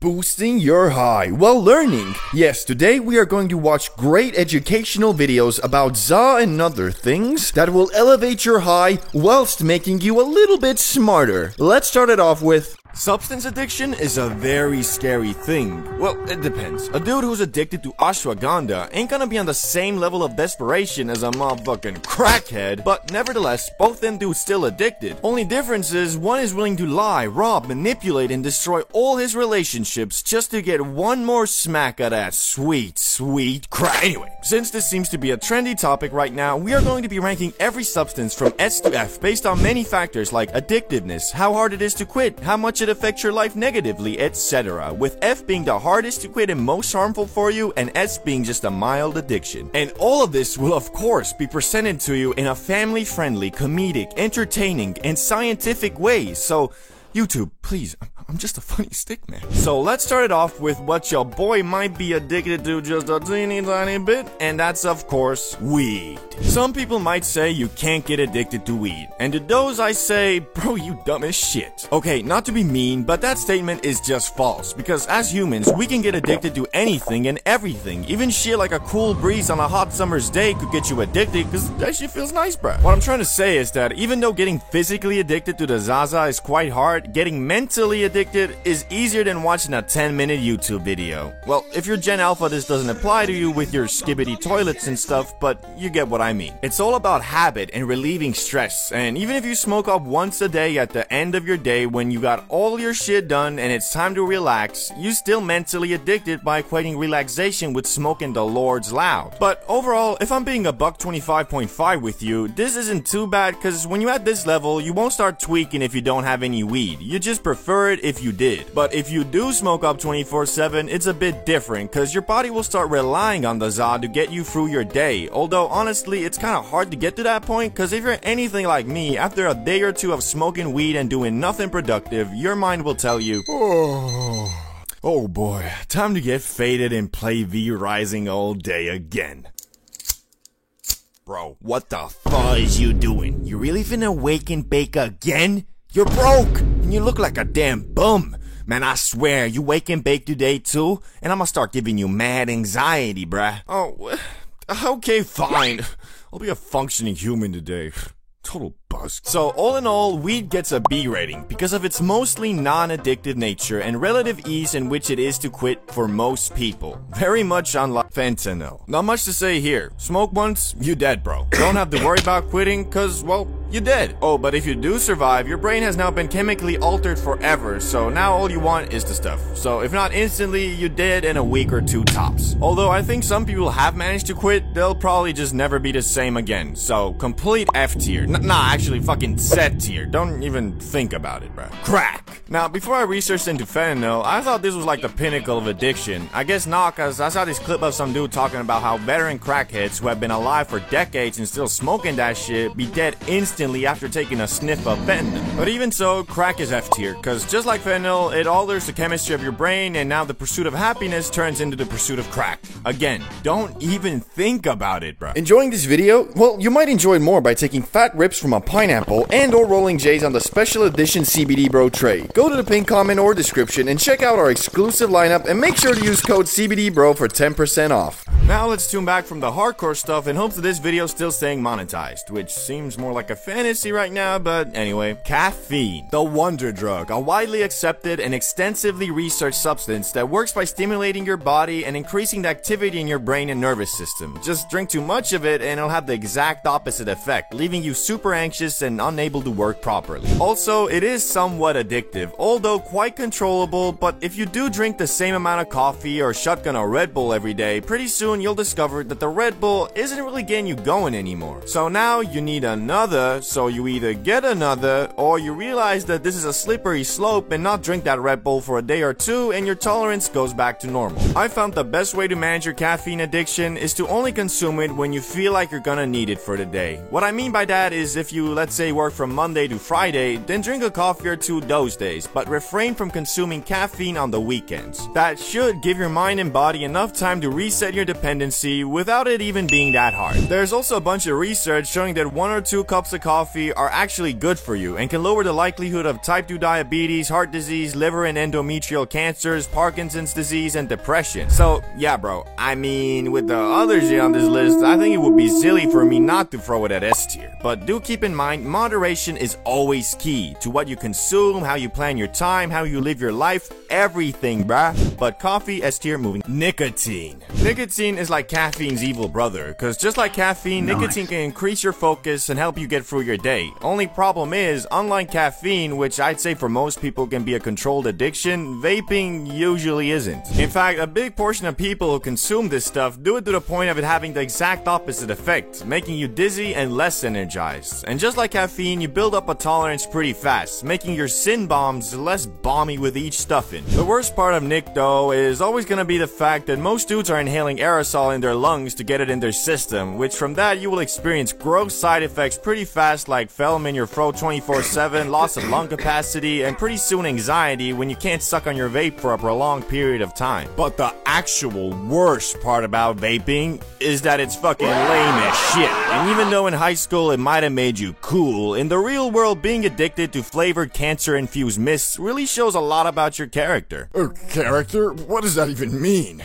Boosting your high while learning. Yes, today we are going to watch great educational videos about za and other things that will elevate your high whilst making you a little bit smarter. Let's start it off with... Substance addiction is a very scary thing. Well, it depends. A dude who's addicted to ashwagandha ain't gonna be on the same level of desperation as a motherfucking crackhead, but nevertheless, both them dudes still addicted. Only difference is, one is willing to lie, rob, manipulate, and destroy all his relationships just to get one more smack of that sweet, sweet crack. Anyway, since this seems to be a trendy topic right now, we are going to be ranking every substance from S to F based on many factors like addictiveness, how hard it is to quit, how much it affects your life negatively, etc. With F being the hardest to quit and most harmful for you, and S being just a mild addiction. And all of this will of course be presented to you in a family-friendly, comedic, entertaining, and scientific way. So YouTube, please, I'm just a funny stick man. So let's start it off with what your boy might be addicted to just a teeny tiny bit, and that's of course weed. Some people might say you can't get addicted to weed, and to those I say, bro, you dumb as shit. Okay, not to be mean, but that statement is just false, because as humans, we can get addicted to anything and everything. Even shit like a cool breeze on a hot summer's day could get you addicted, because that shit feels nice, bruh. What I'm trying to say is that even though getting physically addicted to the Zaza is quite hard, getting mentally addicted is easier than watching a 10-minute YouTube video. Well, if you're Gen Alpha, this doesn't apply to you with your skibbity toilets and stuff, but you get what I mean. It's all about habit and relieving stress, and even if you smoke up once a day at the end of your day when you got all your shit done and it's time to relax, you still mentally addicted by equating relaxation with smoking the Lord's loud. But overall, if I'm being a $125.5 with you, this isn't too bad, cause when you're at this level, you won't start tweaking if you don't have any weed. You just prefer it if you did. But if you do smoke up 24/7, it's a bit different, cause your body will start relying on the za to get you through your day. Although honestly, it's kinda hard to get to that point, cause if you're anything like me, after a day or two of smoking weed and doing nothing productive, your mind will tell you, oh boy, time to get faded and play V-Rising all day again. Bro, what the fuck is you doing? You really finna wake and bake again? You're broke, and you look like a damn bum. Man, I swear, you wake and bake today too, and I'ma start giving you mad anxiety, bruh. Oh, okay, fine. I'll be a functioning human today. Total bust. So all in all, weed gets a B rating because of its mostly non-addictive nature and relative ease in which it is to quit for most people. Very much unlike fentanyl. Not much to say here. Smoke once, you dead, bro. Don't have to worry about quitting cause, well, you're dead. Oh, but if you do survive, your brain has now been chemically altered forever, so now all you want is the stuff. So if not instantly, you're dead in a week or two tops. Although I think some people have managed to quit, they'll probably just never be the same again. So complete F tier. Nah, actually fucking Z tier. Don't even think about it, bro. Crack. Now, before I researched into fentanyl, I thought this was like the pinnacle of addiction. I guess not, cause I saw this clip of some dude talking about how veteran crackheads who have been alive for decades and still smoking that shit be dead instantly after taking a sniff of fentanyl. But even so, crack is F tier, cause just like fentanyl, it alters the chemistry of your brain, and now the pursuit of happiness turns into the pursuit of crack. Again, don't even think about it, bro. Enjoying this video? Well, you might enjoy it more by taking fat rips from a pineapple and or rolling J's on the special edition CBD Bro tray. Go to the pinned comment or description and check out our exclusive lineup, and make sure to use code CBD Bro for 10% off. Now let's tune back from the hardcore stuff in hopes that this video is still staying monetized, which seems more like a fantasy right now, but anyway. Caffeine, the wonder drug, a widely accepted and extensively researched substance that works by stimulating your body and increasing the activity in your brain and nervous system. Just drink too much of it and it'll have the exact opposite effect, leaving you super anxious and unable to work properly. Also, it is somewhat addictive, although quite controllable, but if you do drink the same amount of coffee or shotgun a Red Bull every day, pretty soon you'll discover that the Red Bull isn't really getting you going anymore. So now you need another, so you either get another, or you realize that this is a slippery slope and not drink that Red Bull for a day or two and your tolerance goes back to normal. I found the best way to manage your caffeine addiction is to only consume it when you feel like you're gonna need it for the day. What I mean by that is if you, let's say, work from Monday to Friday, then drink a coffee or two those days, but refrain from consuming caffeine on the weekends. That should give your mind and body enough time to reset your dependence dependency without it even being that hard. There's also a bunch of research showing that 1 or 2 cups of coffee are actually good for you and can lower the likelihood of type 2 diabetes, heart disease, liver and endometrial cancers, Parkinson's disease, and depression. So yeah bro, I mean with the other shit on this list, I think it would be silly for me not to throw it at S tier. But do keep in mind, moderation is always key to what you consume, how you plan your time, how you live your life, everything bruh. But coffee S tier. Moving. Nicotine. Nicotine is like caffeine's evil brother, cause just like caffeine, nicotine can increase your focus and help you get through your day. Only problem is, unlike caffeine, which I'd say for most people can be a controlled addiction, vaping usually isn't. In fact, a big portion of people who consume this stuff do it to the point of it having the exact opposite effect, making you dizzy and less energized. And just like caffeine, you build up a tolerance pretty fast, making your sin bombs less bomby with each stuffing. The worst part of Nick though is always gonna be the fact that most dudes are inhaling aerosol in their lungs to get it in their system, which from that you will experience gross side effects pretty fast, like phlegm in your throat 24/7, loss of lung capacity, and pretty soon anxiety when you can't suck on your vape for a prolonged period of time. But the actual worst part about vaping is that it's fucking lame as shit. And even though in high school it might have made you cool, in the real world being addicted to flavored cancer-infused mists really shows a lot about your character. Character? What does that even mean?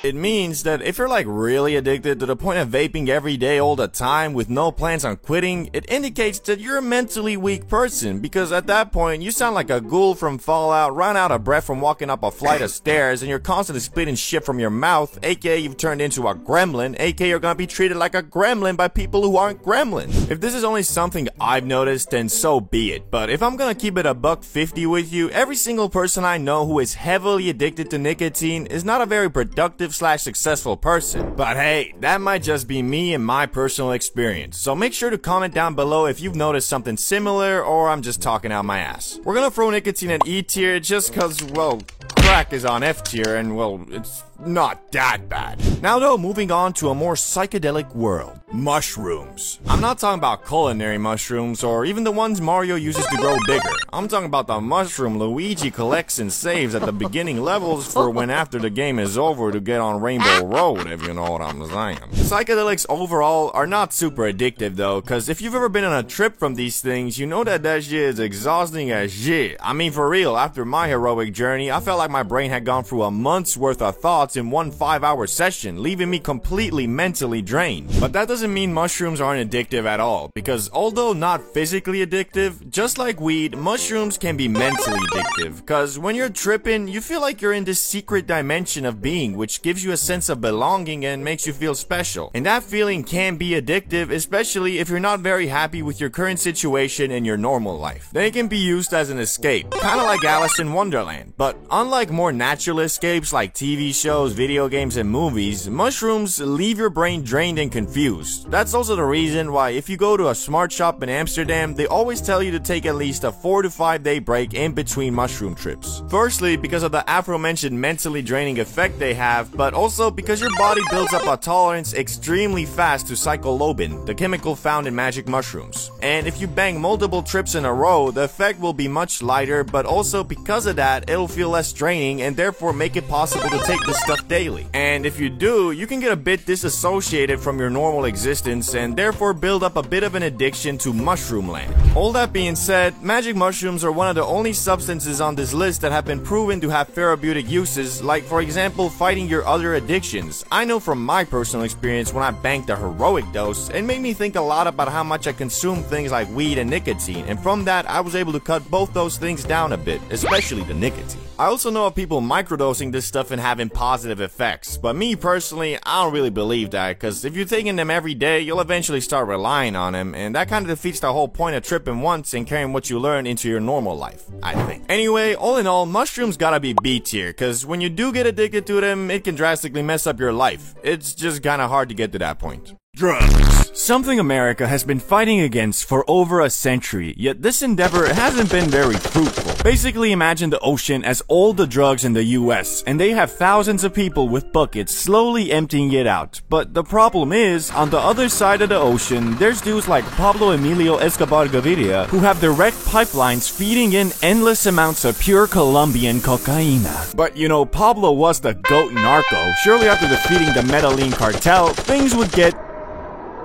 It means that if you're like really addicted to the point of vaping every day all the time with no plans on quitting, it indicates that you're a mentally weak person, because at that point you sound like a ghoul from Fallout, run out of breath from walking up a flight of stairs, and you're constantly spitting shit from your mouth, aka you've turned into a gremlin, aka you're gonna be treated like a gremlin by people who aren't gremlins. If this is only something I've noticed, then so be it, but if I'm gonna keep it $1.50 with you, every single person I know who is heavily addicted to nicotine is not a very productive / successful person. But hey, that might just be me and my personal experience. So make sure to comment down below if you've noticed something similar or I'm just talking out my ass. We're gonna throw nicotine at E tier just cause, well, crack is on F tier and, well, it's not that bad. Now though, moving on to a more psychedelic world. Mushrooms. I'm not talking about culinary mushrooms or even the ones Mario uses to grow bigger. I'm talking about the mushroom Luigi collects and saves at the beginning levels for when after the game is over to get on Rainbow Road, if you know what I'm saying. Psychedelics overall are not super addictive though, cause if you've ever been on a trip from these things, you know that shit is exhausting as shit. I mean for real, after my heroic journey, I felt like my brain had gone through a month's worth of thoughts in one 5-hour session, leaving me completely mentally drained. But that doesn't mean mushrooms aren't addictive at all, because although not physically addictive, just like weed, mushrooms can be mentally addictive, cause when you're tripping, you feel like you're in this secret dimension of being, which gives you a sense of belonging and makes you feel special. And that feeling can be addictive, especially if you're not very happy with your current situation in your normal life. They can be used as an escape, kinda like Alice in Wonderland, but unlike more natural escapes like TV shows, video games, and movies, mushrooms leave your brain drained and confused. That's also the reason why if you go to a smart shop in Amsterdam, they always tell you to take at least a 4 to 5 day break in between mushroom trips. Firstly, because of the aforementioned mentally draining effect they have, but also because your body builds up a tolerance extremely fast to psilocybin, the chemical found in magic mushrooms. And if you bang multiple trips in a row, the effect will be much lighter, but also because of that, it'll feel less draining and therefore make it possible to take this stuff daily. And if you do, you can get a bit disassociated from your normal existence and therefore build up a bit of an addiction to mushroom land. All that being said, magic mushrooms are one of the only substances on this list that have been proven to have therapeutic uses, like for example fighting your other addictions. I know from my personal experience when I banked a heroic dose, it made me think a lot about how much I consume things like weed and nicotine, and from that I was able to cut both those things down a bit, especially the nicotine. I also know of people microdosing this stuff and having positive effects, but me personally, I don't really believe that, cause if you're taking them every day, you'll eventually start relying on them, and that kinda defeats the whole point of tripping once and carrying what you learn into your normal life, I think. Anyway, all in all, mushrooms gotta be B tier, cause when you do get addicted to them, it can drastically mess up your life. It's just kinda hard to get to that point. Drugs. Something America has been fighting against for over a century, yet this endeavor hasn't been very fruitful. Basically, imagine the ocean as all the drugs in the US, and they have thousands of people with buckets slowly emptying it out. But the problem is, on the other side of the ocean, there's dudes like Pablo Emilio Escobar Gaviria who have direct pipelines feeding in endless amounts of pure Colombian cocaina. But you know, Pablo was the GOAT narco. Surely after defeating the Medellin cartel, things would get...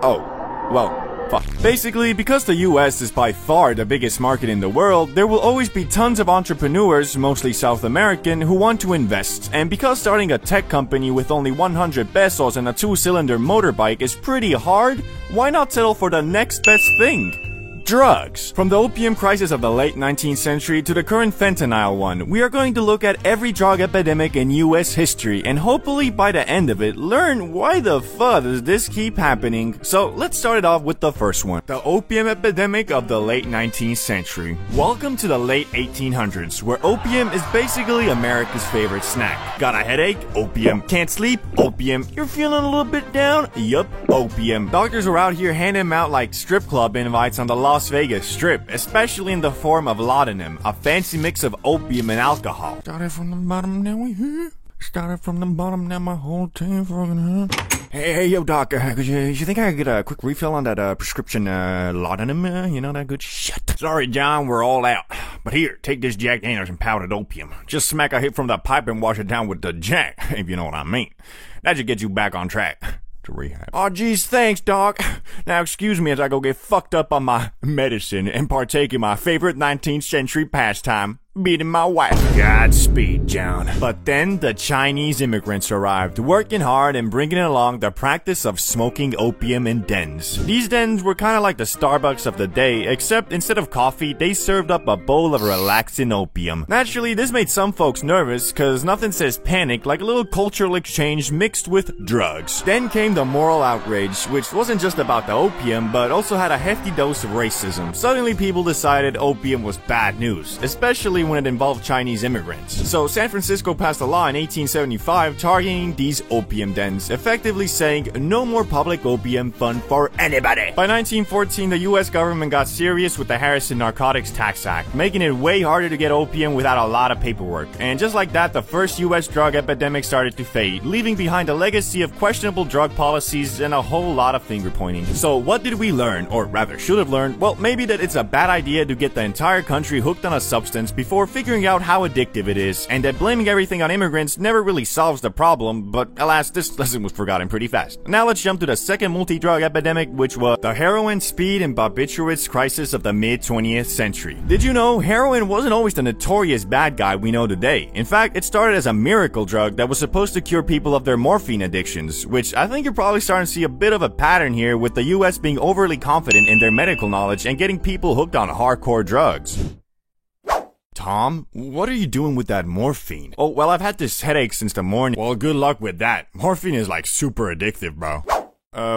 oh, well, fuck. Basically, because the US is by far the biggest market in the world, there will always be tons of entrepreneurs, mostly South American, who want to invest. And because starting a tech company with only 100 pesos and a 2-cylinder motorbike is pretty hard, why not settle for the next best thing? Drugs. From the opium crisis of the late 19th century to the current fentanyl one, we are going to look at every drug epidemic in US history and hopefully by the end of it, learn why the fuck does this keep happening. So let's start it off with the first one. The opium epidemic of the late 19th century. Welcome to the late 1800s, where opium is basically America's favorite snack. Got a headache? Opium. Can't sleep? Opium. You're feeling a little bit down? Yup, opium. Doctors were out here handing them out like strip club invites on the Las Vegas Strip, especially in the form of laudanum, a fancy mix of opium and alcohol. Started from the bottom, now we here. Started from the bottom, now my whole team fucking here. Hey, yo, doc, you think I could get a quick refill on that prescription laudanum? You know, that good shit. Sorry, John, we're all out. But here, take this Jack Daniels and powdered opium. Just smack a hit from the pipe and wash it down with the Jack, if you know what I mean. That should get you back on track. To rehab. Oh, geez, thanks, doc. Now, excuse me as I go get fucked up on my medicine and partake in my favorite 19th century pastime, beating my wife. Godspeed, John. But then the Chinese immigrants arrived, working hard and bringing along the practice of smoking opium in dens. These dens were kind of like the Starbucks of the day, except instead of coffee, they served up a bowl of relaxing opium. Naturally, this made some folks nervous, cause nothing says panic like a little cultural exchange mixed with drugs. Then came the moral outrage, which wasn't just about the opium, but also had a hefty dose of racism. Suddenly people decided opium was bad news, especially when it involved Chinese immigrants. So San Francisco passed a law in 1875 targeting these opium dens, effectively saying no more public opium fun for anybody. By 1914, the US government got serious with the Harrison Narcotics Tax Act, making it way harder to get opium without a lot of paperwork. And just like that, the first US drug epidemic started to fade, leaving behind a legacy of questionable drug policies and a whole lot of finger pointing. So what did we learn, or rather should have learned? Well, maybe that it's a bad idea to get the entire country hooked on a substance before figuring out how addictive it is, and that blaming everything on immigrants never really solves the problem, but alas, this lesson was forgotten pretty fast. Now let's jump to the second multi-drug epidemic, which was the heroin, speed, and barbiturates crisis of the mid-20th century. Did you know heroin wasn't always the notorious bad guy we know today? In fact, it started as a miracle drug that was supposed to cure people of their morphine addictions, which I think you're probably starting to see a bit of a pattern here with the US being overly confident in their medical knowledge and getting people hooked on hardcore drugs. Tom, what are you doing with that morphine? Oh, well, I've had this headache since the morning. Well, good luck with that. Morphine is like super addictive, bro.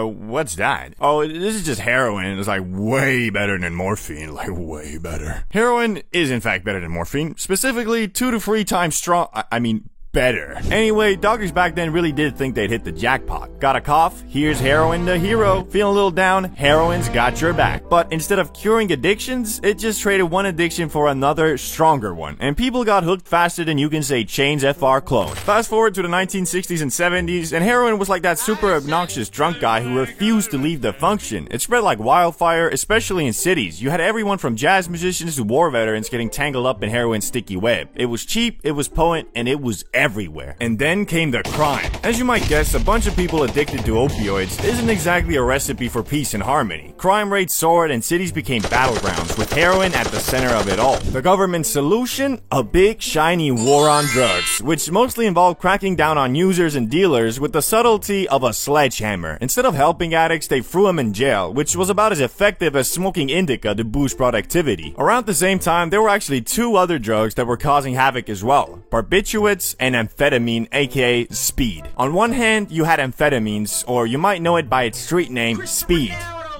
What's that? Oh, this is just heroin. It's like way better than morphine, like way better. Heroin is in fact better than morphine, specifically 2 to 3 times strong. I mean, better. Anyway, doctors back then really did think they'd hit the jackpot. Got a cough? Here's heroin the hero. Feeling a little down? Heroin's got your back. But instead of curing addictions, it just traded one addiction for another, stronger one. And people got hooked faster than you can say Chains FR clone. Fast forward to the 1960s and 70s, and heroin was like that super obnoxious drunk guy who refused to leave the function. It spread like wildfire, especially in cities. You had everyone from jazz musicians to war veterans getting tangled up in heroin's sticky web. It was cheap, it was potent, and it was everywhere. And then came the crime. As you might guess, a bunch of people addicted to opioids isn't exactly a recipe for peace and harmony. Crime rates soared and cities became battlegrounds, with heroin at the center of it all. The government's solution? A big shiny war on drugs, which mostly involved cracking down on users and dealers with the subtlety of a sledgehammer. Instead of helping addicts, they threw them in jail, which was about as effective as smoking indica to boost productivity. Around the same time, there were actually 2 other drugs that were causing havoc as well: barbiturates and amphetamine, aka speed. On one hand, you had amphetamines, or you might know it by its street name, speed.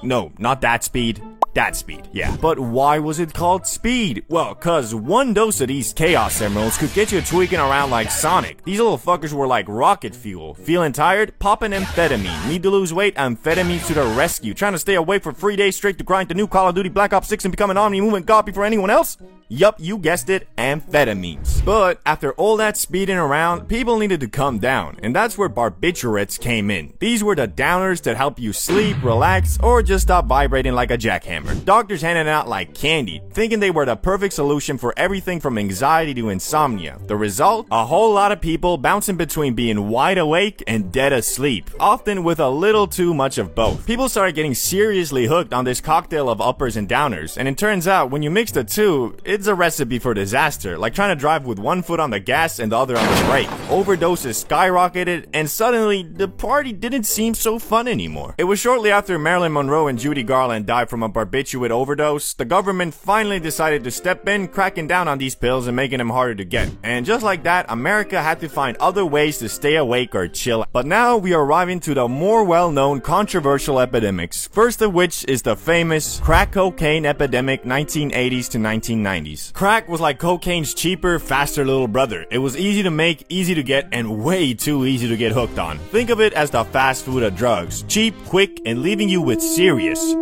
No, not that speed. That speed, yeah. But why was it called speed? Well, cause one dose of these Chaos Emeralds could get you tweaking around like Sonic. These little fuckers were like rocket fuel. Feeling tired? Pop an amphetamine. Need to lose weight? Amphetamines to the rescue. Trying to stay awake for 3 days straight to grind the new Call of Duty Black Ops 6 and become an omni-movement god before anyone else? Yup, you guessed it, amphetamines. But after all that speeding around, people needed to come down, and that's where barbiturates came in. These were the downers that help you sleep, relax, or just stop vibrating like a jackhammer. Doctors handed out like candy, thinking they were the perfect solution for everything from anxiety to insomnia. The result? A whole lot of people bouncing between being wide awake and dead asleep, often with a little too much of both. People started getting seriously hooked on this cocktail of uppers and downers, and it turns out when you mix the two, it's a recipe for disaster, like trying to drive with one foot on the gas and the other on the brake. Overdoses skyrocketed, and suddenly, the party didn't seem so fun anymore. It was shortly after Marilyn Monroe and Judy Garland died from a barbiturate overdose, the government finally decided to step in, cracking down on these pills and making them harder to get. And just like that, America had to find other ways to stay awake or chill. But now we are arriving to the more well-known controversial epidemics, first of which is the famous crack cocaine epidemic 1980s to 1990s. Crack was like cocaine's cheaper, faster little brother. It was easy to make, easy to get, and way too easy to get hooked on. Think of it as the fast food of drugs. Cheap, quick, and leaving you with serious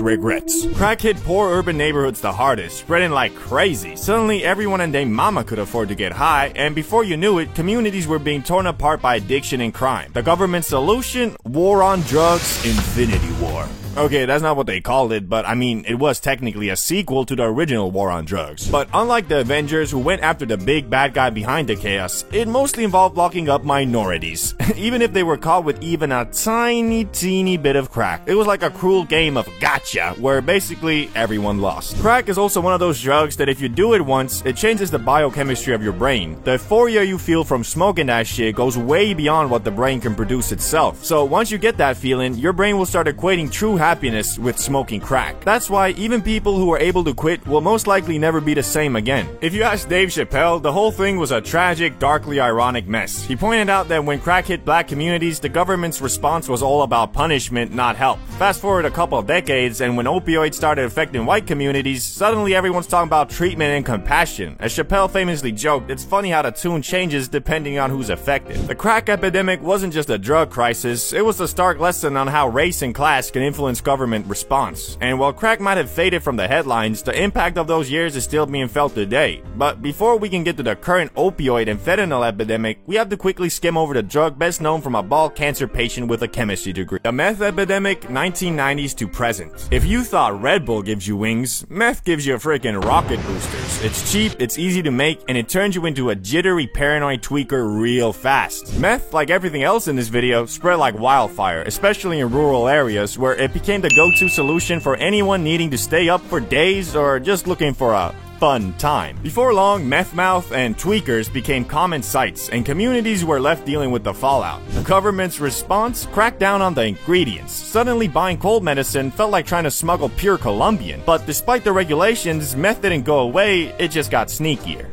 regrets. Crack hit poor urban neighborhoods the hardest, spreading like crazy. Suddenly, everyone and their mama could afford to get high, and before you knew it, communities were being torn apart by addiction and crime. The government's solution? War on drugs, Infinity War. Okay, that's not what they called it, but I mean, it was technically a sequel to the original War on Drugs. But unlike the Avengers, who went after the big bad guy behind the chaos, it mostly involved locking up minorities, even if they were caught with even a teeny bit of crack. It was like a cruel game of gotcha, where basically everyone lost. Crack is also one of those drugs that if you do it once, it changes the biochemistry of your brain. The euphoria you feel from smoking that shit goes way beyond what the brain can produce itself. So once you get that feeling, your brain will start equating true happiness with smoking crack. That's why even people who are able to quit will most likely never be the same again. If you ask Dave Chappelle, the whole thing was a tragic, darkly ironic mess. He pointed out that when crack hit black communities, the government's response was all about punishment, not help. Fast forward a couple of decades, and when opioids started affecting white communities, suddenly everyone's talking about treatment and compassion. As Chappelle famously joked, it's funny how the tune changes depending on who's affected. The crack epidemic wasn't just a drug crisis, it was a stark lesson on how race and class can influence government response. And while crack might have faded from the headlines, the impact of those years is still being felt today. But before we can get to the current opioid and fentanyl epidemic, we have to quickly skim over the drug best known from a bald cancer patient with a chemistry degree. The meth epidemic, 1990s to present. If you thought Red Bull gives you wings, meth gives you freaking rocket boosters. It's cheap, it's easy to make, and it turns you into a jittery paranoid tweaker real fast. Meth, like everything else in this video, spread like wildfire, especially in rural areas where it became the go-to solution for anyone needing to stay up for days or just looking for a fun time. Before long, meth mouth and tweakers became common sights, and communities were left dealing with the fallout. The government's response cracked down on the ingredients. Suddenly, buying cold medicine felt like trying to smuggle pure Colombian. But despite the regulations, meth didn't go away, it just got sneakier.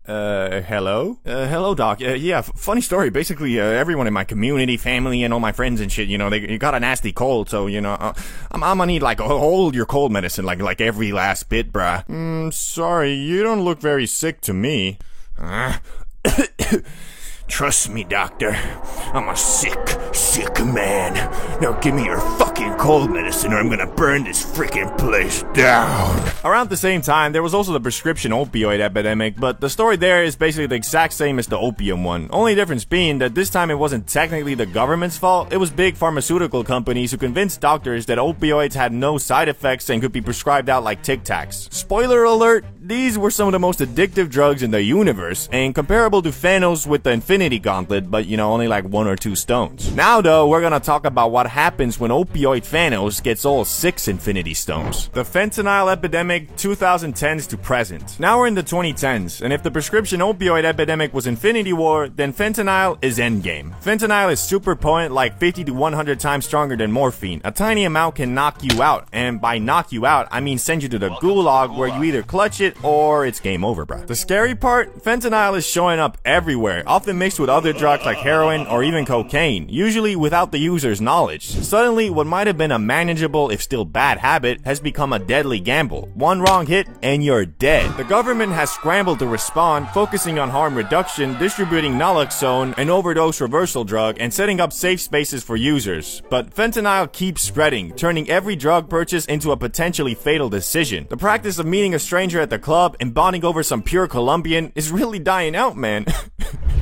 Hello? Hello, Doc. Yeah, funny story. Basically, everyone in my community, family, and all my friends and shit, you know, they got a nasty cold, so, you know, I'm gonna need, like, hold your cold medicine, like every last bit, bruh. Sorry, you don't look very sick to me. Trust me, doctor. I'm a sick man. Now give me your fucking cold medicine or I'm gonna burn this freaking place down. Around the same time, there was also the prescription opioid epidemic, but the story there is basically the exact same as the opium one. Only difference being that this time it wasn't technically the government's fault, it was big pharmaceutical companies who convinced doctors that opioids had no side effects and could be prescribed out like Tic Tacs. Spoiler alert, these were some of the most addictive drugs in the universe, and comparable to Thanos with the Infinity Gauntlet, but you know, only like 1 or 2 stones. Now though, we're gonna talk about what happens when opioid Thanos gets all 6 Infinity Stones. The fentanyl epidemic, 2010s to present. Now we're in the 2010s, and if the prescription opioid epidemic was Infinity War, then fentanyl is Endgame. Fentanyl is super potent, like 50 to 100 times stronger than morphine. A tiny amount can knock you out, and by knock you out, I mean send you to the gulag where you either clutch it or it's game over, bro. The scary part, fentanyl is showing up everywhere, often mixed with other drugs like heroin or even cocaine, usually without the user's knowledge. Suddenly, what might have been a manageable, if still bad habit, has become a deadly gamble. One wrong hit, and you're dead. The government has scrambled to respond, focusing on harm reduction, distributing naloxone, an overdose reversal drug, and setting up safe spaces for users. But fentanyl keeps spreading, turning every drug purchase into a potentially fatal decision. The practice of meeting a stranger at the club and bonding over some pure Colombian is really dying out, man.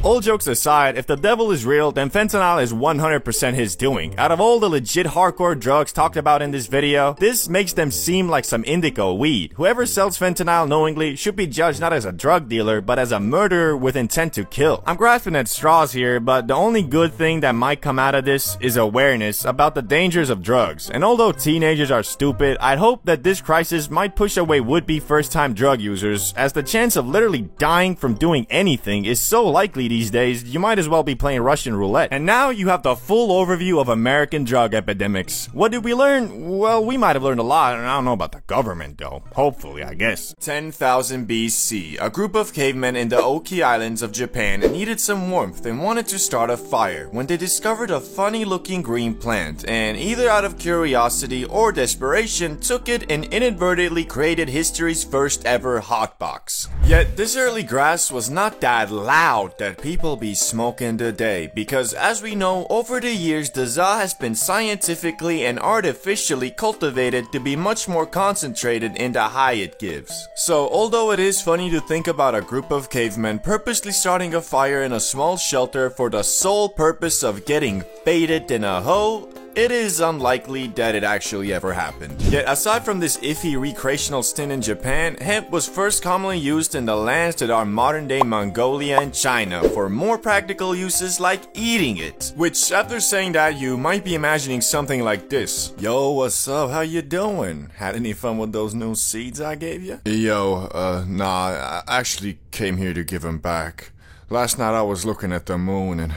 All jokes aside, if the devil is real, then fentanyl is 100% his doing. Out of all the legit hardcore drugs talked about in this video, this makes them seem like some indigo weed. Whoever sells fentanyl knowingly should be judged not as a drug dealer, but as a murderer with intent to kill. I'm grasping at straws here, but the only good thing that might come out of this is awareness about the dangers of drugs. And although teenagers are stupid, I'd hope that this crisis might push away would-be first-time drug users, as the chance of literally dying from doing anything is so likely these days, you might as well be playing Russian roulette. And now you have the full overview of American drug epidemics. What did we learn? Well, we might have learned a lot, and I don't know about the government though. Hopefully, I guess. 10,000 BC, a group of cavemen in the Oki Islands of Japan needed some warmth and wanted to start a fire when they discovered a funny-looking green plant, and either out of curiosity or desperation, took it and inadvertently created history's first ever hotbox. Yet, this early grass was not that loud that people be smoking today, because as we know, over the years the za has been scientifically and artificially cultivated to be much more concentrated in the high it gives. So although it is funny to think about a group of cavemen purposely starting a fire in a small shelter for the sole purpose of getting faded in a hoe, it is unlikely that it actually ever happened. Yet aside from this iffy recreational stint in Japan, hemp was first commonly used in the lands that are modern-day Mongolia and China for more practical uses like eating it. Which, after saying that, you might be imagining something like this. Yo, what's up? How you doing? Had any fun with those new seeds I gave you? Yo, nah, I actually came here to give them back. Last night I was looking at the moon and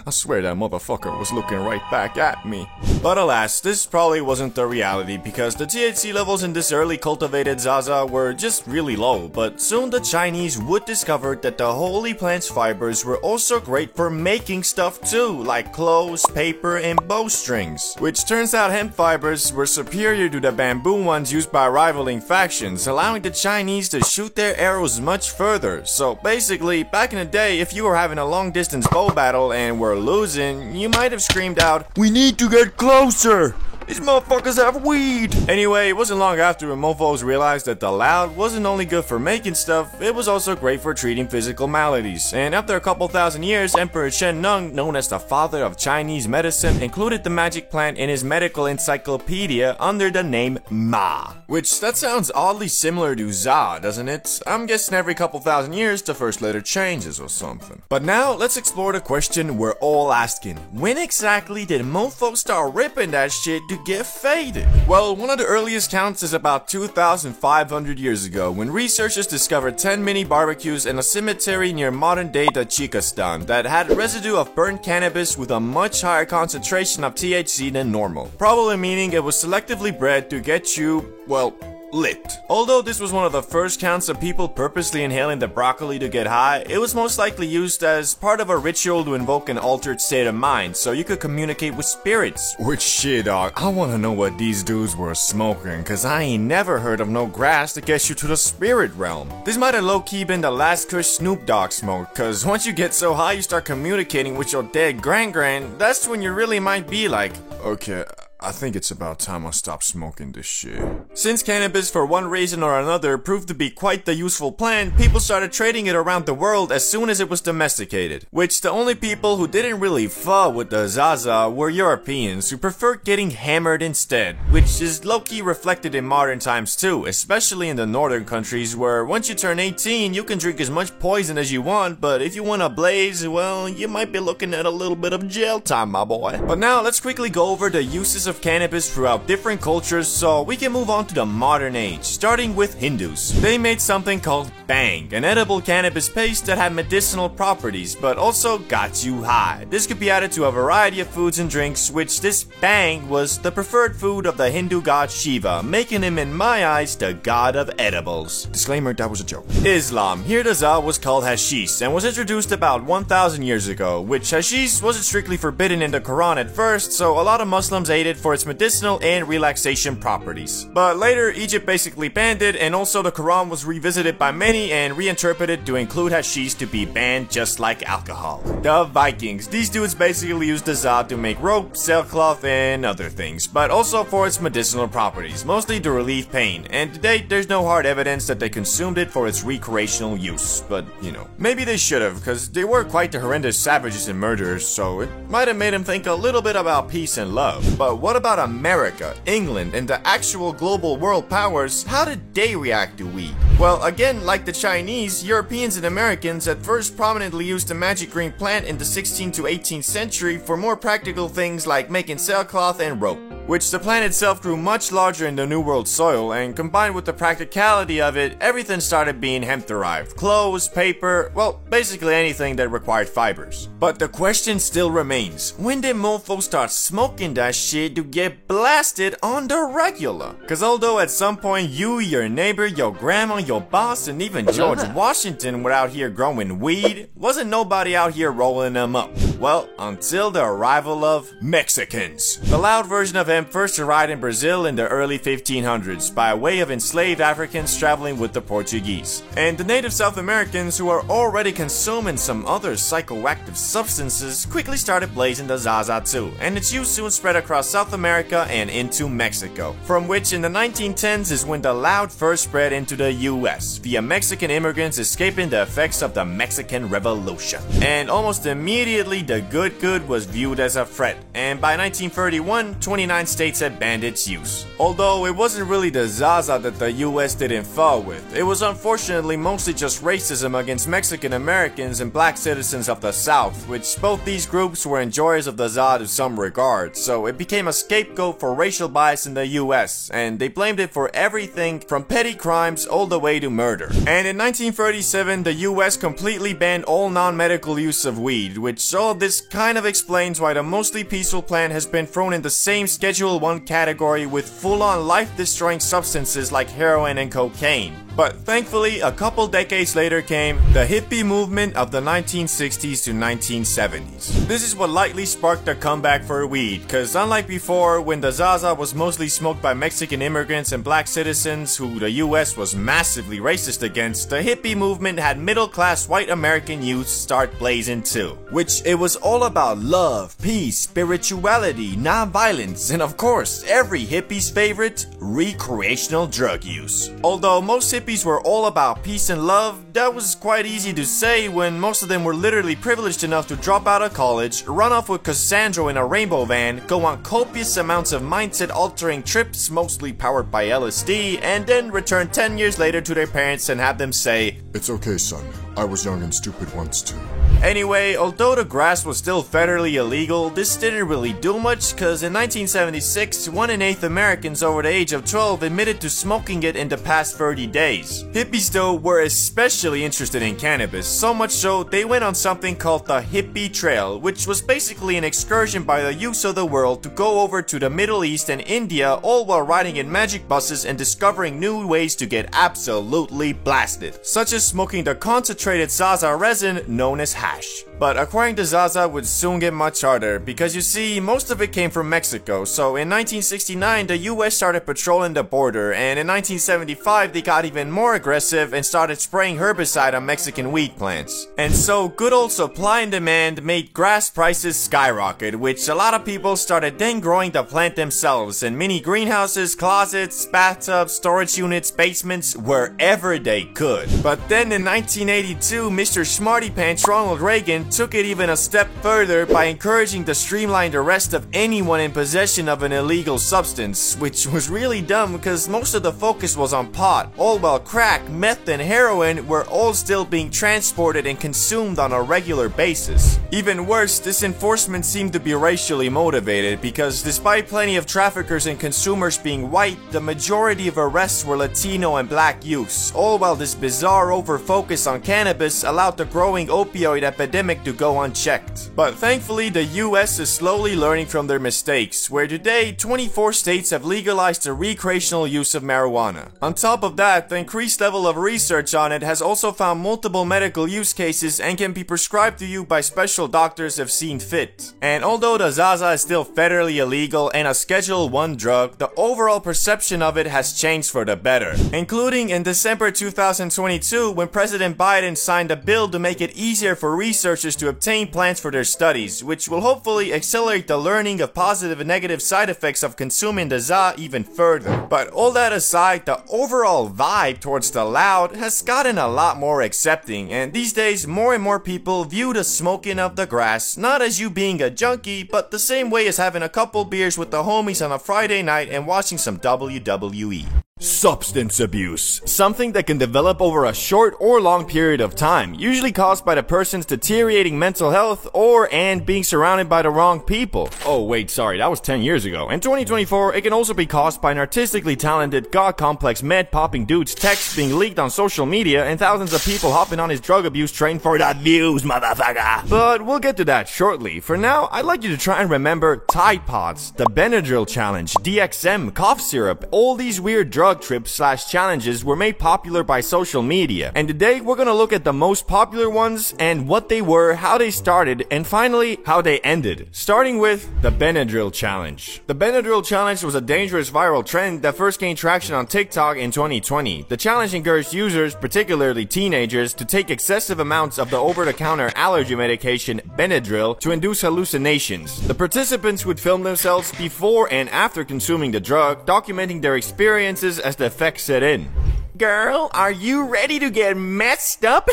I swear that motherfucker was looking right back at me. But alas, this probably wasn't the reality, because the THC levels in this early cultivated zaza were just really low. But soon the Chinese would discover that the holy plant's fibers were also great for making stuff too, like clothes, paper, and bowstrings. Which turns out hemp fibers were superior to the bamboo ones used by rivaling factions, allowing the Chinese to shoot their arrows much further. So basically, back in the day, if you were having a long distance bow battle and were losing, you might have screamed out, "We need to get closer! These motherfuckers have weed!" Anyway, it wasn't long after when mofos realized that the loud wasn't only good for making stuff, it was also great for treating physical maladies. And after a couple thousand years, Emperor Shen Nung, known as the father of Chinese medicine, included the magic plant in his medical encyclopedia under the name Ma. Which, that sounds oddly similar to za, doesn't it? I'm guessing every couple thousand years the first letter changes or something. But now, let's explore the question we're all asking. When exactly did mofos start ripping that shit to get faded? Well, one of the earliest counts is about 2,500 years ago, when researchers discovered 10 mini barbecues in a cemetery near modern-day Tajikistan that had residue of burnt cannabis with a much higher concentration of THC than normal, probably meaning it was selectively bred to get you, well, lit. Although this was one of the first counts of people purposely inhaling the broccoli to get high, it was most likely used as part of a ritual to invoke an altered state of mind, so you could communicate with spirits. Which shit, dog, I wanna know what these dudes were smoking, cause I ain't never heard of no grass that gets you to the spirit realm. This might have low-key been the last kush Snoop Dogg smoked, cause once you get so high you start communicating with your dead gran-gran, that's when you really might be like, okay, I think it's about time I stop smoking this shit. Since cannabis, for one reason or another, proved to be quite the useful plant, people started trading it around the world as soon as it was domesticated. Which the only people who didn't really fuck with the zaza were Europeans, who preferred getting hammered instead. Which is low-key reflected in modern times too, especially in the northern countries, where once you turn 18, you can drink as much poison as you want, but if you want to blaze, well, you might be looking at a little bit of jail time, my boy. But now, let's quickly go over the uses of cannabis throughout different cultures so we can move on to the modern age, starting with Hindus. They made something called Bang, an edible cannabis paste that had medicinal properties, but also got you high. This could be added to a variety of foods and drinks, which this Bang was the preferred food of the Hindu god Shiva, making him in my eyes the god of edibles. Disclaimer, that was a joke. Islam. Here the za was called hashish and was introduced about 1,000 years ago, which hashish wasn't strictly forbidden in the Quran at first, so a lot of Muslims ate it for its medicinal and relaxation properties. But later, Egypt basically banned it, and also the Quran was revisited by many and reinterpreted to include hashish to be banned just like alcohol. The Vikings. These dudes basically used the za to make rope, sailcloth, and other things, but also for its medicinal properties, mostly to relieve pain, and to date there's no hard evidence that they consumed it for its recreational use, but you know, maybe they should have, because they were quite the horrendous savages and murderers, so it might have made them think a little bit about peace and love. But what about America, England, and the actual global world powers? How did they react to weed? Well, again, like the Chinese, Europeans and Americans at first prominently used the magic green plant in the 16th to 18th century for more practical things like making sailcloth and rope, which the plant itself grew much larger in the New World soil, and combined with the practicality of it, everything started being hemp-derived. Clothes, paper, well, basically anything that required fibers. But the question still remains, when did mofos start smoking that shit to get blasted on the regular? Cause although at some point you, your neighbor, your grandma, your boss, and even George Washington were out here growing weed, wasn't nobody out here rolling them up. Well, until the arrival of Mexicans. The loud version of hemp first arrived in Brazil in the early 1500s by way of enslaved Africans traveling with the Portuguese. And the native South Americans, who are already consuming some other psychoactive substances, quickly started blazing the Zaza too, and its use soon spread across South America and into Mexico, from which in the 1910s is when the loud first spread into the US, via Mexican immigrants escaping the effects of the Mexican Revolution. And almost immediately the good was viewed as a threat, and by 1931, 29 states had banned its use. Although it wasn't really the Zaza that the US didn't fall with, it was unfortunately mostly just racism against Mexican Americans and black citizens of the South, which both these groups were enjoyers of the za to some regard, so it became a scapegoat for racial bias in the US, and they blamed it for everything from petty crimes all the way to murder. And in 1937, the US completely banned all non-medical use of weed, which all of this kind of explains why the mostly peaceful plant has been thrown in the same Schedule 1 category with full-on life-destroying substances like heroin and cocaine. But thankfully, a couple decades later came the hippie movement of the 1960s to 1970s. This is what lightly sparked a comeback for weed, cause unlike before, when the Zaza was mostly smoked by Mexican immigrants and black citizens who the US was massively racist against, the hippie movement had middle-class white American youth start blazing too. Which it was all about love, peace, spirituality, non-violence, and of course, every hippie's favorite, recreational drug use. Although most hippies were all about peace and love, that was quite easy to say when most of them were literally privileged enough to drop out of college, run off with Cassandra in a rainbow van, go on copious amounts of mindset-altering trips, mostly powered by LSD, and then return 10 years later to their parents and have them say, "It's okay, son. I was young and stupid once too." Anyway, although the grass was still federally illegal, this didn't really do much, cause in 1976, 1 in 8 Americans over the age of 12 admitted to smoking it in the past 30 days. Hippies though were especially interested in cannabis, so much so they went on something called the Hippie Trail, which was basically an excursion by the youths of the world to go over to the Middle East and India, all while riding in magic buses and discovering new ways to get absolutely blasted, such as smoking the concentrated Zaza resin known as hash. But acquiring the Zaza would soon get much harder, because you see, most of it came from Mexico, so in 1969 the US started patrolling the border, and in 1975 they got even more aggressive and started spraying herbicide on Mexican weed plants. And so good old supply and demand made grass prices skyrocket, which a lot of people started then growing the plant themselves in mini greenhouses, closets, bathtubs, storage units, basements, wherever they could. But then in 1982, Mr. Smarty Pants Ronald Reagan took it even a step further by encouraging the streamlined arrest of anyone in possession of an illegal substance, which was really dumb because most of the focus was on pot, all while crack, meth, and heroin were all still being transported and consumed on a regular basis. Even worse, this enforcement seemed to be racially motivated because despite plenty of traffickers and consumers being white, the majority of arrests were Latino and black youths, all while this bizarre over-focus on cannabis allowed the growing opioid epidemic to go unchecked. But thankfully, the US is slowly learning from their mistakes, where today 24 states have legalized the recreational use of marijuana. On top of that, the increased level of research on it has also found multiple medical use cases and can be prescribed to you by special doctors if seen fit. And although the Zaza is still federally illegal and a Schedule 1 drug, the overall perception of it has changed for the better, including in December 2022 when President Biden signed a bill to make it easier for researchers to obtain plants for their studies, which will hopefully accelerate the learning of positive and negative side effects of consuming the ZA even further. But all that aside, the overall vibe towards the loud has gotten a lot more accepting, and these days more and more people view the smoking of the grass not as you being a junkie, but the same way as having a couple beers with the homies on a Friday night and watching some WWE. Substance abuse. Something that can develop over a short or long period of time, usually caused by the person's deteriorating mental health and being surrounded by the wrong people. Oh wait, sorry, that was 10 years ago. In 2024, it can also be caused by an artistically talented, god-complex, med-popping dude's texts being leaked on social media and thousands of people hopping on his drug abuse train for the views, motherfucker. But we'll get to that shortly. For now, I'd like you to try and remember Tide Pods, the Benadryl Challenge, DXM, cough syrup, all these weird drugs trips/challenges were made popular by social media. And today we're gonna look at the most popular ones and what they were, how they started, and finally how they ended. Starting with the Benadryl Challenge. The Benadryl Challenge was a dangerous viral trend that first gained traction on TikTok in 2020. The challenge encouraged users, particularly teenagers, to take excessive amounts of the over-the-counter allergy medication Benadryl to induce hallucinations. The participants would film themselves before and after consuming the drug, documenting their experiences as the effects set in. Girl, are you ready to get messed up?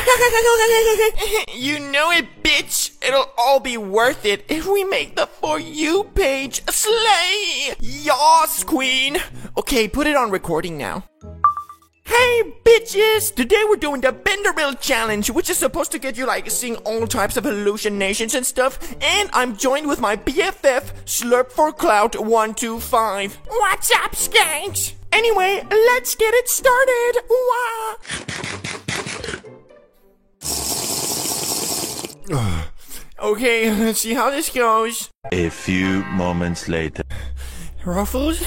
You know it, bitch. It'll all be worth it if we make the For You page a slay. Yas, queen. Okay, put it on recording now. Hey bitches! Today we're doing the Benadryl Challenge, which is supposed to get you like seeing all types of hallucinations and stuff. And I'm joined with my BFF, Slurp for Clout 125. What's up, skanks? Anyway, let's get it started. Wah. Okay, let's see how this goes. A few moments later. Ruffles,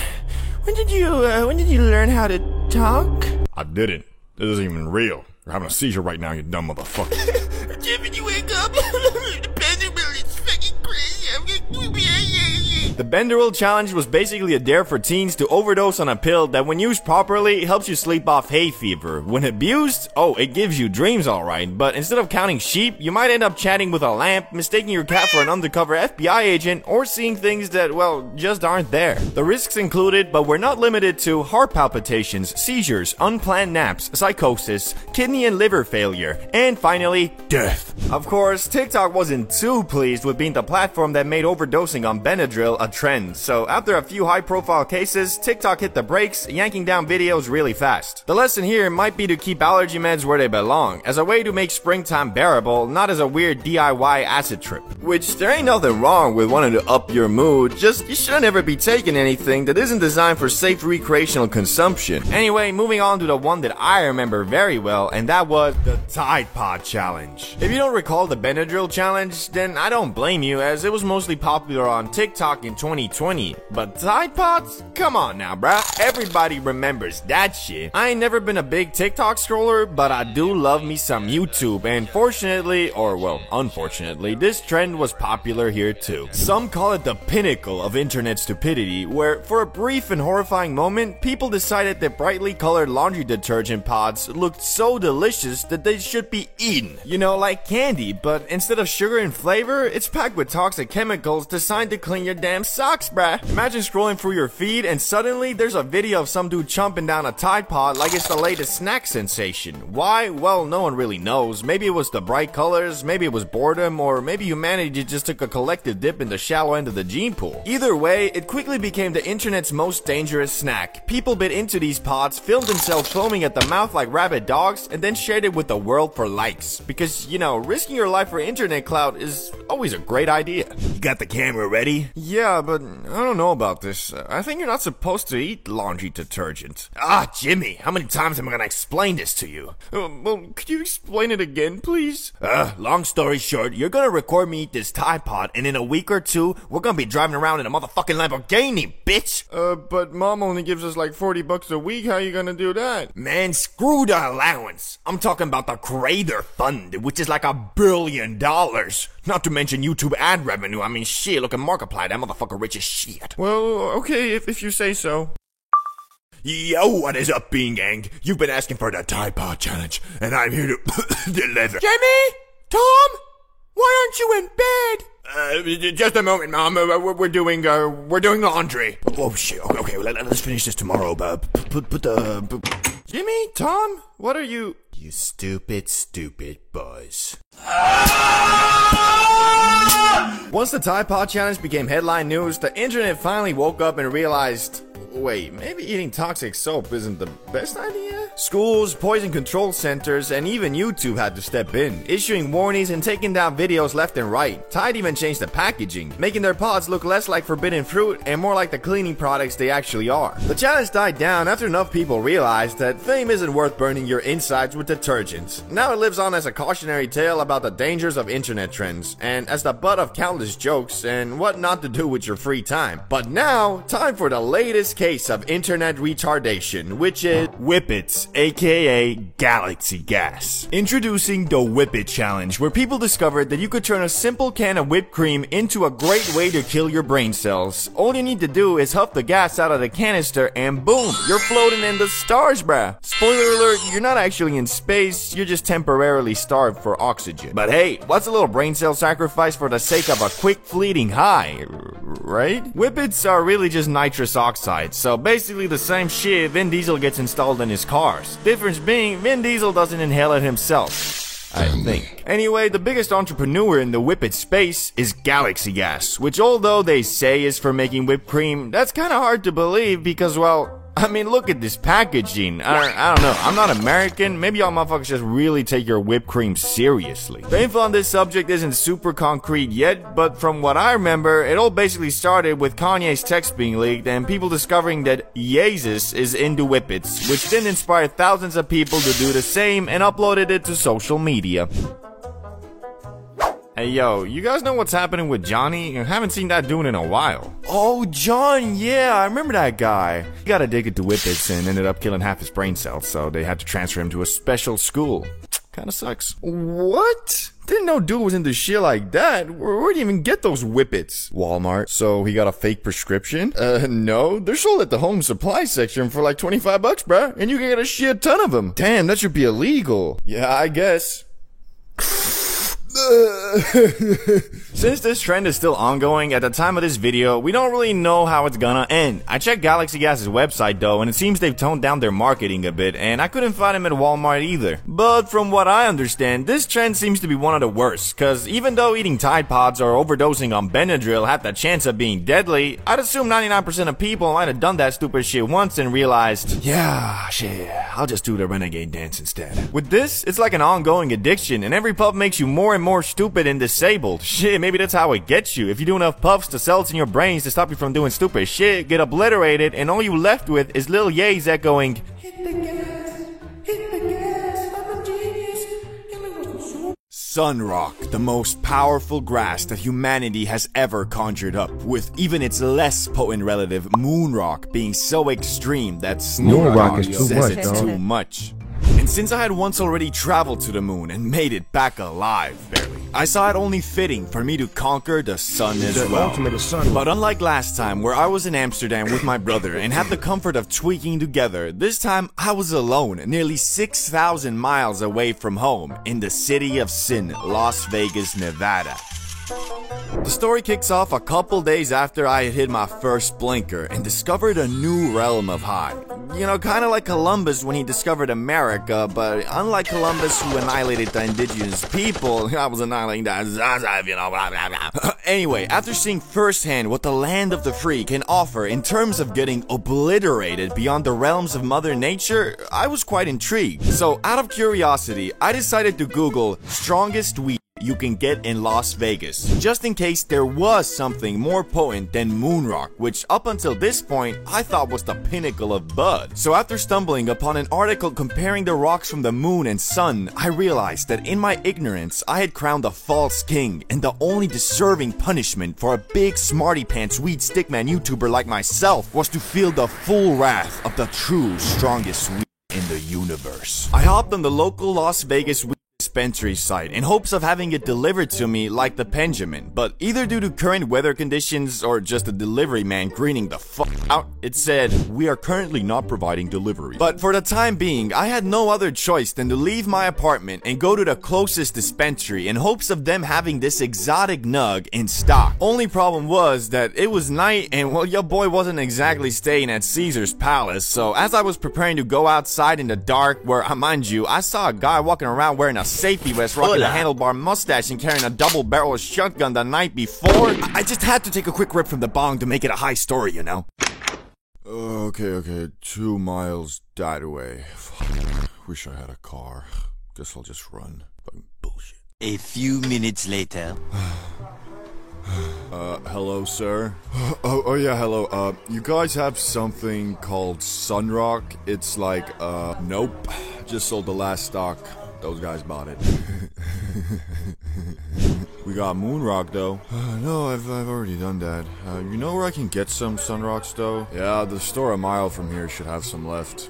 when did you learn how to talk? I didn't. This isn't even real. You're having a seizure right now, you dumb motherfucker. Jimmy, you wake up. The Benadryl is fucking crazy. The Benadryl Challenge was basically a dare for teens to overdose on a pill that when used properly helps you sleep off hay fever. When abused, oh, it gives you dreams alright, but instead of counting sheep, you might end up chatting with a lamp, mistaking your cat for an undercover FBI agent, or seeing things that, well, just aren't there. The risks included, but were not limited to heart palpitations, seizures, unplanned naps, psychosis, kidney and liver failure, and finally, death. Of course, TikTok wasn't too pleased with being the platform that made overdosing on Benadryl a trend, so after a few high-profile cases, TikTok hit the brakes, yanking down videos really fast. The lesson here might be to keep allergy meds where they belong, as a way to make springtime bearable, not as a weird DIY acid trip. Which, there ain't nothing wrong with wanting to up your mood, just you shouldn't ever be taking anything that isn't designed for safe recreational consumption. Anyway, moving on to the one that I remember very well, and that was the Tide Pod Challenge. If you don't recall the Benadryl Challenge, then I don't blame you, as it was mostly popular on TikTok in 2020. But Tide Pods? Come on now, bruh. Everybody remembers that shit. I ain't never been a big TikTok scroller, but I do love me some YouTube, and fortunately, or well, unfortunately, this trend was popular here too. Some call it the pinnacle of internet stupidity, where for a brief and horrifying moment, people decided that brightly colored laundry detergent pods looked so delicious that they should be eaten. You know, like candy, but instead of sugar and flavor, it's packed with toxic chemicals designed to clean your damn damn socks, bruh. Imagine scrolling through your feed and suddenly there's a video of some dude chomping down a Tide Pod like it's the latest snack sensation. Why? Well, no one really knows. Maybe it was the bright colors, maybe it was boredom, or maybe humanity just took a collective dip in the shallow end of the gene pool. Either way, it quickly became the internet's most dangerous snack. People bit into these pods, filmed themselves foaming at the mouth like rabid dogs, and then shared it with the world for likes. Because, you know, risking your life for internet clout is always a great idea. You got the camera ready? Yeah, but I don't know about this. I think you're not supposed to eat laundry detergent. Ah, Jimmy, how many times am I gonna explain this to you? Well, could you explain it again, please? Long story short, you're gonna record me eat this Tide Pod, and in a week or two, we're gonna be driving around in a motherfucking Lamborghini, bitch! But mom only gives us like $40 a week, how you gonna do that? Man, screw the allowance. I'm talking about the Creator Fund, which is like $1 billion. Not to mention YouTube ad revenue. I mean, shit, look at Markiplier, that motherfucker rich as shit. Well, okay, if you say so. Yo, what is up, Bean Gang? You've been asking for the Tide Pod Challenge, and I'm here to deliver. Jimmy? Tom? Why aren't you in bed? Just a moment, Mom. We're doing laundry. Oh, shit. Okay, let's finish this tomorrow, bub. Put the... Jimmy? Tom? What are you... You stupid boys. Once the Tide Pod Challenge became headline news, the internet finally woke up and realized... Wait, maybe eating toxic soap isn't the best idea? Schools, poison control centers, and even YouTube had to step in, issuing warnings and taking down videos left and right. Tide even changed the packaging, making their pods look less like forbidden fruit and more like the cleaning products they actually are. The challenge died down after enough people realized that fame isn't worth burning your insides with detergents. Now it lives on as a cautionary tale about the dangers of internet trends, and as the butt of countless jokes and what not to do with your free time. But now, time for the latest case of internet retardation, which is Whippets, aka Galaxy Gas. Introducing the Whippet Challenge, where people discovered that you could turn a simple can of whipped cream into a great way to kill your brain cells. All you need to do is huff the gas out of the canister and boom, you're floating in the stars, bruh. Spoiler alert, you're not actually in space, you're just temporarily starved for oxygen. But hey, what's a little brain cell sacrifice for the sake of a quick fleeting high, right? Whippets are really just nitrous oxide, so basically the same shit Vin Diesel gets installed in his cars. Difference being, Vin Diesel doesn't inhale it himself, I think. Anyway, the biggest entrepreneur in the Whippet space is Galaxy Gas, which although they say is for making whipped cream, that's kinda hard to believe because, well, I mean, look at this packaging. I don't know. I'm not American. Maybe y'all motherfuckers just really take your whipped cream seriously. The info on this subject isn't super concrete yet, but from what I remember, it all basically started with Kanye's text being leaked and people discovering that Yeezus is into whippets, which then inspired thousands of people to do the same and uploaded it to social media. Hey yo, you guys know what's happening with Johnny? I haven't seen that dude in a while. Oh, John, yeah, I remember that guy. He got addicted to whippets and ended up killing half his brain cells, so they had to transfer him to a special school. Kinda sucks. What? Didn't know dude was into shit like that. Where'd you even get those whippets? Walmart. So he got a fake prescription? No. They're sold at the home supply section for like $25, bruh. And you can get a shit ton of them. Damn, that should be illegal. Yeah, I guess. Since this trend is still ongoing, at the time of this video, we don't really know how it's gonna end. I checked Galaxy Gas's website though, and it seems they've toned down their marketing a bit, and I couldn't find him at Walmart either. But from what I understand, this trend seems to be one of the worst, cause even though eating Tide Pods or overdosing on Benadryl have the chance of being deadly, I'd assume 99% of people might have done that stupid shit once and realized, yeah, shit, I'll just do the renegade dance instead. With this, it's like an ongoing addiction, and every puff makes you more and more stupid and disabled. Shit, maybe that's how it gets you. If you do enough puffs, the cells in your brains to stop you from doing stupid shit get obliterated, and all you left with is Lil Ye's echoing, hit the gas, I'm a genius. Sunrock, the most powerful grass that humanity has ever conjured up, with even its less potent relative, Moonrock, being so extreme that Moonrock is too says much, it's too much. And since I had once already traveled to the moon and made it back alive, barely, I saw it only fitting for me to conquer the sun as well. But unlike last time, where I was in Amsterdam with my brother and had the comfort of tweaking together, this time I was alone, nearly 6,000 miles away from home, in the city of sin, Las Vegas, Nevada. The story kicks off a couple days after I had hit my first blinker and discovered a new realm of high. You know, kind of like Columbus when he discovered America, but unlike Columbus who annihilated the indigenous people, I was annihilating the Zaza, you know, blah, blah, blah. Anyway, after seeing firsthand what the land of the free can offer in terms of getting obliterated beyond the realms of Mother Nature, I was quite intrigued. So, out of curiosity, I decided to Google strongest weed you can get in Las Vegas, just in case there was something more potent than moon rock, which up until this point, I thought was the pinnacle of bud. So after stumbling upon an article comparing the rocks from the moon and sun, I realized that in my ignorance, I had crowned a false king, and the only deserving punishment for a big smarty pants weed stickman YouTuber like myself was to feel the full wrath of the true strongest weed in the universe. I hopped on the local Las Vegas weed dispensary site in hopes of having it delivered to me like the Benjamin, but either due to current weather conditions or just the delivery man greening the fuck out, it said, "We are currently not providing delivery." But for the time being, I had no other choice than to leave my apartment and go to the closest dispensary in hopes of them having this exotic nug in stock. Only problem was that it was night and, well, your boy wasn't exactly staying at Caesar's Palace, so as I was preparing to go outside in the dark, where, mind you, I saw a guy walking around wearing a safety vest, rocking a handlebar mustache, and carrying a double-barrel shotgun the night before, I just had to take a quick rip from the bong to make it a high story, you know? Okay, 2 miles that way. Wish I had a car. Guess I'll just run. Fucking bullshit. A few minutes later. Hello, sir? Oh yeah, hello. You guys have something called Sunrock? It's like, nope. Just sold the last stock. Those guys bought it. We got Moonrock though. No, I've already done that. You know where I can get some Sunrocks though? Yeah, the store a mile from here should have some left.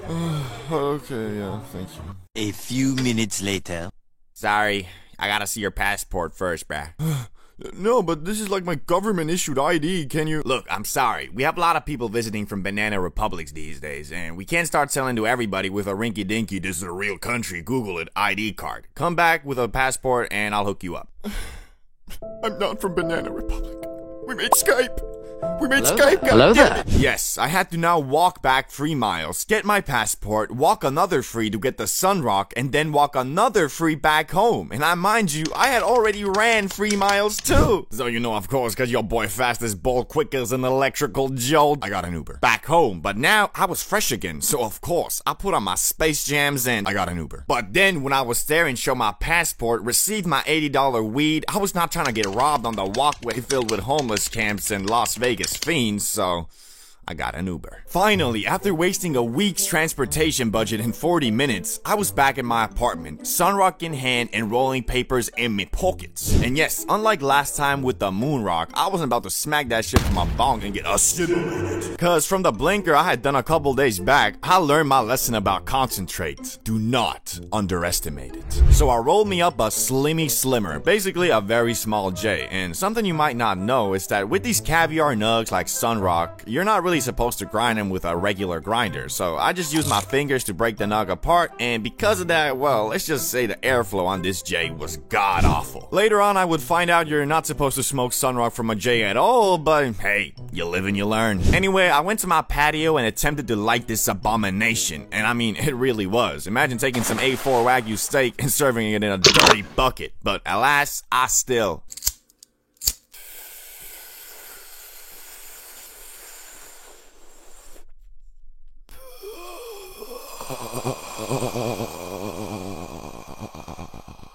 Okay, yeah, thank you. A few minutes later. Sorry, I gotta see your passport first, bruh. No, but this is like my government-issued ID, can you— Look, I'm sorry. We have a lot of people visiting from banana republics these days, and we can't start selling to everybody with a rinky-dinky, "this is a real country, Google it," ID card. Come back with a passport and I'll hook you up. I'm not from Banana Republic. We made Skype. Hello there. Yes, I had to now walk back 3 miles, get my passport, walk another 3 to get the Sunrock, and then walk another 3 back home. And mind you, I had already ran 3 miles too. So you know, of course, cause your boy fast as bull, quick as an electrical jolt, I got an Uber back home. But now I was fresh again, so of course I put on my Space Jams and I got an Uber. But then when I was there and showed my passport, received my $80 weed, I was not trying to get robbed on the walkway filled with homeless camps in Las Vegas fiends, so I got an Uber. Finally, after wasting a week's transportation budget in 40 minutes, I was back in my apartment, Sunrock in hand and rolling papers in my pockets. And yes, unlike last time with the Moonrock, I wasn't about to smack that shit from my bong and get acidulated. Cause from the blinker I had done a couple days back, I learned my lesson about concentrate. Do not underestimate it. So I rolled me up a Slimmy Slimmer, basically a very small J. And something you might not know is that with these caviar nugs like Sunrock, you're not really supposed to grind them with a regular grinder, so I just used my fingers to break the nug apart, and because of that, well, let's just say the airflow on this J was god awful. Later on I would find out you're not supposed to smoke Sunrock from a J at all, but hey, you live and you learn. Anyway, I went to my patio and attempted to light this abomination, and I mean, it really was. Imagine taking some A4 Wagyu steak and serving it in a dirty bucket, but alas, I still...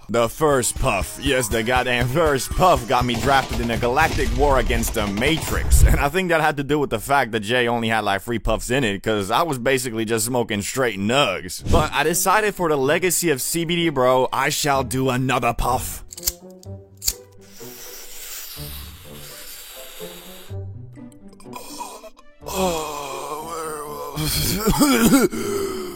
The first puff, yes, the goddamn first puff got me drafted in a galactic war against the Matrix. And I think that had to do with the fact that Jay only had like 3 puffs in it, cause I was basically just smoking straight nugs. But I decided for the legacy of CBD bro, I shall do another puff.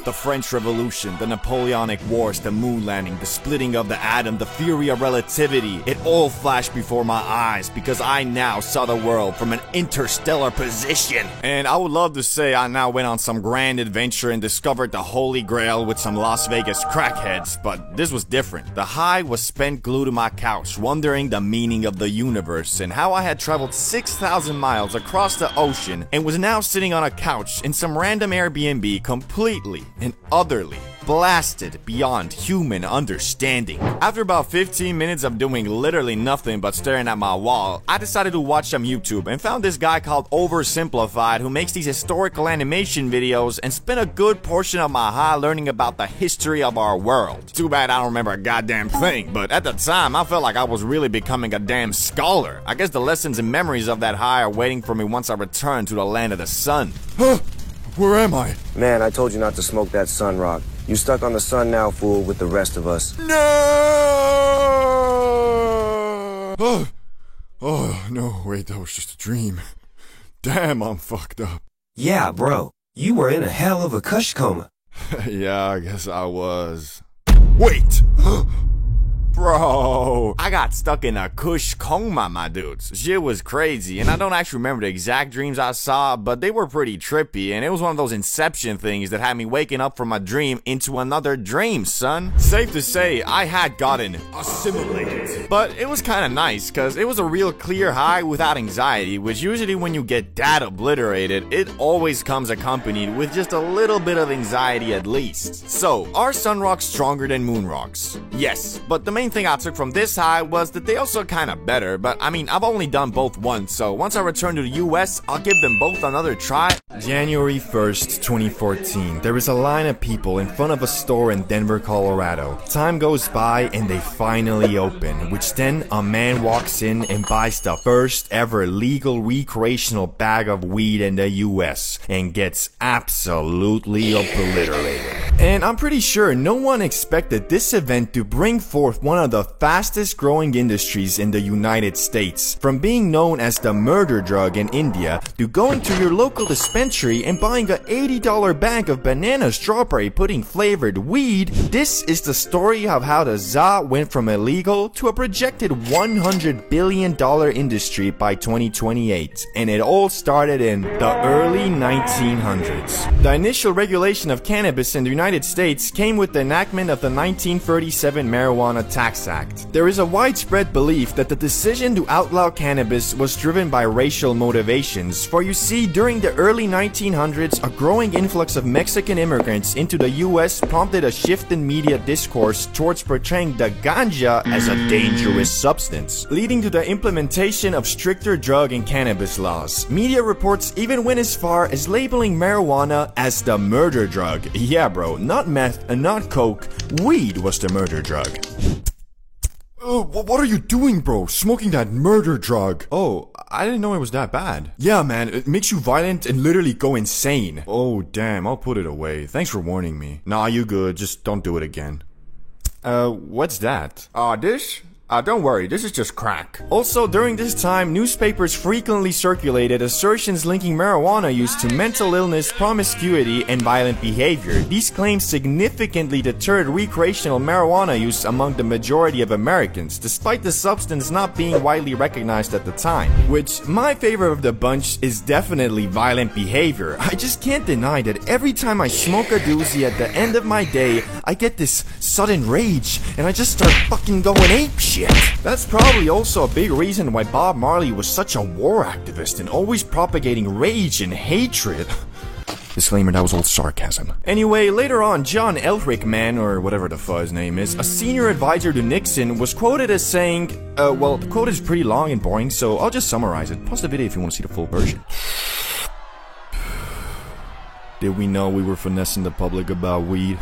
The French Revolution, the Napoleonic Wars, the moon landing, the splitting of the atom, the theory of relativity. It all flashed before my eyes because I now saw the world from an interstellar position. And I would love to say I now went on some grand adventure and discovered the Holy Grail with some Las Vegas crackheads, but this was different. The high was spent glued to my couch, wondering the meaning of the universe and how I had traveled 6,000 miles across the ocean and was now sitting on a couch in some random Airbnb completely and utterly blasted beyond human understanding. After about 15 minutes of doing literally nothing but staring at my wall, I decided to watch some YouTube and found this guy called Oversimplified who makes these historical animation videos and spent a good portion of my high learning about the history of our world. Too bad I don't remember a goddamn thing, but at the time I felt like I was really becoming a damn scholar. I guess the lessons and memories of that high are waiting for me once I return to the land of the sun. Huh? Where am I? Man, I told you not to smoke that sun rock. You stuck on the sun now, fool, with the rest of us. No! Oh, no, wait, that was just a dream. Damn, I'm fucked up. Yeah, bro. You were in a hell of a kush coma. Yeah, I guess I was. Wait! Bro, I got stuck in a kush coma, my dudes. Shit was crazy, and I don't actually remember the exact dreams I saw, but they were pretty trippy, and it was one of those inception things that had me waking up from a dream into another dream, son. Safe to say, I had gotten assimilated. But it was kinda nice, cause it was a real clear high without anxiety, which usually when you get that obliterated, it always comes accompanied with just a little bit of anxiety at least. So, are sun rocks stronger than moon rocks? Yes, but the main thing I took from this high was that they also kinda better, but I mean, I've only done both once, so once I return to the US, I'll give them both another try. January 1st, 2014. There is a line of people in front of a store in Denver, Colorado. Time goes by and they finally open, which then a man walks in and buys the first ever legal recreational bag of weed in the US and gets absolutely obliterated. And I'm pretty sure no one expected this event to bring forth one of the fastest growing industries in the United States. From being known as the murder drug in India to going to your local dispensary and buying a $80 bag of banana strawberry pudding flavored weed, this is the story of how the ZA went from illegal to a projected $100 billion industry by 2028. And it all started in the early 1900s. The initial regulation of cannabis in the United States came with the enactment of the 1937 Marijuana Tax Act. There is a widespread belief that the decision to outlaw cannabis was driven by racial motivations, for you see, during the early 1900s, a growing influx of Mexican immigrants into the US prompted a shift in media discourse towards portraying the ganja as a dangerous substance, leading to the implementation of stricter drug and cannabis laws. Media reports even went as far as labeling marijuana as the murder drug. Yeah, bro, not meth and not coke, weed was the murder drug. What are you doing, bro? Smoking that murder drug. Oh, I didn't know it was that bad. Yeah, man, it makes you violent and literally go insane. Oh, damn, I'll put it away. Thanks for warning me. Nah, you good, just don't do it again. What's that? This? Don't worry, this is just crack. Also, during this time, newspapers frequently circulated assertions linking marijuana use to mental illness, promiscuity, and violent behavior. These claims significantly deterred recreational marijuana use among the majority of Americans, despite the substance not being widely recognized at the time. Which, my favorite of the bunch is definitely violent behavior. I just can't deny that every time I smoke a doozy at the end of my day, I get this sudden rage, and I just start fucking going apeshit. That's probably also a big reason why Bob Marley was such a war activist and always propagating rage and hatred. Disclaimer, that was all sarcasm. Anyway, later on, John Ehrlichman, or whatever the fuck his name is, a senior advisor to Nixon, was quoted as saying, well, the quote is pretty long and boring, so I'll just summarize it. Pause the video if you want to see the full version. Did we know we were finessing the public about weed?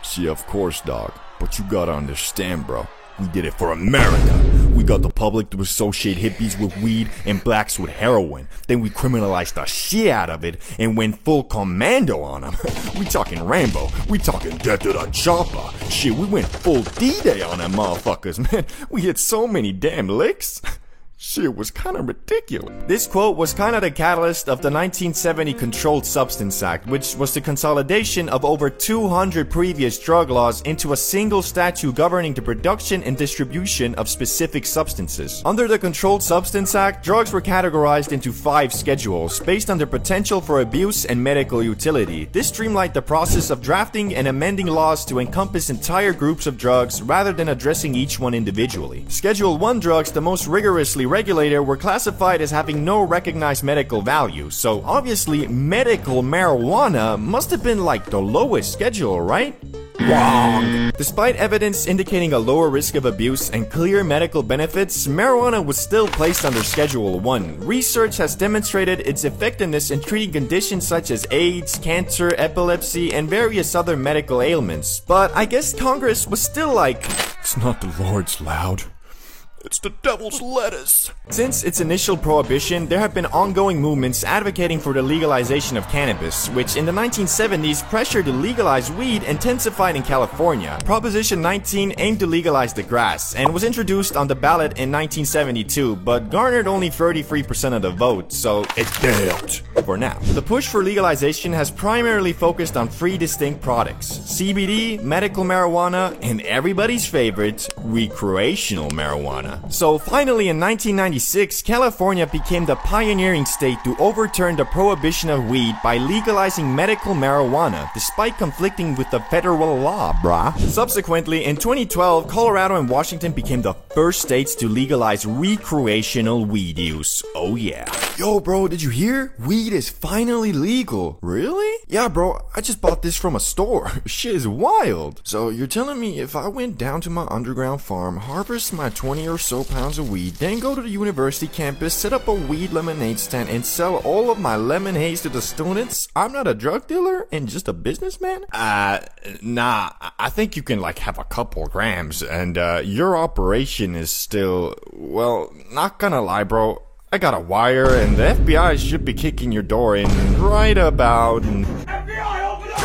See, of course, dog. But you gotta understand, bro. We did it for America. We got the public to associate hippies with weed and blacks with heroin. Then we criminalized the shit out of it and went full commando on them. We talking Rambo. We talking death to the chopper. Shit, we went full D-Day on them motherfuckers, man. We hit so many damn licks. Shit was kind of ridiculous. This quote was kind of the catalyst of the 1970 Controlled Substance Act, which was the consolidation of over 200 previous drug laws into a single statute governing the production and distribution of specific substances. Under the Controlled Substance Act, drugs were categorized into 5 schedules based on their potential for abuse and medical utility. This streamlined the process of drafting and amending laws to encompass entire groups of drugs rather than addressing each one individually. Schedule 1 drugs, the most rigorously regulated, were classified as having no recognized medical value, so obviously medical marijuana must have been like the lowest schedule, right? Wrong! Despite evidence indicating a lower risk of abuse and clear medical benefits, marijuana was still placed under Schedule 1. Research has demonstrated its effectiveness in treating conditions such as AIDS, cancer, epilepsy, and various other medical ailments. But I guess Congress was still like, It's not the Lord's loud. It's the devil's lettuce. Since its initial prohibition, there have been ongoing movements advocating for the legalization of cannabis, which in the 1970s pressure to legalize weed intensified in California. Proposition 19 aimed to legalize the grass and was introduced on the ballot in 1972, but garnered only 33% of the vote, so it failed for now. The push for legalization has primarily focused on 3 distinct products: CBD, medical marijuana, and everybody's favorite, recreational marijuana. So finally in 1996, California became the pioneering state to overturn the prohibition of weed by legalizing medical marijuana, despite conflicting with the federal law, brah. Subsequently, in 2012, Colorado and Washington became the first states to legalize recreational weed use. Oh yeah. Yo, bro, did you hear? Weed is finally legal. Really? Yeah, bro, I just bought this from a store. Shit is wild. So you're telling me if I went down to my underground farm, harvest my 20 or so pounds of weed, then go to the university campus, set up a weed lemonade stand, and sell all of my lemonades to the students, I'm not a drug dealer and just a businessman? Nah, I think you can like have a couple grams, and your operation is still, well, not gonna lie, bro. I got a wire, and the FBI should be kicking your door in right about... FBI, open up!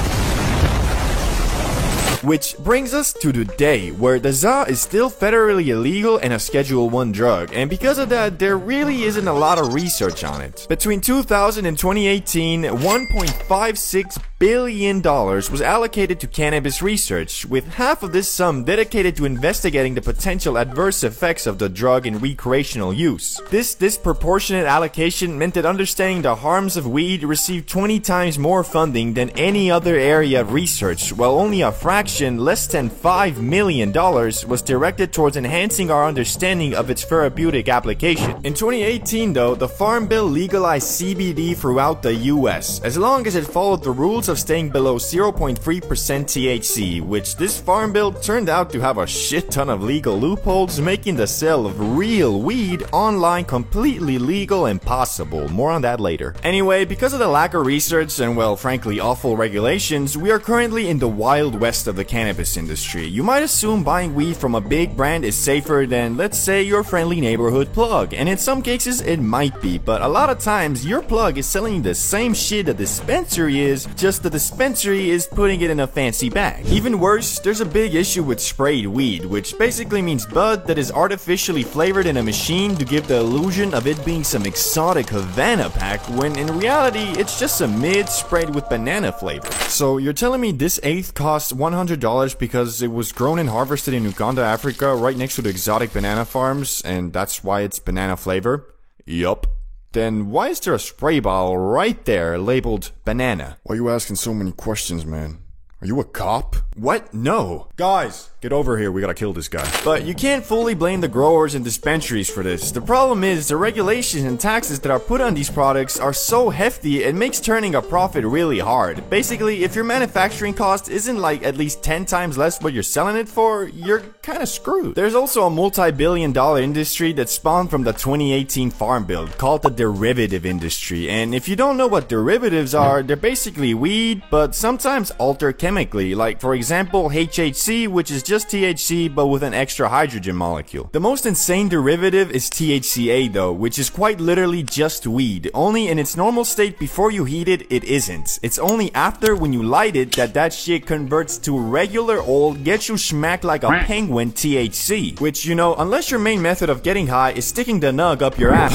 Which brings us to today, where the ZA is still federally illegal and a Schedule 1 drug, and because of that, there really isn't a lot of research on it. Between 2000 and 2018, $1.56 billion was allocated to cannabis research, with half of this sum dedicated to investigating the potential adverse effects of the drug in recreational use. This disproportionate allocation meant that understanding the harms of weed received 20 times more funding than any other area of research, while only a fraction, less than $5 million, was directed towards enhancing our understanding of its therapeutic application. In 2018 though, the Farm Bill legalized CBD throughout the US, as long as it followed the rules of staying below 0.3% THC, which this Farm Bill turned out to have a shit ton of legal loopholes, making the sale of real weed online completely legal and possible. More on that later. Anyway, because of the lack of research and, well, frankly awful regulations, we are currently in the wild west of the cannabis industry. You might assume buying weed from a big brand is safer than, let's say, your friendly neighborhood plug, and in some cases it might be, but a lot of times your plug is selling the same shit a dispensary is, just the dispensary is putting it in a fancy bag. Even worse, there's a big issue with sprayed weed, which basically means bud that is artificially flavored in a machine to give the illusion of it being some exotic Havana pack, when in reality it's just some mid sprayed with banana flavor. So you're telling me this eighth costs $100 because it was grown and harvested in Uganda, Africa, right next to the exotic banana farms, and that's why it's banana flavor? Yup. Then why is there a spray bottle right there labeled banana? Why are you asking so many questions, man? Are you a cop? What? No. Guys, get over here, we gotta kill this guy. But you can't fully blame the growers and dispensaries for this. The problem is the regulations and taxes that are put on these products are so hefty it makes turning a profit really hard. Basically, if your manufacturing cost isn't like at least 10 times less what you're selling it for, you're kinda screwed. There's also a multi-billion-dollar industry that spawned from the 2018 Farm Bill called the derivative industry, and if you don't know what derivatives are, they're basically weed, but sometimes alter chemicals chemically, like for example HHC, which is just THC but with an extra hydrogen molecule. The most insane derivative is THCA though, which is quite literally just weed, only in its normal state before you heat it, it isn't. It's only after when you light it that shit converts to regular old, get you smacked like a penguin THC, which, you know, unless your main method of getting high is sticking the nug up your ass.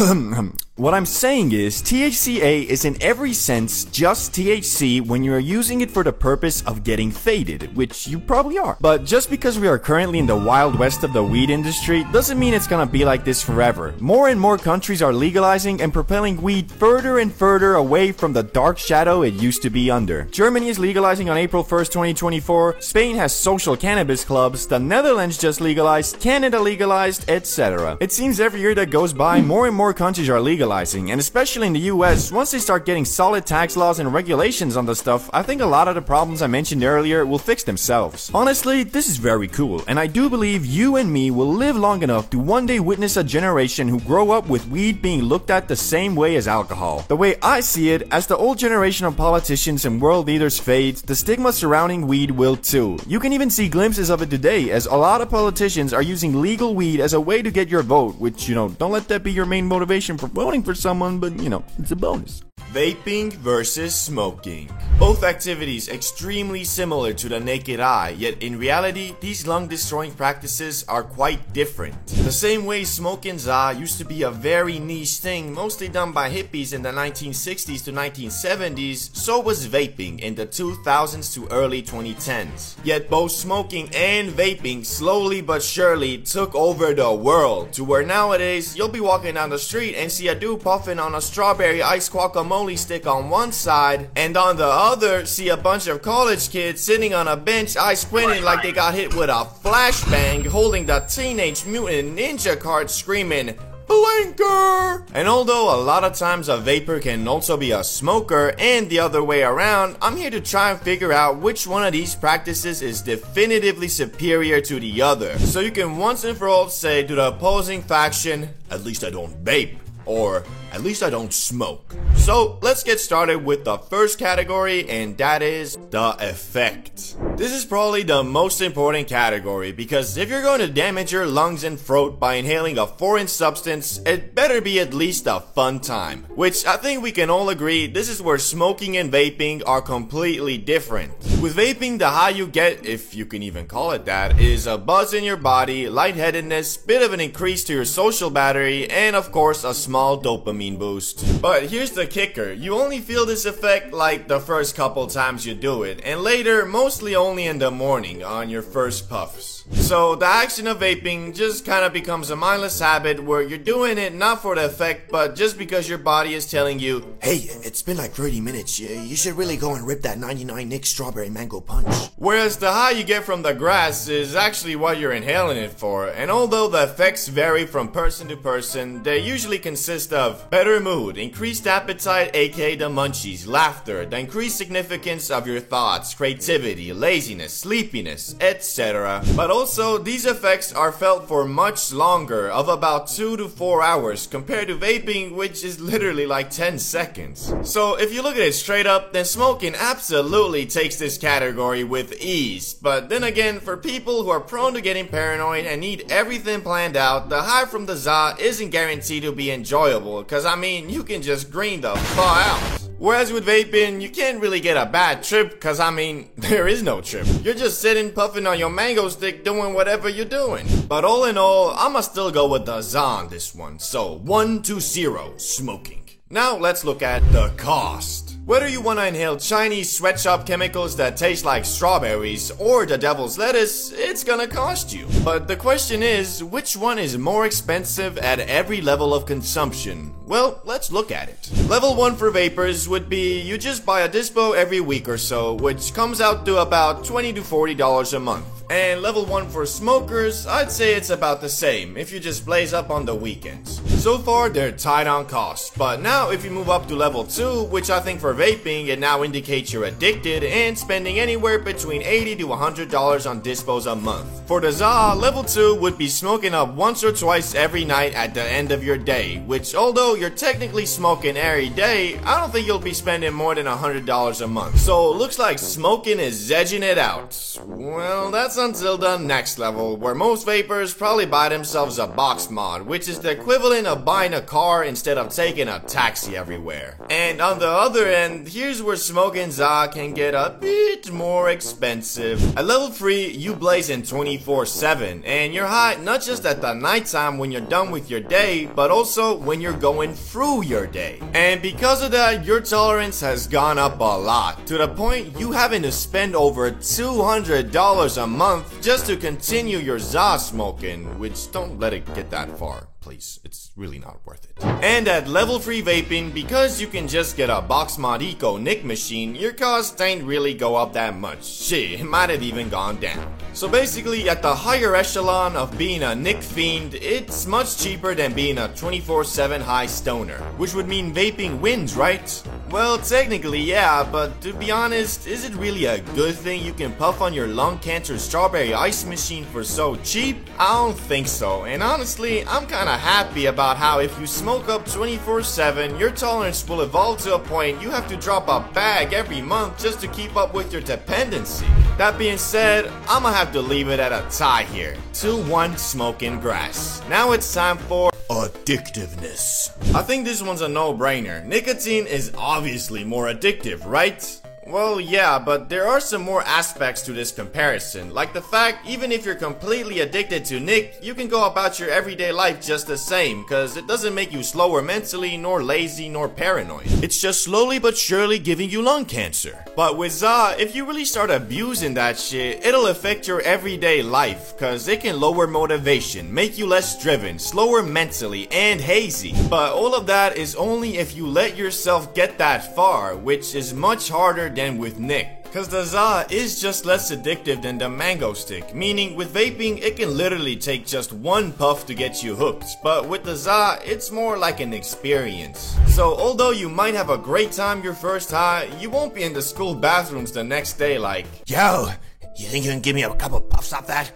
What I'm saying is, THCA is in every sense just THC when you are using it for the purpose of getting faded, which you probably are. But just because we are currently in the wild west of the weed industry, doesn't mean it's gonna be like this forever. More and more countries are legalizing and propelling weed further and further away from the dark shadow it used to be under. Germany is legalizing on April 1st, 2024, Spain has social cannabis clubs, the Netherlands just legalized, Canada legalized, etc. It seems every year that goes by, more and more countries are legalizing. And especially in the US, once they start getting solid tax laws and regulations on the stuff, I think a lot of the problems I mentioned earlier will fix themselves. Honestly, this is very cool, and I do believe you and me will live long enough to one day witness a generation who grow up with weed being looked at the same way as alcohol. The way I see it, as the old generation of politicians and world leaders fades, the stigma surrounding weed will too. You can even see glimpses of it today, as a lot of politicians are using legal weed as a way to get your vote, which, you know, don't let that be your main motivation for voting for someone, but you know, it's a bonus. Vaping versus smoking. Both activities extremely similar to the naked eye, yet in reality, these lung-destroying practices are quite different. The same way smoking za used to be a very niche thing, mostly done by hippies in the 1960s to 1970s, so was vaping in the 2000s to early 2010s. Yet both smoking and vaping slowly but surely took over the world, to where nowadays you'll be walking down the street and see a dude puffing on a strawberry ice guacamole stick on one side, and on the other see a bunch of college kids sitting on a bench eye squinting like they got hit with a flashbang, holding the Teenage Mutant Ninja card screaming, "Blinker!" And although a lot of times a vapor can also be a smoker and the other way around, I'm here to try and figure out which one of these practices is definitively superior to the other, so you can once and for all say to the opposing faction, "At least I don't vape," or "At least I don't smoke." So let's get started with the first category, and that is the effect. This is probably the most important category, because if you're going to damage your lungs and throat by inhaling a foreign substance, it better be at least a fun time. Which I think we can all agree, this is where smoking and vaping are completely different. With vaping, the high you get, if you can even call it that, is a buzz in your body, lightheadedness, bit of an increase to your social battery, and of course a small dopamine boost. But here's the kicker, you only feel this effect like the first couple times you do it, and later mostly only in the morning on your first puffs. So the action of vaping just kind of becomes a mindless habit where you're doing it not for the effect, but just because your body is telling you, "Hey, it's been like 30 minutes, you should really go and rip that 99 Nick strawberry mango punch." Whereas the high you get from the grass is actually what you're inhaling it for, and although the effects vary from person to person, they usually consist of better mood, increased appetite aka the munchies, laughter, the increased significance of your thoughts, creativity, laziness, sleepiness, etc. But also, these effects are felt for much longer, of about 2 to 4 hours, compared to vaping, which is literally like 10 seconds. So if you look at it straight up, then smoking absolutely takes this category with ease. But then again, for people who are prone to getting paranoid and need everything planned out, the high from the za isn't guaranteed to be enjoyable, cause I mean, you can just green the fuck out. Whereas with vaping, you can't really get a bad trip, cause I mean, there is no trip. You're just sitting puffing on your mango stick doing whatever you're doing. But all in all, I'ma still go with the za on this one. So 1-0 smoking. Now let's look at the cost. Whether you want to inhale Chinese sweatshop chemicals that taste like strawberries or the devil's lettuce, it's gonna cost you. But the question is, which one is more expensive at every level of consumption? Well, let's look at it. Level 1 for vapors would be you just buy a dispo every week or so, which comes out to about $20 to $40 a month. And level 1 for smokers, I'd say it's about the same if you just blaze up on the weekends. So far, they're tight on cost, but now if you move up to level 2, which I think for vaping, it now indicates you're addicted and spending anywhere between $80 to $100 on dispos a month. For the ZA, level 2 would be smoking up once or twice every night at the end of your day, which although you're technically smoking every day, I don't think you'll be spending more than $100 a month. So looks like smoking is edging it out. Well, that's until the next level, where most vapors probably buy themselves a box mod, which is the equivalent of buying a car instead of taking a taxi everywhere. And on the other end, here's where smoking ZA can get a bit more expensive. At level 3, you blaze in 24/7, and you're high not just at the nighttime when you're done with your day, but also when you're going through your day. And because of that, your tolerance has gone up a lot, to the point you having to spend over $200 a month just to continue your ZA smoking, which don't let it get that far. Please, it's really not worth it. And at level 3 vaping, because you can just get a box mod eco nic machine, your costs ain't really go up that much. Shit, it might have even gone down. So basically, at the higher echelon of being a nic fiend, it's much cheaper than being a 24/7 high stoner, which would mean vaping wins, right? Well, technically yeah, but to be honest, is it really a good thing you can puff on your lung cancer strawberry ice machine for so cheap? I don't think so, and honestly, I'm kinda happy about how if you smoke up 24/7, your tolerance will evolve to a point you have to drop a bag every month just to keep up with your dependency. That being said, I'ma have to leave it at a tie here. 2-1 smoking grass. Now it's time for addictiveness. I think this one's a no-brainer. Nicotine is obviously more addictive, right? Well, yeah, but there are some more aspects to this comparison, like the fact even if you're completely addicted to nic, you can go about your everyday life just the same, cause it doesn't make you slower mentally, nor lazy, nor paranoid. It's just slowly but surely giving you lung cancer. But with ZA, if you really start abusing that shit, it'll affect your everyday life, cause it can lower motivation, make you less driven, slower mentally, and hazy. But all of that is only if you let yourself get that far, which is much harder than with nic. Cause the ZA is just less addictive than the mango stick, meaning with vaping it can literally take just one puff to get you hooked, but with the ZA it's more like an experience. So although you might have a great time your first high, you won't be in the school bathrooms the next day like, Yo, you think you can give me a couple puffs off that?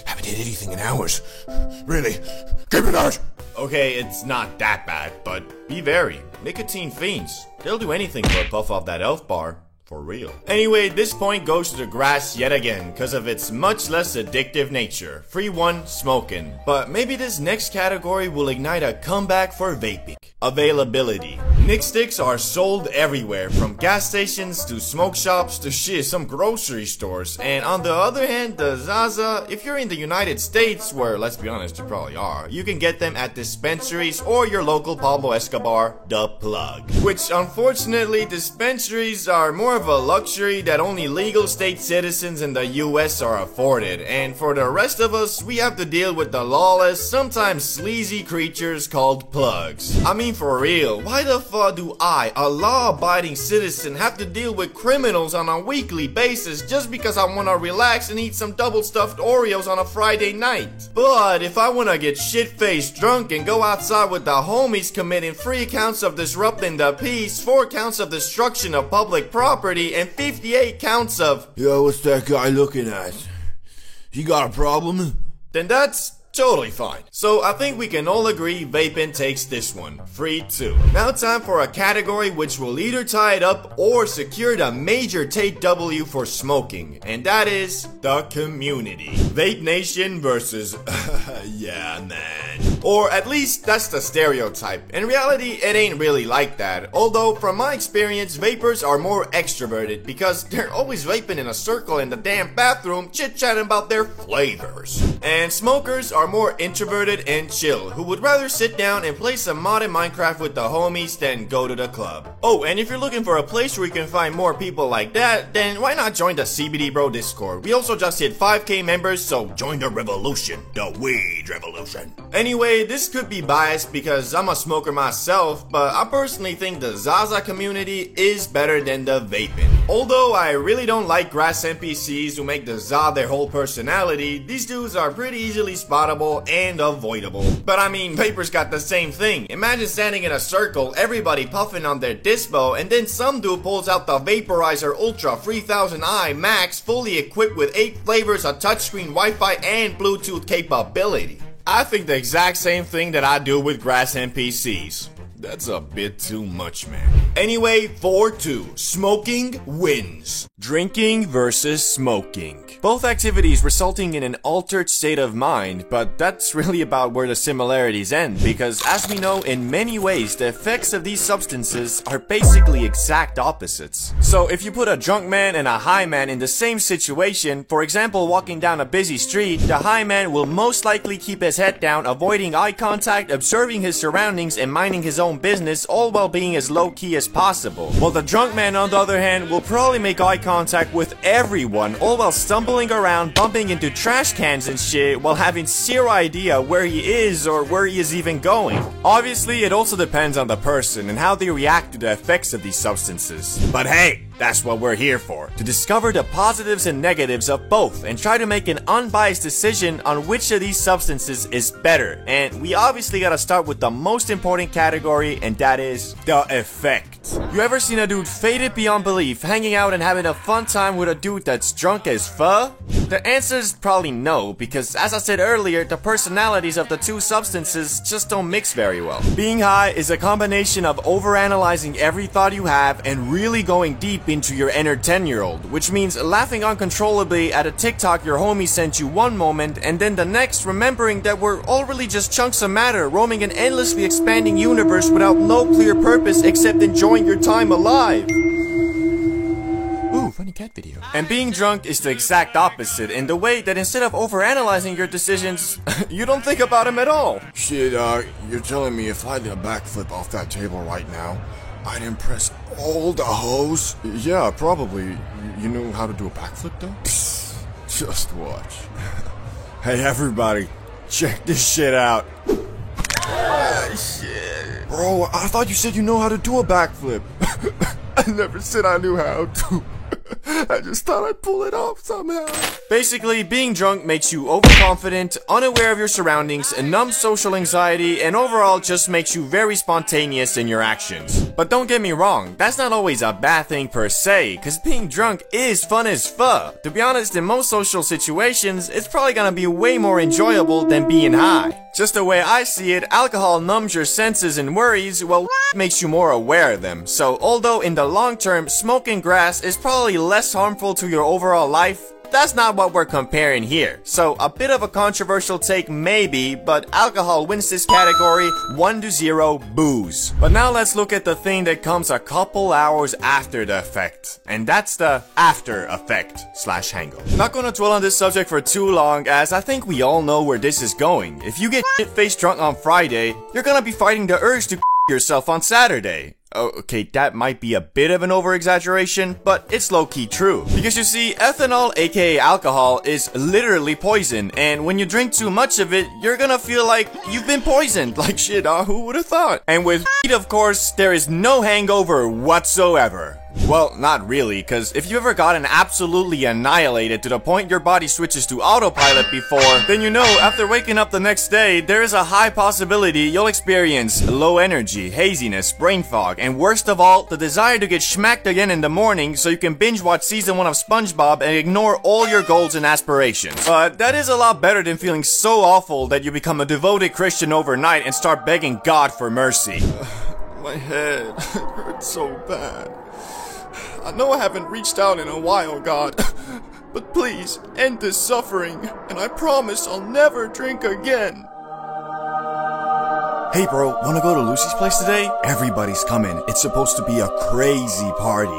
Haven't did anything in hours. Really? Give me that! okay, it's not that bad, but be wary. Nicotine fiends, they'll do anything for a puff off that elf bar. For real. Anyway, this point goes to the grass yet again, because of its much less addictive nature. 3-1 smoking. But maybe this next category will ignite a comeback for vaping. Availability. Nic sticks are sold everywhere, from gas stations to smoke shops to shit, some grocery stores. And on the other hand, the Zaza, if you're in the United States, where let's be honest, you probably are, you can get them at dispensaries or your local Pablo Escobar, the plug. Which unfortunately, dispensaries are more of a luxury that only legal state citizens in the US are afforded, and for the rest of us, we have to deal with the lawless, sometimes sleazy creatures called plugs. I mean, for real, why the fuck do I, a law-abiding citizen, have to deal with criminals on a weekly basis just because I wanna relax and eat some double-stuffed Oreos on a Friday night? But if I wanna get shit-faced drunk and go outside with the homies committing 3 counts of disrupting the peace, 4 counts of destruction of public property, and 58 counts of, Yo, what's that guy looking at? He got a problem? then that's totally fine. So I think we can all agree vaping takes this one. 3-2. Now time for a category which will either tie it up or secure the major Tate W for smoking, and that is the community. Vape Nation versus yeah man. Or at least that's the stereotype. In reality, it ain't really like that. Although from my experience, vapors are more extroverted because they're always vaping in a circle in the damn bathroom, chit-chatting about their flavors. And smokers are more introverted and chill, who would rather sit down and play some modded Minecraft with the homies than go to the club. Oh, and if you're looking for a place where you can find more people like that, then why not join the CBD Bro Discord? We also just hit 5k members, so join the revolution, the weed revolution. Anyway, this could be biased because I'm a smoker myself, but I personally think the Zaza community is better than the vaping. Although I really don't like grass NPCs who make the Za their whole personality, these dudes are pretty easily spottable preventable and avoidable. But I mean, vapors got the same thing. Imagine standing in a circle, everybody puffing on their dispo, and then some dude pulls out the Vaporizer Ultra 3000i Max, fully equipped with 8 flavors, a touchscreen, Wi-Fi, and Bluetooth capability. I think the exact same thing that I do with grass NPCs. That's a bit too much, man. Anyway, 4-2. Smoking wins. Drinking versus smoking. Both activities resulting in an altered state of mind, but that's really about where the similarities end, because as we know, in many ways, the effects of these substances are basically exact opposites. So if you put a drunk man and a high man in the same situation, for example, walking down a busy street, the high man will most likely keep his head down, avoiding eye contact, observing his surroundings, and minding his own business, all while being as low-key as possible. While the drunk man, on the other hand, will probably make eye contact with everyone, all while stumbling around, bumping into trash cans and shit, while having zero idea where he is or where he is even going. Obviously, it also depends on the person and how they react to the effects of these substances. But hey, that's what we're here for, to discover the positives and negatives of both and try to make an unbiased decision on which of these substances is better. And we obviously gotta start with the most important category, and that is the effect. You ever seen a dude faded beyond belief, hanging out and having a fun time with a dude that's drunk as fuck? The answer is probably no, because as I said earlier, the personalities of the two substances just don't mix very well. Being high is a combination of overanalyzing every thought you have and really going deep into your inner 10-year-old, which means laughing uncontrollably at a TikTok your homie sent you one moment, and then the next remembering that we're all really just chunks of matter roaming an endlessly expanding universe without no clear purpose except enjoying your time alive. Ooh, funny cat video. And being drunk is the exact opposite in the way that instead of overanalyzing your decisions, you don't think about them at all. Shit, you're telling me if I did a backflip off that table right now, I'd impress all the hoes? Yeah, probably. You know how to do a backflip though? Just watch. Hey everybody, check this shit out. Shit. Bro, I thought you said you know how to do a backflip. I never said I knew how to. I just thought I'd pull it off somehow. Basically, being drunk makes you overconfident, unaware of your surroundings, and numb social anxiety, and overall just makes you very spontaneous in your actions. But don't get me wrong, that's not always a bad thing per se, cause being drunk is fun as fuck. To be honest, in most social situations, it's probably gonna be way more enjoyable than being high. Just the way I see it, alcohol numbs your senses and worries, while makes you more aware of them. So although in the long term, smoking grass is probably less harmful to your overall life, that's not what we're comparing here. So a bit of a controversial take maybe, but alcohol wins this category 1-0 booze. But now let's look at the thing that comes a couple hours after the effect, and that's the after effect / hangover. Not gonna dwell on this subject for too long, as I think we all know where this is going. If you get shit-faced drunk on Friday, you're gonna be fighting the urge to yourself on Saturday. Oh, okay, that might be a bit of an over-exaggeration, but it's low-key true. Because you see, ethanol, aka alcohol, is literally poison, and when you drink too much of it, you're gonna feel like you've been poisoned. Like shit, who would've thought? And with weed, of course, there is no hangover whatsoever. Well, not really, cause if you ever gotten absolutely annihilated to the point your body switches to autopilot before, then you know after waking up the next day, there is a high possibility you'll experience low energy, haziness, brain fog, and worst of all, the desire to get schmacked again in the morning so you can binge watch season 1 of SpongeBob and ignore all your goals and aspirations. But that is a lot better than feeling so awful that you become a devoted Christian overnight and start begging God for mercy. My head hurts so bad. I know I haven't reached out in a while, God, but please end this suffering, and I promise I'll never drink again. Hey bro, wanna go to Lucy's place today? Everybody's coming. It's supposed to be a crazy party.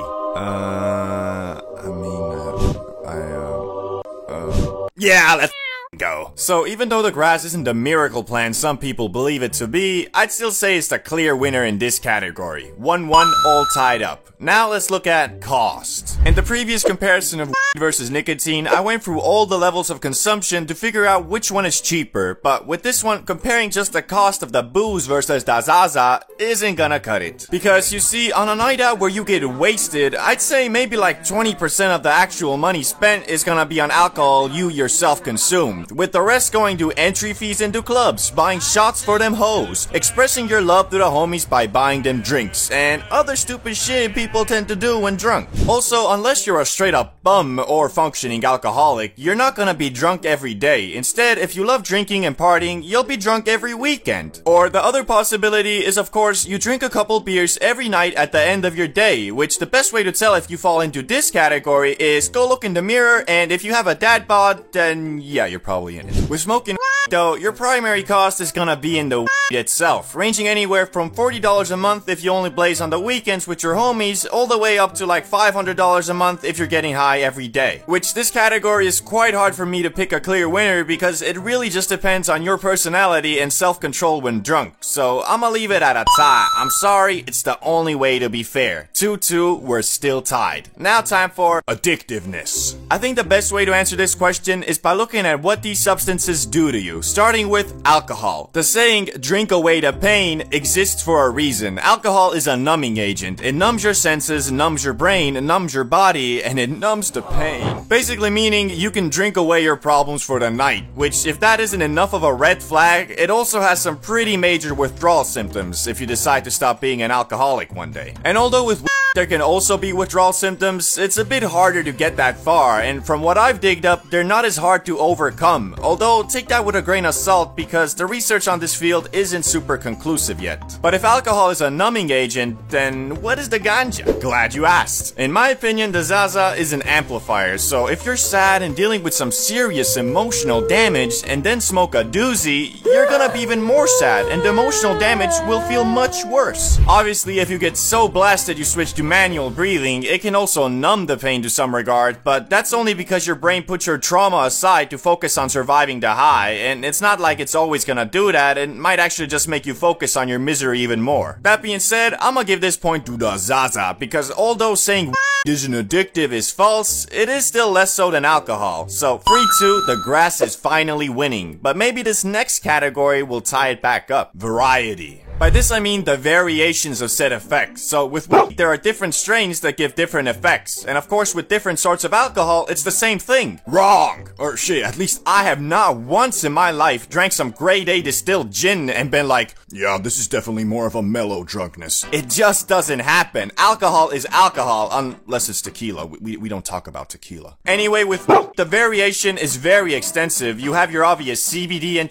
Yeah, let's go. So even though the grass isn't the miracle plant some people believe it to be, I'd still say it's the clear winner in this category. 1-1 all tied up. Now let's look at cost. In the previous comparison of weed versus nicotine, I went through all the levels of consumption to figure out which one is cheaper, but with this one, comparing just the cost of the booze versus the Zaza isn't gonna cut it. Because you see, on a night out where you get wasted, I'd say maybe like 20% of the actual money spent is gonna be on alcohol you yourself consumed, with the rest going to entry fees into clubs, buying shots for them hoes, expressing your love to the homies by buying them drinks, and other stupid shit people tend to do when drunk. Also, unless you're a straight up bum or functioning alcoholic, you're not gonna be drunk every day. Instead, if you love drinking and partying, you'll be drunk every weekend. Or the other possibility is, of course, you drink a couple beers every night at the end of your day, which the best way to tell if you fall into this category is go look in the mirror, and if you have a dad bod, then yeah, you're probably in it. With smoking though, your primary cost is gonna be in the itself, ranging anywhere from $40 a month if you only blaze on the weekends with your homies, all the way up to like $500 a month if you're getting high every day. Which this category is quite hard for me to pick a clear winner because it really just depends on your personality and self-control when drunk, so I'ma leave it at a tie. I'm sorry, it's the only way to be fair. 2-2, we're still tied. Now time for addictiveness. I think the best way to answer this question is by looking at what these substances do to you, starting with alcohol. The saying, drink away the pain, exists for a reason. Alcohol is a numbing agent. It numbs your senses, numbs your brain, numbs your body, and it numbs the pain. Basically meaning you can drink away your problems for the night, which if that isn't enough of a red flag, it also has some pretty major withdrawal symptoms if you decide to stop being an alcoholic one day. And although with there can also be withdrawal symptoms, it's a bit harder to get that far, and from what I've digged up, they're not as hard to overcome. Although, take that with a grain of salt because the research on this field isn't super conclusive yet. But if alcohol is a numbing agent, then what is the ganja? Glad you asked. In my opinion, the Zaza is an amplifier, so if you're sad and dealing with some serious emotional damage and then smoke a doozy, you're gonna be even more sad and the emotional damage will feel much worse. Obviously, if you get so blasted you switch to manual breathing, it can also numb the pain to some regard, but that's only because your brain puts your trauma aside to focus on surviving the high, and it's not like it's always gonna do that, it might actually just make you focus on your misery even more. That being said, I'ma give this point to the Zaza, because although saying isn't addictive is false, it is still less so than alcohol. So 3-2, the grass is finally winning, but maybe this next category will tie it back up. Variety. By this I mean the variations of said effects. So with weed, there are different strains that give different effects. And of course with different sorts of alcohol, it's the same thing. Wrong! Or shit, at least I have not once in my life drank some grade A distilled gin and been like, yeah, this is definitely more of a mellow drunkenness. It just doesn't happen. Alcohol is alcohol, unless it's tequila. We don't talk about tequila. Anyway, with the variation is very extensive. You have your obvious CBD and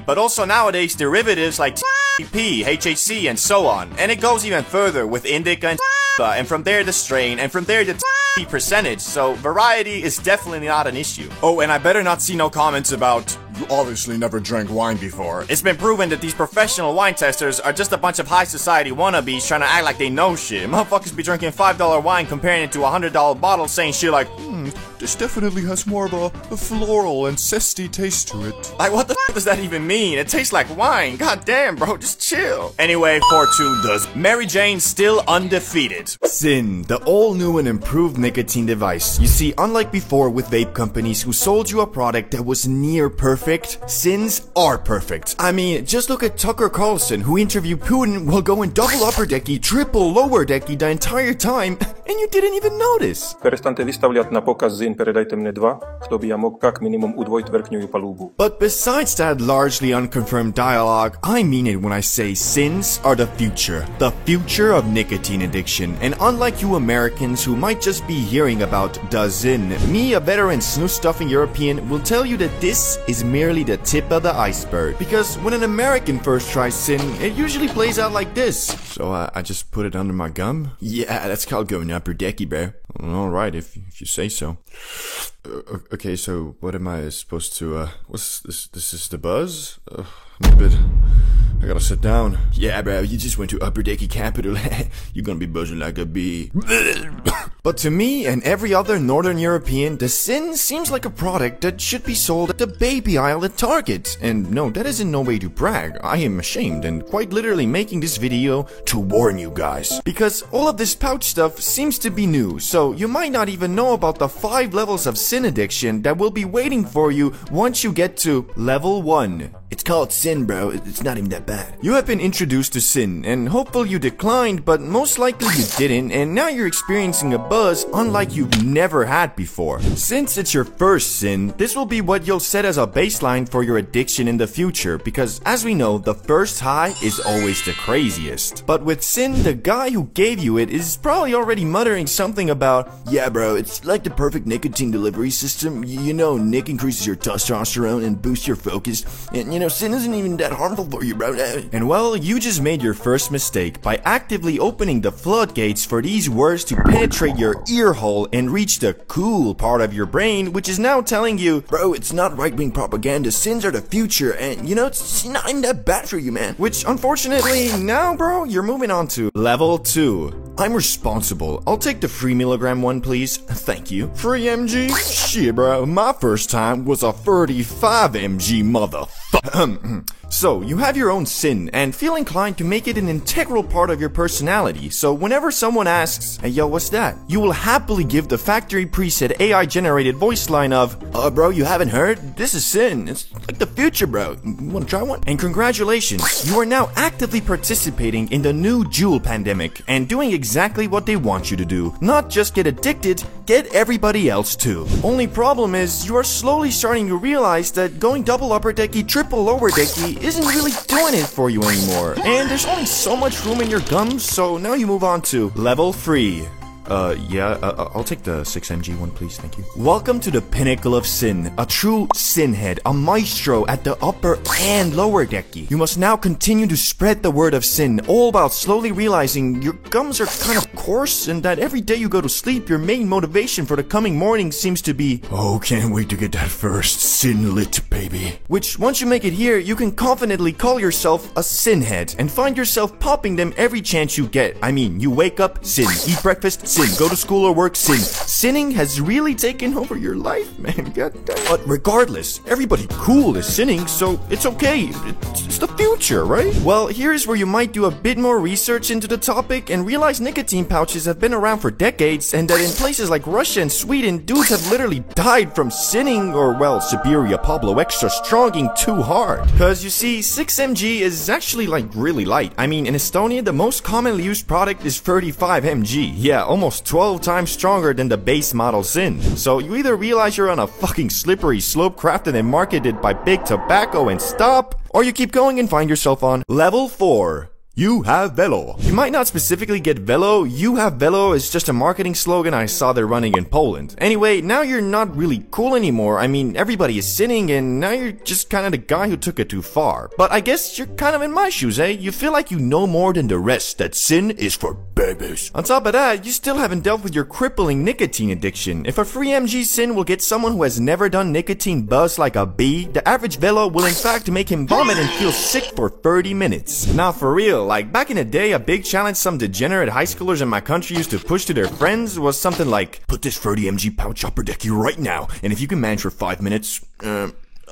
but also nowadays derivatives like THC, HHC, and so on. And it goes even further with indica and from there the strain, and from there the percentage, so variety is definitely not an issue. Oh, and I better not see no comments about, you obviously never drank wine before. It's been proven that these professional wine testers are just a bunch of high society wannabes trying to act like they know shit. Motherfuckers be drinking $5 wine comparing it to a $100 bottle saying shit like, this definitely has more of a floral and zesty taste to it. Like, what the f does that even mean? It tastes like wine. God damn, bro, just chill. Anyway, 4-2 does. Mary Jane still undefeated. Zyn, the all-new and improved nicotine device. You see, unlike before with vape companies who sold you a product that was near perfect, Zyns are perfect. I mean, just look at Tucker Carlson, who interviewed Putin while going double upper decky, triple lower decky the entire time, and you didn't even notice. Перестаньте выставлять на показ Zyn, передайте мне 2, чтобы я мог как минимум удвоить верхнюю палубу. But besides that largely unconfirmed dialogue, I mean it when I say Zyns are the future of nicotine addiction. And unlike you Americans who might just be hearing about the Zyn, me, a veteran snus-stuffing European, will tell you that this is merely the tip of the iceberg. Because when an American first tries Zyn, it usually plays out like this. So I just put it under my gum? Yeah, that's called going upper decky, bro. Alright, if you say so. Okay, so what am I supposed to, what's this? This is the buzz? I'm a bit... I gotta sit down. Yeah, bro, you just went to Upper Decky Capital. You're gonna be buzzing like a bee. But to me and every other Northern European, the Zyn seems like a product that should be sold at the baby aisle at Target. And no, that is in no way to brag. I am ashamed and quite literally making this video to warn you guys. Because all of this pouch stuff seems to be new, so you might not even know about the 5 levels of Zyn addiction that will be waiting for you once you get to level 1. It's called sin, bro. It's not even that bad. You have been introduced to sin, and hopefully you declined, but most likely you didn't, and now you're experiencing a buzz unlike you've never had before. Since it's your first sin, this will be what you'll set as a baseline for your addiction in the future, because as we know, the first high is always the craziest. But with sin, the guy who gave you it is probably already muttering something about, yeah bro, it's like the perfect nicotine delivery system. You know, Nick increases your testosterone and boosts your focus, and you know, sin isn't even that harmful for you, bro. And well, you just made your first mistake by actively opening the floodgates for these words to penetrate your ear hole and reach the cool part of your brain, which is now telling you, bro, it's not right-wing propaganda, sins are the future, and you know, it's not even that bad for you, man. Which, unfortunately, now, bro, you're moving on to level 2. I'm responsible. I'll take the free milligram one, please. Thank you. Free MG? Shit, bro. My first time was a 35 MG, motherfucker. So, you have your own sin, and feel inclined to make it an integral part of your personality, so whenever someone asks, hey yo, what's that? You will happily give the factory preset AI-generated voice line of, bro, you haven't heard? This is sin. It's like the future, bro. You wanna try one? And congratulations, you are now actively participating in the new Juul pandemic, and doing exactly what they want you to do. Not just get addicted, get everybody else too. Only problem is, you are slowly starting to realize that going double upper decky, triple lower decky isn't really doing it for you anymore. And there's only so much room in your gums, so now you move on to level 3. I'll take the 6mg one, please, thank you. Welcome to the pinnacle of sin, a true sinhead, a maestro at the upper and lower decky. You must now continue to spread the word of sin, all while slowly realizing your gums are kind of coarse, and that every day you go to sleep, your main motivation for the coming morning seems to be, oh, can't wait to get that first sin lit, baby. Which, once you make it here, you can confidently call yourself a sinhead, and find yourself popping them every chance you get. I mean, you wake up, sin, eat breakfast, sin, go to school or work, sin. Sinning has really taken over your life, man. God damn. But regardless, everybody cool is sinning, so it's okay. It's the future, right? Well, here's where you might do a bit more research into the topic and realize nicotine pouches have been around for decades, and that in places like Russia and Sweden, dudes have literally died from sinning, or well, Siberia Pablo extra stronging too hard. Cause you see, 6mg is actually like really light. I mean, in Estonia, the most commonly used product is 35mg. Yeah, almost 12 times stronger than the base model sin. So you either realize you're on a fucking slippery slope crafted and marketed by big tobacco and stop, or you keep going and find yourself on level 4. You have Velo. You might not specifically get Velo. You have Velo is just a marketing slogan I saw they're running in Poland. Anyway, now you're not really cool anymore. I mean, everybody is sinning, and now you're just kind of the guy who took it too far. But I guess you're kind of in my shoes, eh? You feel like you know more than the rest, that sin is for babies. On top of that, you still haven't dealt with your crippling nicotine addiction. If a free MG sin will get someone who has never done nicotine buzz like a bee, the average Velo will in fact make him vomit and feel sick for 30 minutes. Now for real, like back in the day, a big challenge some degenerate high schoolers in my country used to push to their friends was something like, put this 30mg pouch upper decky right now, and if you can manage for 5 minutes,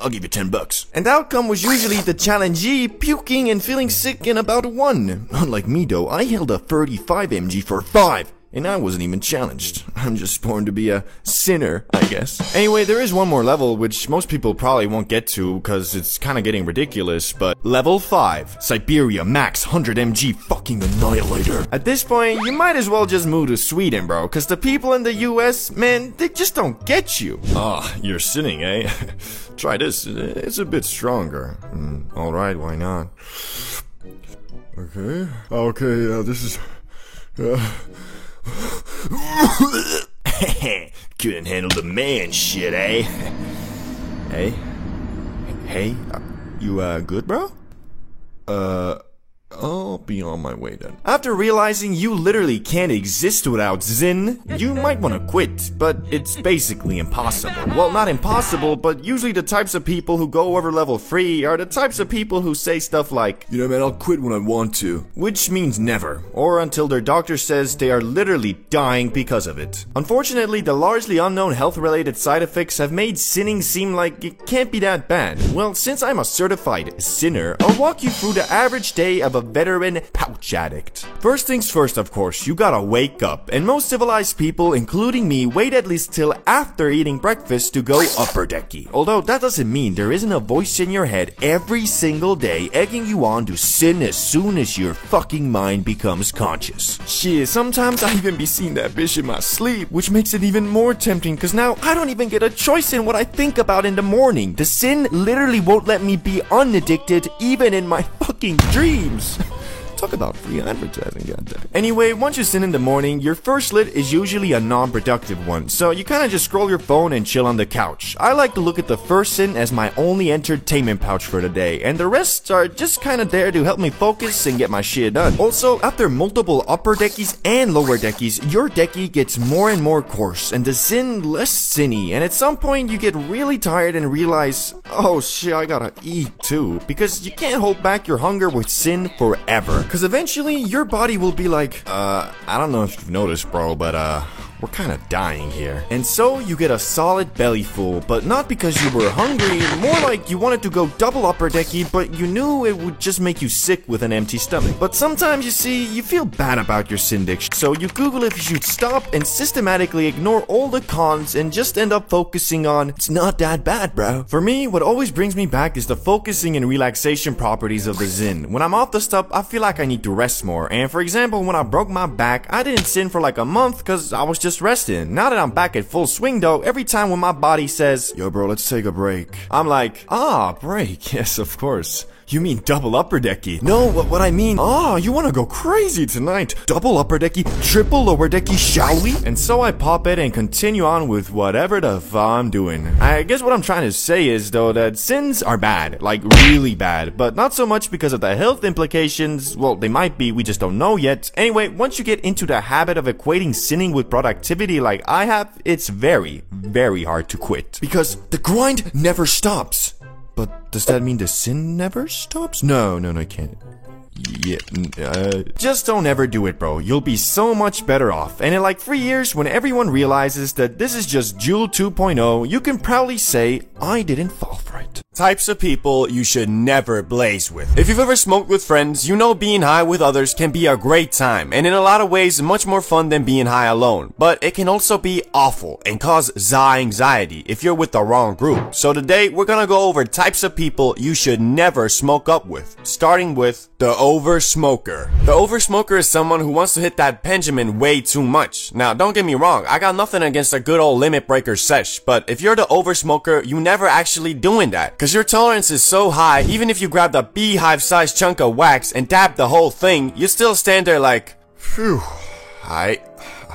I'll give you $10. And the outcome was usually the challengee puking and feeling sick in about 1. Unlike me though, I held a 35mg for 5. And I wasn't even challenged. I'm just born to be a sinner, I guess. Anyway, there is one more level, which most people probably won't get to, because it's kind of getting ridiculous, but level 5. Siberia Max 100mg fucking annihilator. At this point, you might as well just move to Sweden, bro, because the people in the US, man, they just don't get you. Ah, you're sinning, eh? Try this, it's a bit stronger. Alright, why not? Okay, this is... Couldn't handle the man shit, eh? Hey, you good, bro? I'll be on my way then. After realizing you literally can't exist without Zin, you might want to quit, but it's basically impossible. Well, not impossible, but usually the types of people who go over level 3 are the types of people who say stuff like, you know man, I'll quit when I want to. Which means never, or until their doctor says they are literally dying because of it. Unfortunately, the largely unknown health-related side effects have made sinning seem like it can't be that bad. Well, since I'm a certified sinner, I'll walk you through the average day of a a veteran pouch addict. First things first, of course, you gotta wake up, and most civilized people, including me, wait at least till after eating breakfast to go upper decky. Although that doesn't mean there isn't a voice in your head every single day egging you on to sin as soon as your fucking mind becomes conscious. Shit, sometimes I even be seeing that bitch in my sleep, which makes it even more tempting, cause now I don't even get a choice in what I think about in the morning. The sin literally won't let me be unaddicted even in my fucking dreams. Talk about free advertising, goddamn. Anyway, once you sin in the morning, your first lit is usually a non-productive one, so you kinda just scroll your phone and chill on the couch. I like to look at the first sin as my only entertainment pouch for the day, and the rest are just kinda there to help me focus and get my shit done. Also, after multiple upper deckies and lower deckies, your decky gets more and more coarse, and the sin less sinny, and at some point you get really tired and realize, oh shit, I gotta eat too, because you can't hold back your hunger with sin forever. Cause eventually, your body will be like, I don't know if you've noticed, bro, but, we're kinda dying here. And so, you get a solid belly full, but not because you were hungry, more like you wanted to go double upper decky, but you knew it would just make you sick with an empty stomach. But sometimes, you see, you feel bad about your sin addiction, so you Google if you should stop and systematically ignore all the cons and just end up focusing on, it's not that bad, bro. For me, what always brings me back is the focusing and relaxation properties of the Zyn. When I'm off the stuff, I feel like I need to rest more, and for example, when I broke my back, I didn't sin for like a month cause I was just resting. Now that I'm back at full swing though, every time when my body says, yo bro, let's take a break, I'm like, break, yes of course. You mean double upper decky? No, what I mean, you wanna go crazy tonight. Double upper decky, triple lower decky, shall we? And so I pop it and continue on with whatever the fuck I'm doing. I guess what I'm trying to say is though that sins are bad, like really bad, but not so much because of the health implications. Well, they might be, we just don't know yet. Anyway, once you get into the habit of equating sinning with productivity like I have, it's very, very hard to quit. Because the grind never stops. But does that mean the sin never stops? No, I can't. Yeah, just don't ever do it, bro. You'll be so much better off. And in like 3 years, when everyone realizes that this is just Joule 2.0, you can proudly say, I didn't fall for it. Types of people you should never blaze with. If you've ever smoked with friends, you know being high with others can be a great time, and in a lot of ways much more fun than being high alone. But it can also be awful and cause anxiety if you're with the wrong group. So today we're gonna go over types of people you should never smoke up with, starting with the oversmoker. The oversmoker is someone who wants to hit that Benjamin way too much. Now don't get me wrong, I got nothing against a good old limit breaker sesh, but if you're the oversmoker, you never actually doing that. Cause your tolerance is so high, even if you grabbed a beehive-sized chunk of wax and dabbed the whole thing, you still stand there like, phew, I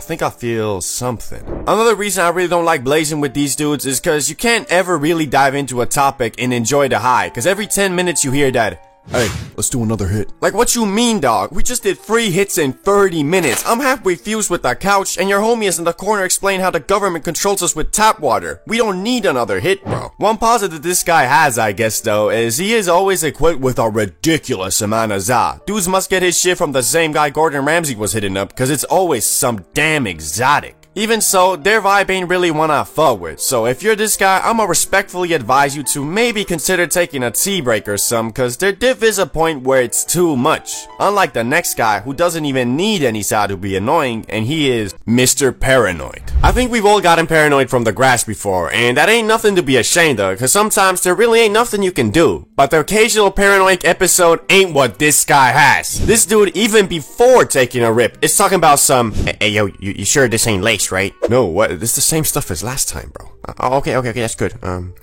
think I feel something. Another reason I really don't like blazing with these dudes is cause you can't ever really dive into a topic and enjoy the high, cause every 10 minutes you hear that, hey, let's do another hit. Like, what you mean, dog? We just did 3 hits in 30 minutes. I'm halfway fused with the couch, and your homie is in the corner explaining how the government controls us with tap water. We don't need another hit, bro. One positive this guy has, I guess, though, is he is always equipped with a ridiculous amount of za. Dudes must get his shit from the same guy Gordon Ramsay was hitting up, cause it's always some damn exotic. Even so, their vibe ain't really one I fuck with, so if you're this guy, I'ma respectfully advise you to maybe consider taking a tea break or some, cause their diff is a point where it's too much. Unlike the next guy, who doesn't even need any side to be annoying, and he is Mr. Paranoid. I think we've all gotten paranoid from the grass before, and that ain't nothing to be ashamed of, cause sometimes there really ain't nothing you can do. But the occasional paranoid episode ain't what this guy has. This dude, even before taking a rip, is talking about some, hey yo, you sure this ain't lace, right? No, what? This is the same stuff as last time, bro. Okay, that's good. Can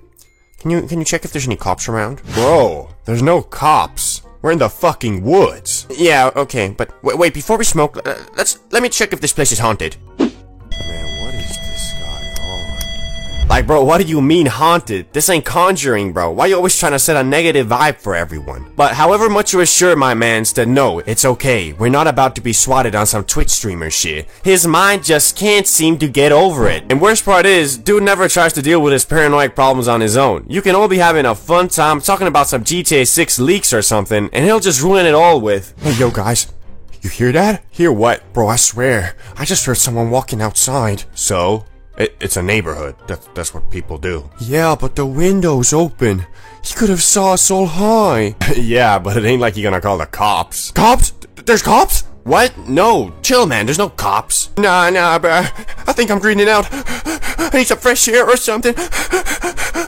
you check if there's any cops around? Bro, there's no cops. We're in the fucking woods. Yeah, okay, but wait, before we smoke, let me check if this place is haunted. Man, what is this guy on? Like, bro, what do you mean haunted? This ain't Conjuring, bro. Why you always trying to set a negative vibe for everyone? But however much you assure my mans that no, it's okay, we're not about to be swatted on some Twitch streamer shit, his mind just can't seem to get over it. And worst part is, dude never tries to deal with his paranoid problems on his own. You can all be having a fun time talking about some GTA 6 leaks or something, and he'll just ruin it all with, hey yo guys, you hear that? Hear what? Bro, I swear, I just heard someone walking outside. So? It's a neighborhood. That's what people do. Yeah, but the window's open. He could have saw us so high. Yeah, but it ain't like you're gonna call the cops. Cops? There's cops? What? No. Chill, man. There's no cops. Nah, bro. I think I'm greening out. I need some fresh air or something.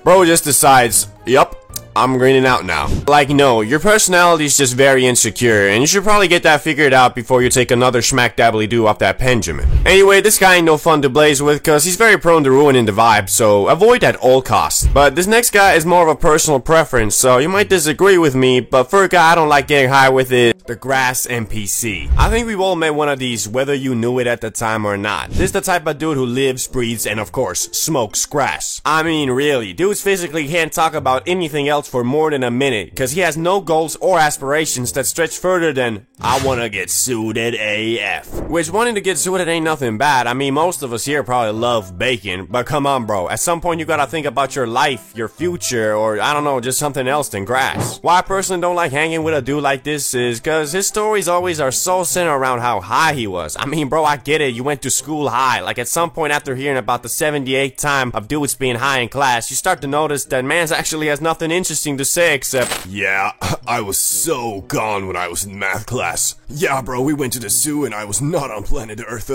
Bro just decides, yup, I'm greening out now. Like, no, your personality is just very insecure, and you should probably get that figured out before you take another smack dabbly do off that Benjamin. Anyway, this guy ain't no fun to blaze with, cause he's very prone to ruining the vibe, so avoid at all costs. But this next guy is more of a personal preference, so you might disagree with me, but for a guy I don't like getting high with is the Grass NPC. I think we've all met one of these, whether you knew it at the time or not. This is the type of dude who lives, breathes, and of course, smokes grass. I mean, really, dudes physically can't talk about anything else for more than a minute, cause he has no goals or aspirations that stretch further than, I wanna get suited AF. Which, wanting to get suited ain't nothing bad. I mean, most of us here probably love bacon, but come on, bro, at some point you gotta think about your life, your future, or I don't know, just something else than grass. Why I personally don't like hanging with a dude like this is cause his stories always are so centered around how high he was. I mean, bro, I get it, you went to school high. Like, at some point after hearing about the 78th time of dudes being high in class, you start to notice that man's actually has nothing interesting to say except, yeah, I was so gone when I was in math class. Yeah, bro, we went to the zoo and I was not on planet Earth.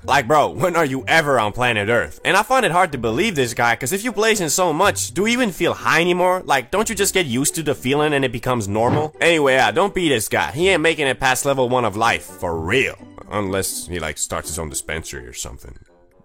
Like, bro, when are you ever on planet Earth? And I find it hard to believe this guy, cause if you blazing so much, do you even feel high anymore? Like, don't you just get used to the feeling and it becomes normal? Anyway, yeah, don't be this guy. He ain't making it past level 1 of life, for real. Unless he, like, starts his own dispensary or something.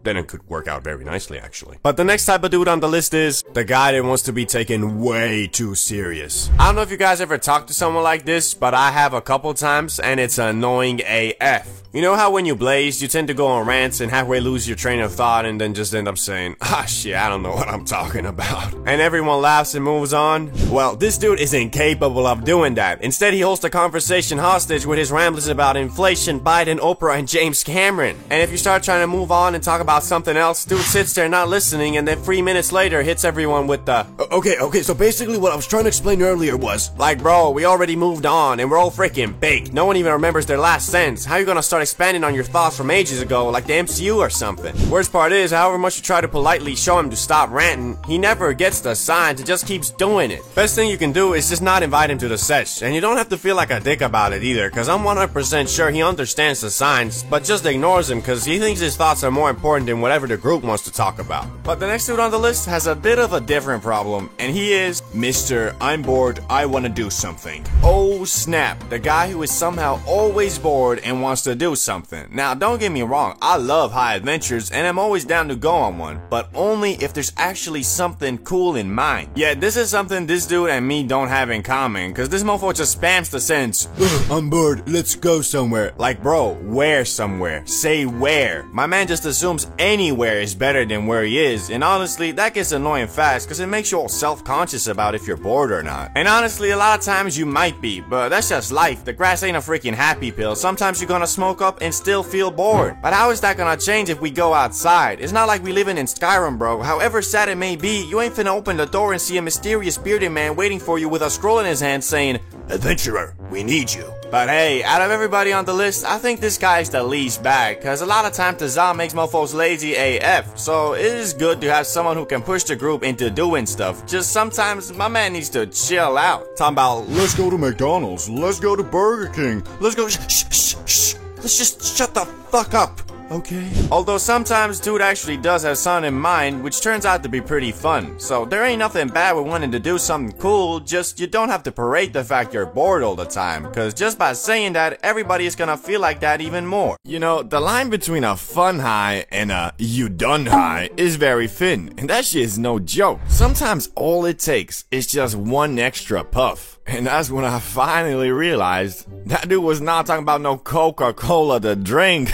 Then it could work out very nicely, actually. But the next type of dude on the list is the guy that wants to be taken way too serious. I don't know if you guys ever talked to someone like this, but I have a couple times, and it's annoying AF. You know how when you blaze, you tend to go on rants and halfway lose your train of thought and then just end up saying, ah shit, I don't know what I'm talking about. And everyone laughs and moves on? Well, this dude is incapable of doing that. Instead, he holds the conversation hostage with his ramblings about inflation, Biden, Oprah, and James Cameron. And if you start trying to move on and talk about something else, dude sits there not listening and then 3 minutes later hits everyone with the, okay, so basically what I was trying to explain earlier was, like, bro, we already moved on and we're all freaking baked. No one even remembers their last sentence. How you gonna start expanding on your thoughts from ages ago like the MCU or something? Worst part is, however much you try to politely show him to stop ranting, he never gets the signs, he just keeps doing it. Best thing you can do is just not invite him to the sesh, and you don't have to feel like a dick about it either, cause I'm 100% sure he understands the signs, but just ignores him cause he thinks his thoughts are more important than whatever the group wants to talk about. But the next dude on the list has a bit of a different problem, and he is Mr. I'm bored, I wanna do something. Oh snap, the guy who is somehow always bored and wants to do something. Now, don't get me wrong, I love high adventures and I'm always down to go on one, but only if there's actually something cool in mind. Yeah, this is something this dude and me don't have in common, cause this mofo just spams the sentence, I'm bored, let's go somewhere. Like, bro, where somewhere? Say where. My man just assumes anywhere is better than where he is, and honestly, that gets annoying fast, cause it makes you all self-conscious about if you're bored or not. And honestly, a lot of times you might be, but that's just life. The grass ain't a freaking happy pill. Sometimes you're gonna smoke up and still feel bored. But how is that gonna change if we go outside? It's not like we living in Skyrim, bro. However sad it may be, you ain't finna open the door and see a mysterious bearded man waiting for you with a scroll in his hand saying, adventurer, we need you. But hey, out of everybody on the list, I think this guy's the least bad, cause a lot of times the ZA makes mofos lazy AF, so it is good to have someone who can push the group into doing stuff. Just sometimes my man needs to chill out. Talking about, let's go to McDonald's, let's go to Burger King, let's go, shh. Let's just shut the fuck up, okay? Although sometimes dude actually does have something in mind, which turns out to be pretty fun. So there ain't nothing bad with wanting to do something cool, just you don't have to parade the fact you're bored all the time, cause just by saying that, everybody is gonna feel like that even more. You know, the line between a fun high and a you done high is very thin, and that shit is no joke. Sometimes all it takes is just one extra puff. And that's when I finally realized that dude was not talking about no Coca-Cola to drink.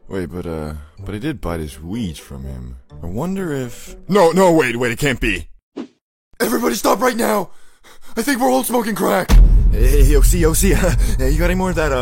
Wait, but I did buy this weed from him. I wonder if... No, wait, it can't be. Everybody stop right now! I think we're all smoking crack! Hey, yo, see, you got any more of that,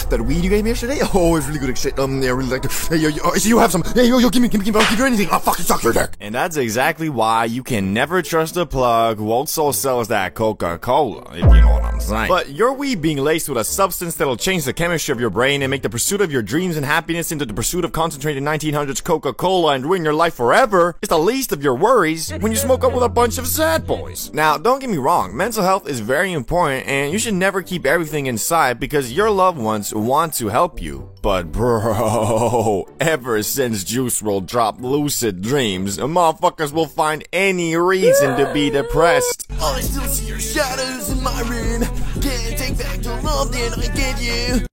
That weed you gave me yesterday? Oh, it's really good shit. Yeah, I really like it. Hey, yo, I see you have some. Hey, yo, give me, I'll give you anything. I'll fucking suck your dick. And that's exactly why you can never trust a plug who also sells that Coca-Cola, if you know what I'm saying. But your weed being laced with a substance that'll change the chemistry of your brain and make the pursuit of your dreams and happiness into the pursuit of concentrated 1900s Coca-Cola and ruin your life forever is the least of your worries when you smoke up with a bunch of sad boys. Now, don't get me wrong, mental health is very important and you should never keep everything inside because your loved ones want to help you. But bro, ever since Juice WRLD dropped Lucid Dreams, motherfuckers will find any reason to be depressed. I still see your shadows in my room. Can't take back the love that I gave you.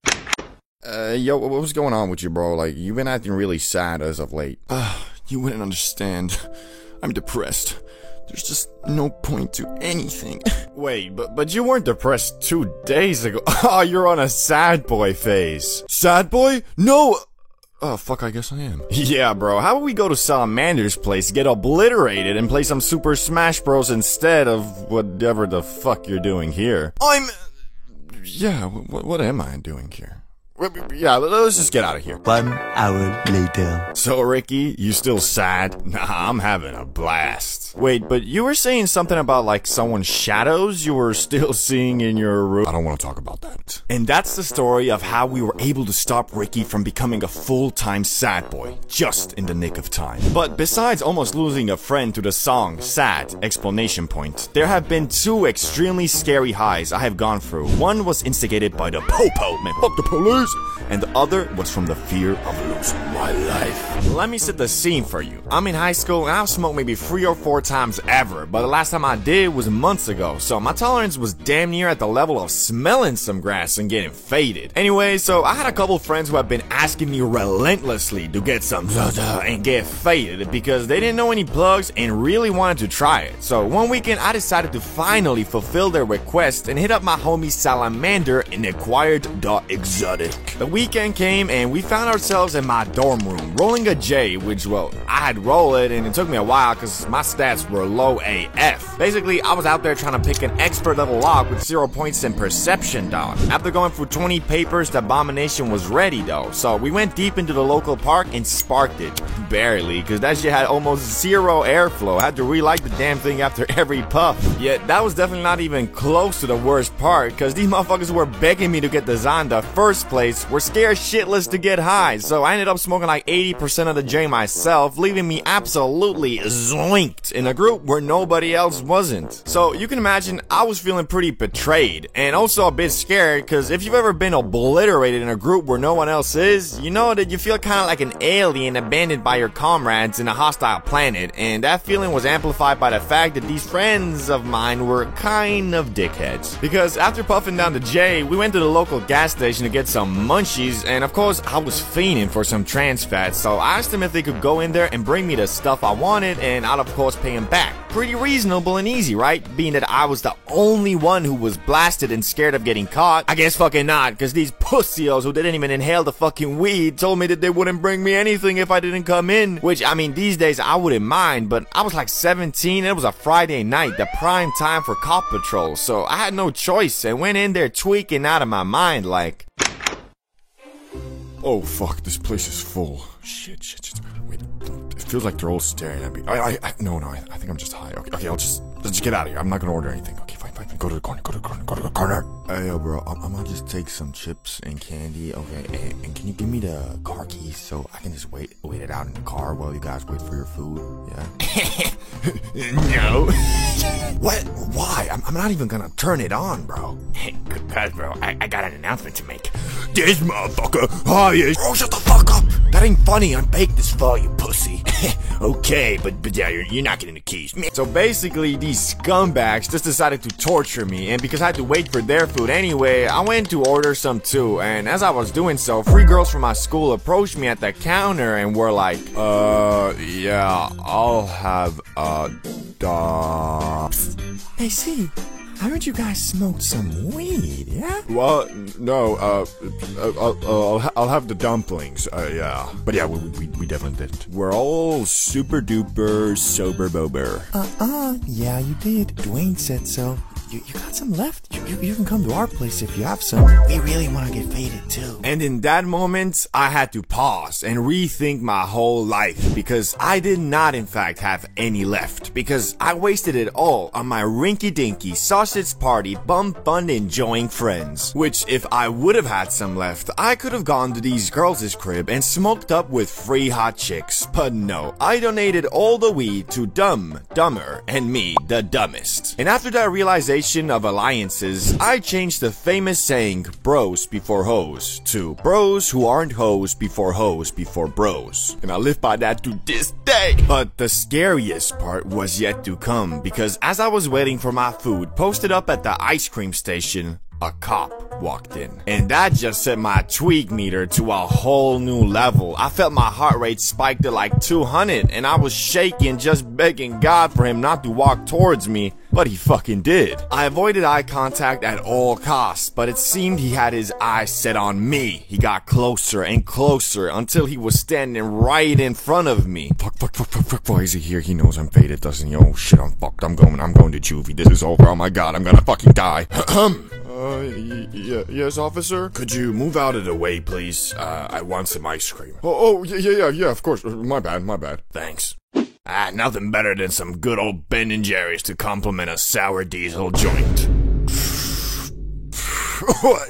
Yo, what was going on with you, bro? Like, you've been acting really sad as of late. You wouldn't understand. I'm depressed. There's just no point to anything. Wait, but you weren't depressed 2 days ago. Oh, you're on a sad boy phase. Sad boy? No! Oh, fuck, I guess I am. Yeah, bro, how about we go to Salamander's place, get obliterated, and play some Super Smash Bros. Instead of whatever the fuck you're doing here? Yeah, what am I doing here? Yeah, let's just get out of here. 1 hour later. So, Ricky, you still sad? Nah, I'm having a blast. Wait, but you were saying something about, like, someone's shadows you were still seeing in your room? I don't want to talk about that. And that's the story of how we were able to stop Ricky from becoming a full-time sad boy, just in the nick of time. But besides almost losing a friend to the song Sad, exclamation point, there have been 2 extremely scary highs I have gone through. One was instigated by the po-po, man, fuck the police! And the other was from the fear of losing my life. Let me set the scene for you. I'm in high school and I've smoked maybe 3 or 4 times ever, but the last time I did was months ago, so my tolerance was damn near at the level of smelling some grass and getting faded. Anyway, so I had a couple friends who have been asking me relentlessly to get some and get faded because they didn't know any plugs and really wanted to try it. So one weekend I decided to finally fulfill their request and hit up my homie Salamander and acquired the exotic. The weekend came and we found ourselves in my dorm room rolling a J, which, well, I had rolled it and it took me a while because my stats were low AF. Basically, I was out there trying to pick an expert level lock with 0 points in perception, dog. After going through 20 papers, the abomination was ready though, so we went deep into the local park and sparked it. Barely, because that shit had almost 0 airflow. I had to relight the damn thing after every puff. Yet that was definitely not even close to the worst part, because these motherfuckers were begging me to get the Zon in the first place, were scared shitless to get high, so I ended up smoking like 80% of the J myself, leaving me absolutely zoinked in a group where nobody else wasn't. So you can imagine I was feeling pretty betrayed, and also a bit scared, because if you've ever been obliterated in a group where no one else is, you know that you feel kind of like an alien abandoned by your comrades in a hostile planet, and that feeling was amplified by the fact that these friends of mine were kind of dickheads. Because after puffing down the J, we went to the local gas station to get some munchies, and of course I was fiending for some trans fat, so I asked them if they could go in there and bring me the stuff I wanted, and I'd of course pay them back. Pretty reasonable and easy, right? Being that I was the only one who was blasted and scared of getting caught. I guess fucking not, because these pussios who didn't even inhale the fucking weed told me that they wouldn't bring me anything if I didn't come in. Which, I mean, these days I wouldn't mind, but I was like 17 and it was a Friday night, the prime time for cop patrol, so I had no choice and went in there tweaking out of my mind like... Oh, fuck, this place is full. Shit. Wait, it feels like they're all staring at me. No, I think I'm just high. Okay, let's just get out of here. I'm not gonna order anything. Okay, fine. Go to the corner. Hey, yo, bro, I'm gonna just take some chips and candy, okay? And can you give me the car keys so I can just wait it out in the car while you guys wait for your food? Yeah? No. What? Why? I'm not even gonna turn it on, bro. Because, bro, I got an announcement to make. This motherfucker, Bro, shut the fuck up! That ain't funny. I baked this for you, pussy. Okay, but yeah, you're not getting the keys. So basically, these scumbags just decided to torture me, and because I had to wait for their food anyway, I went to order some too, and as I was doing so, 3 girls from my school approached me at the counter and were like, yeah, I'll have a Hey, see, I heard you guys smoked some weed, yeah? Well, no, I'll have the dumplings, yeah. But yeah, we definitely didn't. We're all super duper sober bober. Yeah, you did. Dwayne said so. you got some left? You can come to our place if you have some. We really want to get faded too. And in that moment, I had to pause and rethink my whole life because I did not in fact have any left because I wasted it all on my rinky-dinky sausage party bum fun enjoying friends. Which if I would have had some left, I could have gone to these girls' crib and smoked up with free hot chicks. But no, I donated all the weed to Dumb, Dumber, and me, the dumbest. And after that realization of alliances, I changed the famous saying, bros before hoes, to bros who aren't hoes before bros. And I live by that to this day. But the scariest part was yet to come, because as I was waiting for my food posted up at the ice cream station, a cop walked in. And that just set my tweak meter to a whole new level. I felt my heart rate spike to like 200 and I was shaking, just begging God for him not to walk towards me. But he fucking did. I avoided eye contact at all costs, but it seemed he had his eyes set on me. He got closer and closer until he was standing right in front of me. Fuck, why is he here? He knows I'm faded, doesn't he? Oh shit, I'm fucked. I'm going to juvie. This is over. Oh my God, I'm gonna fucking die. Yes, officer? Could you move out of the way, please? I want some ice cream. Yeah, of course. My bad. Thanks. Nothing better than some good old Ben & Jerry's to complement a sour diesel joint.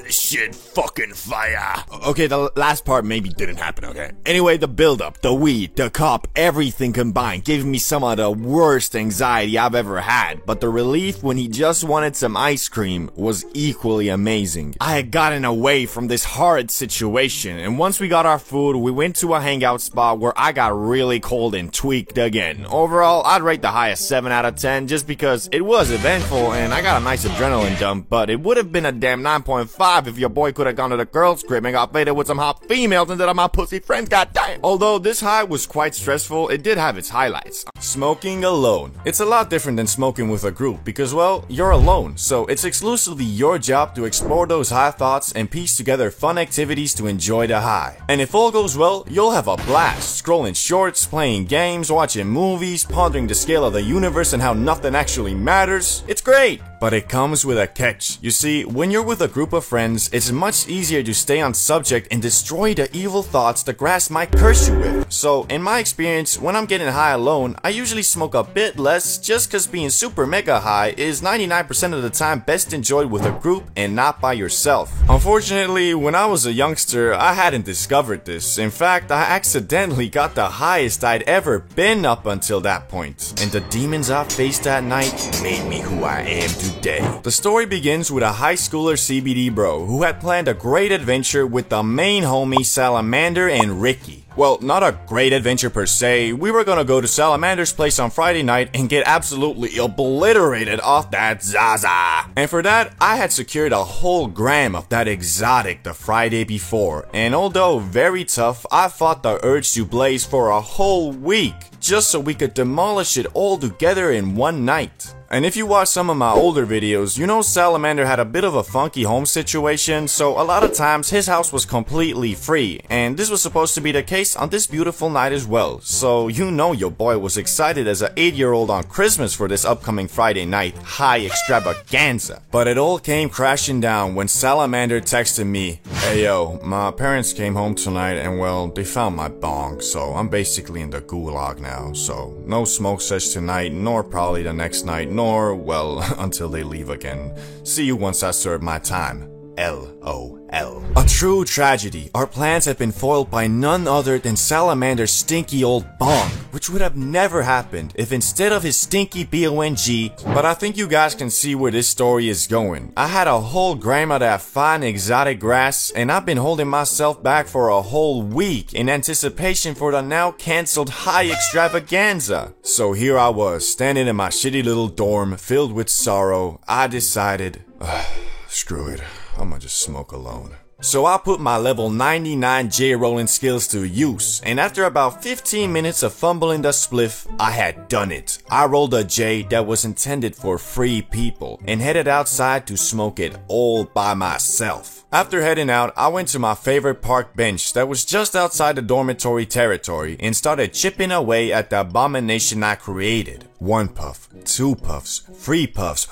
Shit, fucking fire. Okay, the last part maybe didn't happen, okay? Anyway, the build-up, the weed, the cop, everything combined gave me some of the worst anxiety I've ever had. But the relief when he just wanted some ice cream was equally amazing. I had gotten away from this horrid situation, and once we got our food, we went to a hangout spot where I got really cold and tweaked again. Overall, I'd rate the high a 7 out of 10 just because it was eventful and I got a nice adrenaline dump, but it would have been a damn 9.5 if your boy could have gone to the girls' crib and got faded with some hot females instead of my pussy friends, goddamn. Although this high was quite stressful, it did have its highlights. Smoking alone. It's a lot different than smoking with a group because, well, you're alone, so it's exclusively your job to explore those high thoughts and piece together fun activities to enjoy the high. And if all goes well, you'll have a blast, scrolling shorts, playing games, watching movies, pondering the scale of the universe and how nothing actually matters. It's great! But it comes with a catch. You see, when you're with a group of friends, it's much easier to stay on subject and destroy the evil thoughts the grass might curse you with. So, in my experience, when I'm getting high alone, I usually smoke a bit less just cause being super mega high is 99% of the time best enjoyed with a group and not by yourself. Unfortunately, when I was a youngster, I hadn't discovered this. In fact, I accidentally got the highest I'd ever been up until that point. And the demons I faced that night made me who I am today. The story begins with a high schooler CBD bro who had planned a great adventure with the main homie Salamander and Ricky. Well, not a great adventure per se. We were gonna go to Salamander's place on Friday night and get absolutely obliterated off that Zaza. And for that, I had secured a whole gram of that exotic the Friday before. And although very tough, I fought the urge to blaze for a whole week just so we could demolish it all together in one night. And if you watch some of my older videos, you know Salamander had a bit of a funky home situation, so a lot of times his house was completely free, and this was supposed to be the case on this beautiful night as well. So you know your boy was excited as an 8-year-old on Christmas for this upcoming Friday night high extravaganza. But it all came crashing down when Salamander texted me, "Hey yo, my parents came home tonight and well, they found my bong, so I'm basically in the gulag now, so no smoke sesh tonight, nor probably the next night, nor, well, until they leave again. See you once I serve my time. LOL. A true tragedy. Our plans had been foiled by none other than Salamander's stinky old bong, which would have never happened if instead of his stinky BONG, but I think you guys can see where this story is going. I had a whole gram of that fine exotic grass, and I've been holding myself back for a whole week in anticipation for the now cancelled high extravaganza. So here I was, standing in my shitty little dorm, filled with sorrow. I decided, screw it. I'ma just smoke alone. So I put my level 99 J-rolling skills to use, and after about 15 minutes of fumbling the spliff, I had done it. I rolled a J that was intended for free people, and headed outside to smoke it all by myself. After heading out, I went to my favorite park bench that was just outside the dormitory territory and started chipping away at the abomination I created. 1 puff, 2 puffs, 3 puffs.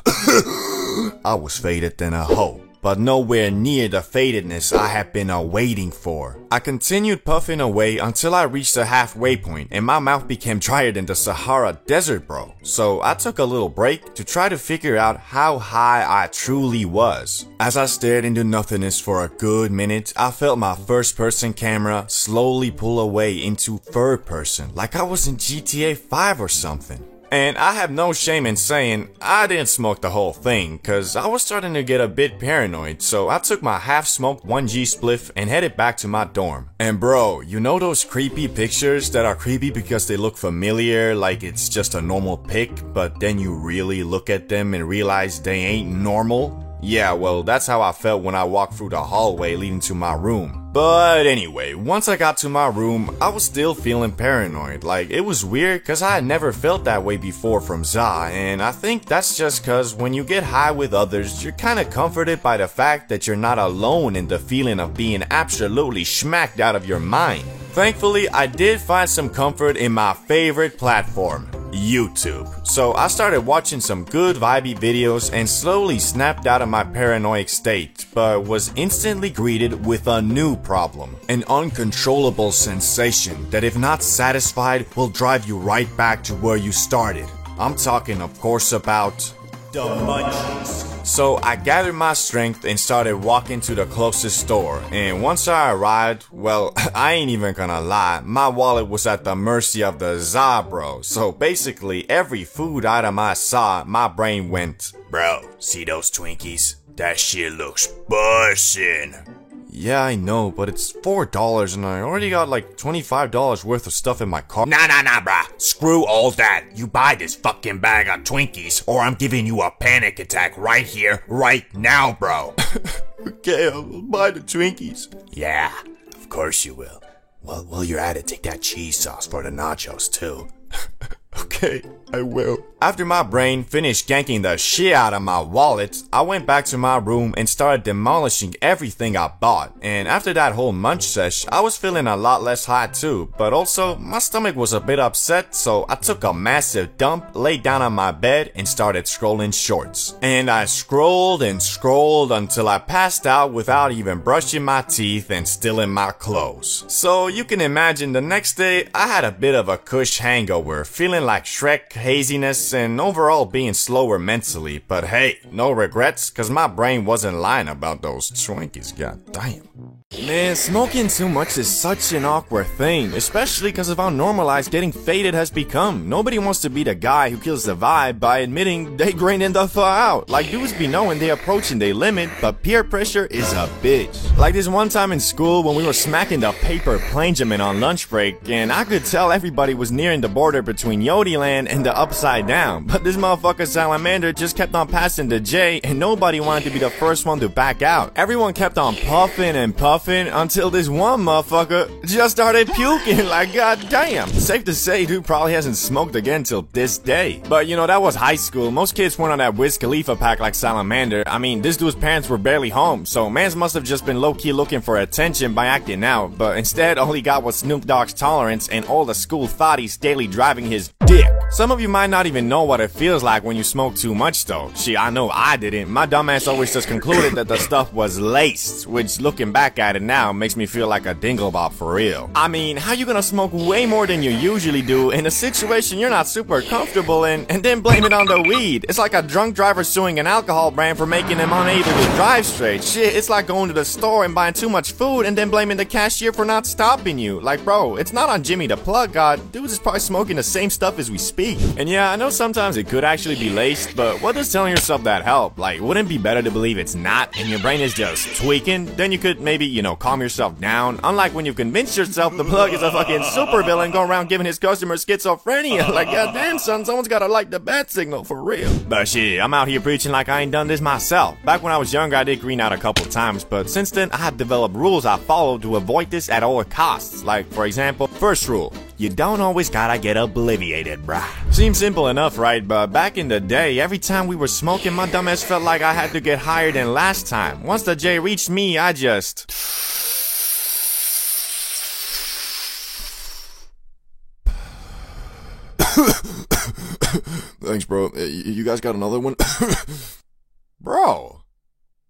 I was faded than a hoe, but nowhere near the fadedness I had been waiting for. I continued puffing away until I reached the halfway point and my mouth became drier than the Sahara Desert, bro. So I took a little break to try to figure out how high I truly was. As I stared into nothingness for a good minute, I felt my first person camera slowly pull away into third person, like I was in GTA 5 or something. And I have no shame in saying I didn't smoke the whole thing, cause I was starting to get a bit paranoid, so I took my half-smoked 1G spliff and headed back to my dorm. And bro, you know those creepy pictures that are creepy because they look familiar, like it's just a normal pic, but then you really look at them and realize they ain't normal? Yeah, well, that's how I felt when I walked through the hallway leading to my room. But anyway, once I got to my room, I was still feeling paranoid. Like, it was weird cause I had never felt that way before from Za, and I think that's just cause when you get high with others, you're kinda comforted by the fact that you're not alone in the feeling of being absolutely smacked out of your mind. Thankfully, I did find some comfort in my favorite platform, YouTube. So I started watching some good vibey videos and slowly snapped out of my paranoid state, but was instantly greeted with a new problem. An uncontrollable sensation that if not satisfied will drive you right back to where you started. I'm talking of course about the munchies. So I gathered my strength and started walking to the closest store, and once I arrived, well, I ain't even gonna lie, my wallet was at the mercy of the Za, bro. So basically every food item I saw, my brain went, bro, see those Twinkies? That shit looks bussin'. Yeah, I know, but it's $4 and I already got like $25 worth of stuff in my car. Nah, bruh. Screw all that. You buy this fucking bag of Twinkies, or I'm giving you a panic attack right here, right now, bro. Okay, I'll buy the Twinkies. Yeah, of course you will. Well, while you're at it, take that cheese sauce for the nachos, too. Okay, I will. After my brain finished ganking the shit out of my wallet, I went back to my room and started demolishing everything I bought. And after that whole munch sesh, I was feeling a lot less high too, but also my stomach was a bit upset, so I took a massive dump, laid down on my bed, and started scrolling shorts. And I scrolled and scrolled until I passed out without even brushing my teeth and still in my clothes. So you can imagine the next day, I had a bit of a kush hangover, feeling like Shrek, haziness, and overall being slower mentally, but hey, no regrets, cause my brain wasn't lying about those Twinkies, goddamn. Man, smoking too much is such an awkward thing, especially because of how normalized getting faded has become. Nobody wants to be the guy who kills the vibe by admitting they graining the fuck out. Like, dudes be knowing they approaching their limit, but peer pressure is a bitch. Like this one time in school when we were smacking the paper planejamin on lunch break, and I could tell everybody was nearing the border between Yodiland and the Upside Down, but this motherfucker Salamander just kept on passing the J, and nobody wanted to be the first one to back out. Everyone kept on puffing and puffing until this one motherfucker just started puking, like goddamn. Safe to say, dude probably hasn't smoked again till this day. But you know, that was high school. Most kids weren't on that Wiz Khalifa pack like Salamander. I mean, this dude's parents were barely home, so mans must have just been low-key looking for attention by acting out. But instead, all he got was Snoop Dogg's tolerance and all the school thotties daily driving his dick. Some of you might not even know what it feels like when you smoke too much though. Shit, I know I didn't. My dumbass always just concluded that the stuff was laced, which looking back at it now makes me feel like a dinglebop for real. I mean, how you gonna smoke way more than you usually do in a situation you're not super comfortable in and then blame it on the weed? It's like a drunk driver suing an alcohol brand for making him unable to drive straight. Shit, it's like going to the store and buying too much food and then blaming the cashier for not stopping you. Like, bro, it's not on Jimmy the Plug God. Dude is probably smoking the same stuff as we speak. And yeah, I know sometimes it could actually be laced, but what does telling yourself that help? Like, wouldn't it be better to believe it's not and your brain is just tweaking? Then you could maybe, you know, calm yourself down. Unlike when you convince yourself the Plug is a fucking supervillain going around giving his customers schizophrenia. Like, goddamn son, someone's gotta like the bat signal for real. But shit, I'm out here preaching like I ain't done this myself. Back when I was younger, I did green out a couple times, but since then, I have developed rules I follow to avoid this at all costs. Like, for example, first rule, you don't always gotta get obliviated, bruh. Seems simple enough, right? But back in the day, every time we were smoking, my dumbass felt like I had to get higher than last time. Once the J reached me, I just... Thanks, bro. You guys got another one? Bro.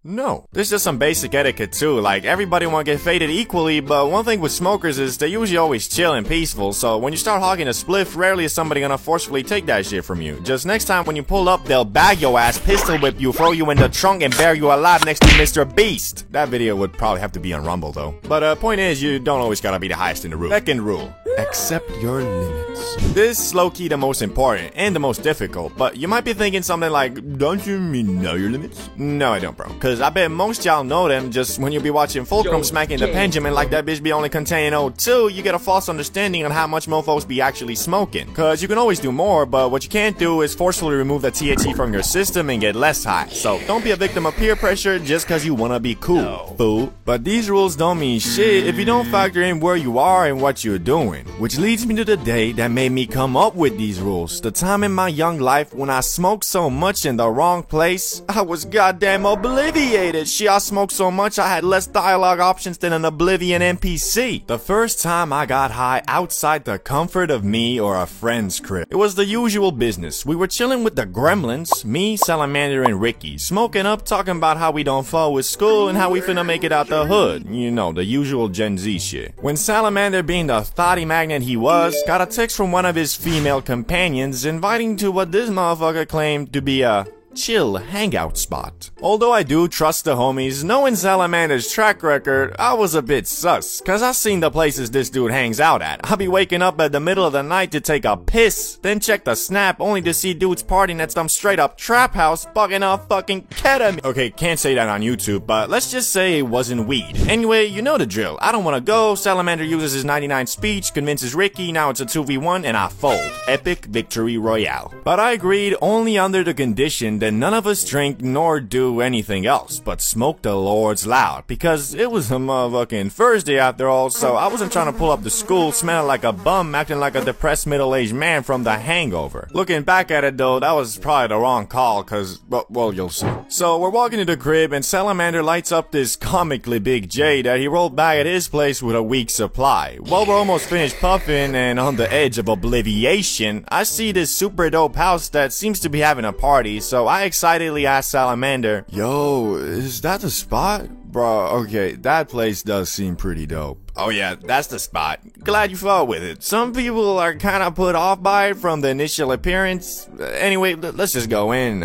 No. There's just some basic etiquette too, like everybody wanna get faded equally, but one thing with smokers is they're usually always chill and peaceful, so when you start hogging a spliff, rarely is somebody gonna forcefully take that shit from you. Just next time when you pull up, they'll bag your ass, pistol whip you, throw you in the trunk, and bury you alive next to Mr. Beast. That video would probably have to be on Rumble though. But point is, you don't always gotta be the highest in the room. Second rule. Accept your limits. This is low-key the most important and the most difficult, but you might be thinking something like, don't you mean know your limits? No, I don't, bro. Cause I bet most y'all know them, just when you be watching Fulcrum smacking the Benjamin like that bitch be only containing O2, you get a false understanding on how much mofos be actually smoking. Cause you can always do more, but what you can't do is forcefully remove the THC from your system and get less high. So don't be a victim of peer pressure just cause you wanna be cool, fool. But these rules don't mean shit if you don't factor in where you are and what you're doing. Which leads me to the day that made me come up with these rules. The time in my young life when I smoked so much in the wrong place, I was goddamn obliviated. Shit, I smoked so much I had less dialogue options than an Oblivion NPC. The first time I got high outside the comfort of me or a friend's crib. It was the usual business. We were chilling with the gremlins, me, Salamander, and Ricky, smoking up, talking about how we don't fall with school and how we finna make it out the hood. You know, the usual Gen Z shit. When Salamander, being the thotty magnet he was, got a text from one of his female companions inviting to what this motherfucker claimed to be a chill hangout spot. Although I do trust the homies, knowing Salamander's track record, I was a bit sus, cause I seen the places this dude hangs out at. I'll be waking up at the middle of the night to take a piss, then check the snap only to see dudes partying at some straight up trap house bugging off fucking ketamine. Okay, can't say that on YouTube, but let's just say it wasn't weed. Anyway, you know the drill. I don't wanna go, Salamander uses his 99 speech, convinces Ricky, now it's a 2v1, and I fold. Epic victory royale. But I agreed only under the condition that none of us drink nor do anything else but smoke the Lord's loud, because it was a motherfucking Thursday after all, so I wasn't trying to pull up to school smelling like a bum, acting like a depressed middle-aged man from The Hangover. Looking back at it though, that was probably the wrong call, cause, well, you'll see. So we're walking to the crib and Salamander lights up this comically big J that he rolled back at his place with a week's supply. While we're almost finished puffing and on the edge of obliviation, I see this super dope house that seems to be having a party, so I excitedly asked Salamander, Yo, is that the spot? Bro, okay, that place does seem pretty dope. oh yeah, that's the spot. Glad you fought with it. Some people are kinda put off by it from the initial appearance. Anyway, let's just go in.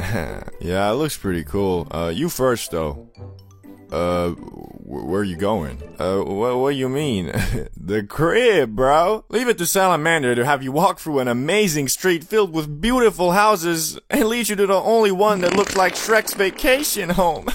Yeah, it looks pretty cool. You first though. Where are you going? What do you mean? The crib, bro. Leave it to Salamander to have you walk through an amazing street filled with beautiful houses and lead you to the only one that looks like Shrek's vacation home.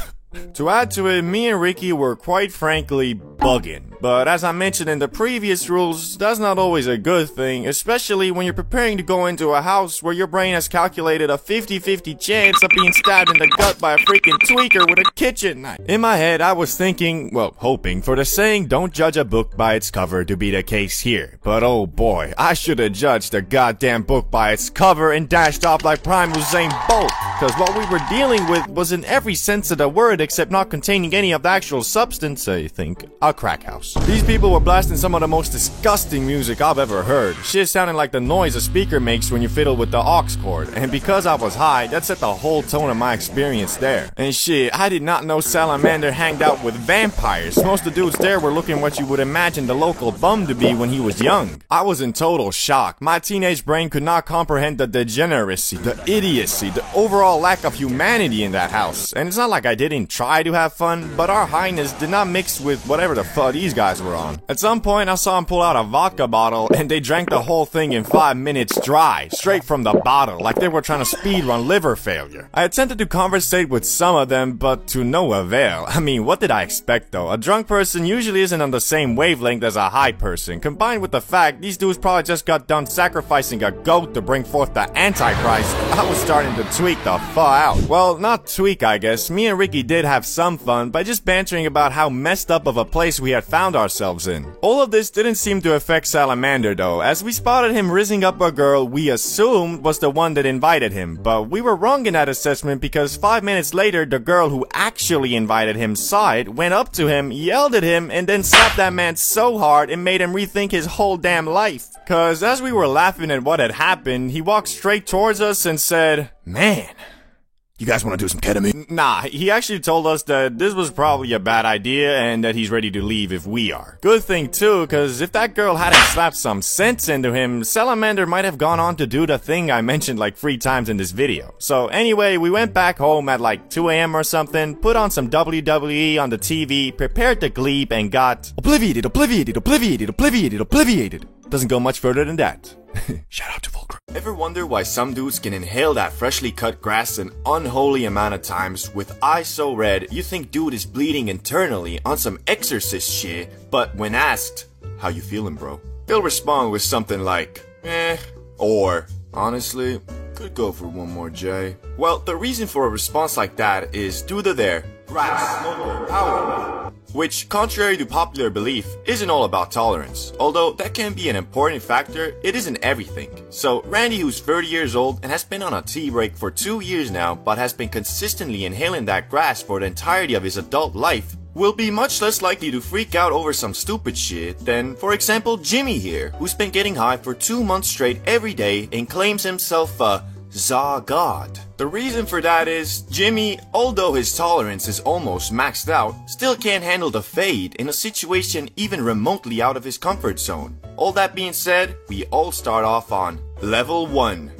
To add to it, me and Ricky were quite frankly bugging. But as I mentioned in the previous rules, that's not always a good thing, especially when you're preparing to go into a house where your brain has calculated a 50-50 chance of being stabbed in the gut by a freaking tweaker with a kitchen knife. In my head, I was thinking, well, hoping for the saying, don't judge a book by its cover to be the case here. But oh boy, I should have judged the goddamn book by its cover and dashed off like Prime Usain Bolt. Cause what we were dealing with was in every sense of the word except not containing any of the actual substance, I think, a crack house. These people were blasting some of the most disgusting music I've ever heard. Shit sounding like the noise a speaker makes when you fiddle with the aux cord. And because I was high, that set the whole tone of my experience there. And shit, I did not know Salamander hanged out with vampires. Most of the dudes there were looking what you would imagine the local bum to be when he was young. I was in total shock. My teenage brain could not comprehend the degeneracy, the idiocy, the overall lack of humanity in that house. And it's not like I didn't try to have fun, but our highness did not mix with whatever the fuck these guys were on. At some point, I saw him pull out a vodka bottle, and they drank the whole thing in 5 minutes dry, straight from the bottle, like they were trying to speedrun liver failure. I attempted to conversate with some of them, but to no avail. I mean, what did I expect though? A drunk person usually isn't on the same wavelength as a high person, combined with the fact these dudes probably just got done sacrificing a goat to bring forth the Antichrist. I was starting to tweak the fuck out. Well, not tweak, I guess. Me and Ricky did have some fun by just bantering about how messed up of a place we had found found ourselves in. All of this didn't seem to affect Salamander though, as we spotted him rizzing up a girl we assumed was the one that invited him, but we were wrong in that assessment because 5 minutes later the girl who actually invited him saw it, went up to him, yelled at him, and then slapped that man so hard it made him rethink his whole damn life. Cause as we were laughing at what had happened, he walked straight towards us and said, "Man, you guys want to do some ketamine?" Nah, he actually told us that this was probably a bad idea and that he's ready to leave if we are. Good thing too, cause if that girl hadn't slapped some sense into him, Salamander might have gone on to do the thing I mentioned like 3 times in this video. So anyway, we went back home at like 2 AM or something, put on some WWE on the TV, prepared to gleep, and got obliviated. Doesn't go much further than that. Shout out to Fulcrum. Ever wonder why some dudes can inhale that freshly cut grass an unholy amount of times with eyes so red you think dude is bleeding internally on some exorcist shit, but when asked, "How you feeling, bro?" they'll respond with something like, "Eh," or "Honestly, could go for one more J." Well, the reason for a response like that is due to their grass smoker power, which, contrary to popular belief, isn't all about tolerance. Although that can be an important factor, it isn't everything. So Randy, who's 30 years old and has been on a tea break for 2 years now, but has been consistently inhaling that grass for the entirety of his adult life, will be much less likely to freak out over some stupid shit than, for example, Jimmy here, who's been getting high for 2 months straight every day and claims himself a Za God. The reason for that is, Jimmy, although his tolerance is almost maxed out, still can't handle the fade in a situation even remotely out of his comfort zone. All that being said, we all start off on level 1.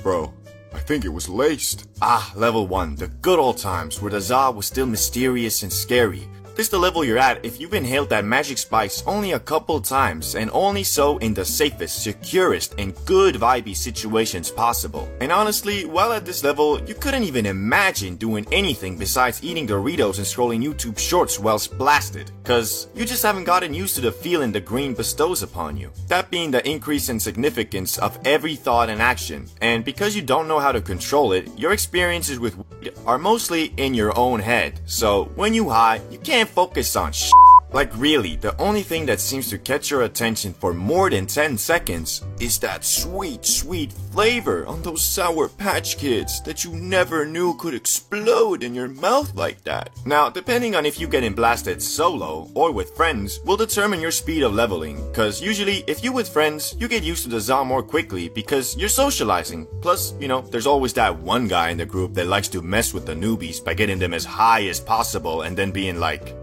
Bro, I think it was laced. Level 1, the good old times where the Za was still mysterious and scary. This is the level you're at if you've inhaled that magic spice only a couple times, and only so in the safest, securest, and good vibey situations possible. And honestly, while at this level, you couldn't even imagine doing anything besides eating Doritos and scrolling YouTube shorts whilst blasted, cause you just haven't gotten used to the feeling the green bestows upon you. That being the increase in significance of every thought and action, and because you don't know how to control it, your experiences with weed are mostly in your own head. So when you high, you can't focus on shit. Like really, the only thing that seems to catch your attention for more than 10 seconds is that sweet, sweet flavor on those Sour Patch Kids that you never knew could explode in your mouth like that. Now, depending on if you getting blasted solo or with friends will determine your speed of leveling, cause usually if you with friends, you get used to the Za more quickly because you're socializing. Plus, you know, there's always that one guy in the group that likes to mess with the newbies by getting them as high as possible and then being like,